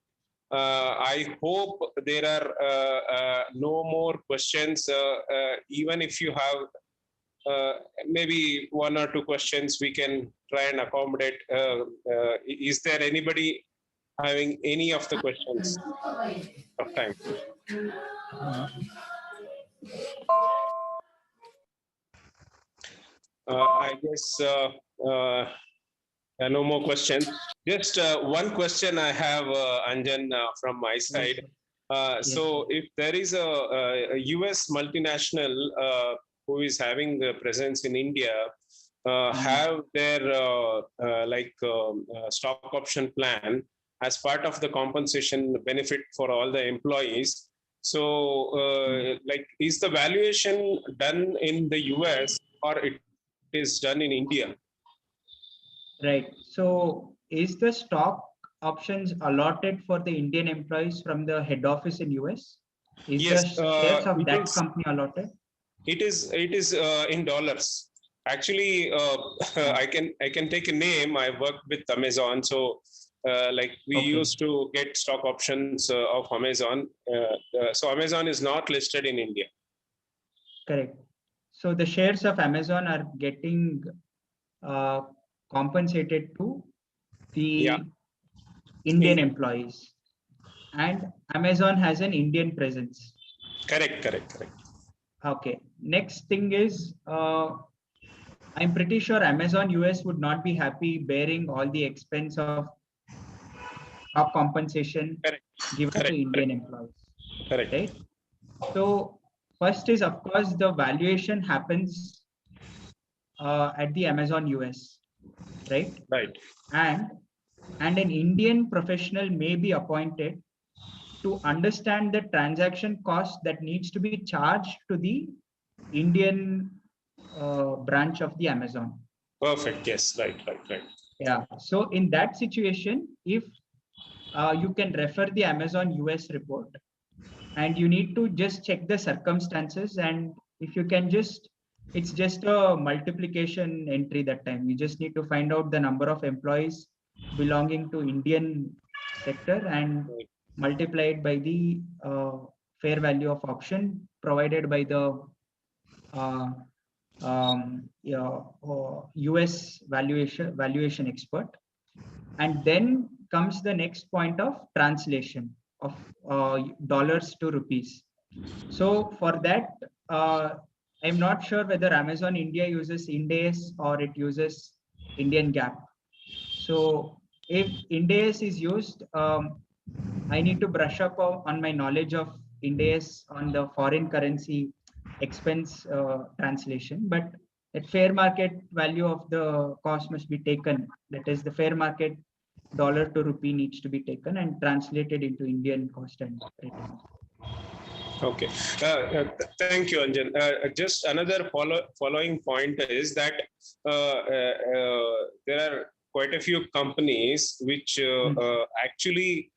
I hope there are no more questions. Even if you have maybe 1 or 2 questions, we can try and accommodate. Is there anybody having any of the questions of time? I guess no more questions. Just one question I have, Anjan, from my side. So if there is a US multinational who is having a presence in India, have their stock option plan as part of the compensation benefit for all the employees. So is the valuation done in the US or it is done in India? Right. So is the stock options allotted for the Indian employees from the head office in US? Is Yes, the shares of that company allotted? It is in dollars. Actually, I can take a name. I worked with Amazon, so we used to get stock options of Amazon. So Amazon is not listed in India. Correct. So the shares of Amazon are getting compensated to the Indian employees, and Amazon has an Indian presence. Correct. Okay. Next thing is, I'm pretty sure Amazon US would not be happy bearing all the expense of stock compensation given to Indian employees. Correct. Right? So first is, of course, the valuation happens at the Amazon US, right? Right. And an Indian professional may be appointed to understand the transaction cost that needs to be charged to the Indian branch of the Amazon. Perfect. Yes. Right. Yeah. So in that situation, if you can refer the Amazon US report, and you need to just check the circumstances, and if you can it's just a multiplication entry that time. You just need to find out the number of employees belonging to Indian sector and multiply it by the fair value of option provided by the US valuation expert. And then comes the next point of translation of dollars to rupees. So for that, I'm not sure whether Amazon India uses Ind AS or it uses Indian GAAP. So if Ind AS is used, I need to brush up on my knowledge of Ind AS on the foreign currency expense translation, but that fair market value of the cost must be taken. That is, the fair market dollar to rupee needs to be taken and translated into Indian cost and return. Okay. Thank you, Anjan. Just another following point is that there are quite a few companies which actually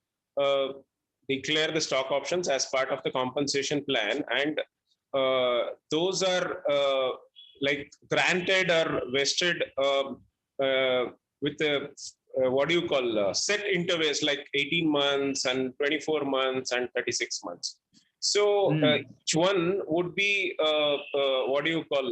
declare the stock options as part of the compensation plan, and those are granted or vested with a what do you call set intervals, like 18 months and 24 months and 36 months. So each one would be what do you call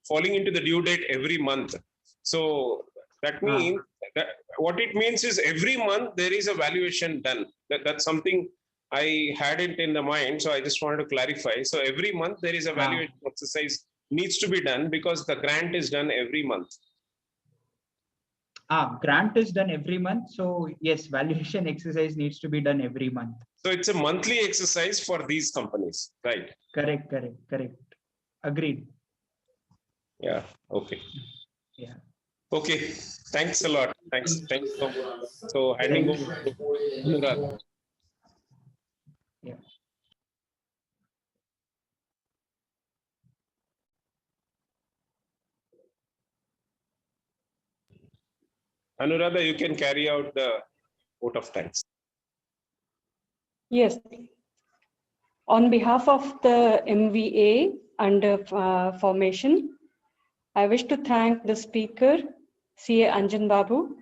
falling into the due date every month. So that means that what it means is every month there is a valuation done. That's something I had it in the mind, so I just wanted to clarify. So every month there is a valuation exercise needs to be done because the grant is done every month. Grant is done every month. So yes, valuation exercise needs to be done every month. So it's a monthly exercise for these companies, right? Correct. Agreed. Yeah. Okay. Yeah. Okay. Thanks a lot. Thanks so much. So handing over to Anurag. Yeah. Anuradha, you can carry out the vote of thanks. Yes. On behalf of the MVA under formation, I wish to thank the speaker, CA Anjan Babu,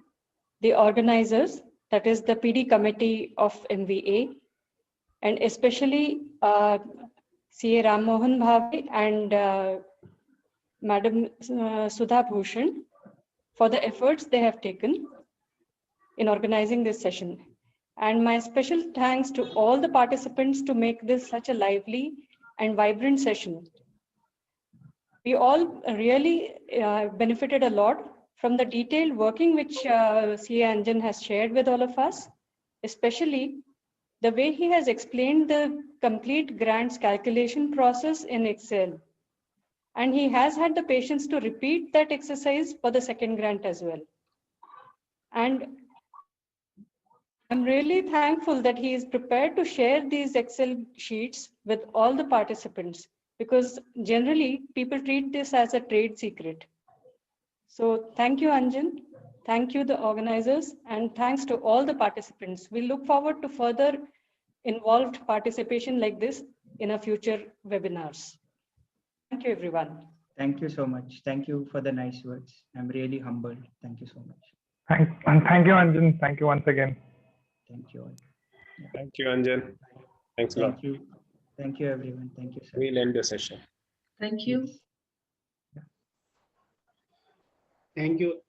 the organizers, that is the PD committee of MVA, and especially CA Ram Mohan Bhave and Madam Sudha Bhushan for the efforts they have taken in organizing this session. And my special thanks to all the participants to make this such a lively and vibrant session. We all really benefited a lot from the detailed working which CA Anjan has shared with all of us, especially the way he has explained the complete grants calculation process in Excel. And he has had the patience to repeat that exercise for the second grant as well. And I'm really thankful that he is prepared to share these Excel sheets with all the participants, because generally people treat this as a trade secret. So thank you, Anjan. Thank you, the organizers, and thanks to all the participants. We look forward to further involved participation like this in our future webinars. Thank you, everyone. Thank you so much. Thank you for the nice words. I'm really humbled. Thank you so much. Thank you, Anjan. Thank you once again. Thank you all. Yeah. Thank you, Anjan. Thanks a lot. Thank you. Thank you, everyone. Thank you, sir. We'll end the session. Thank you. Yes. Thank you.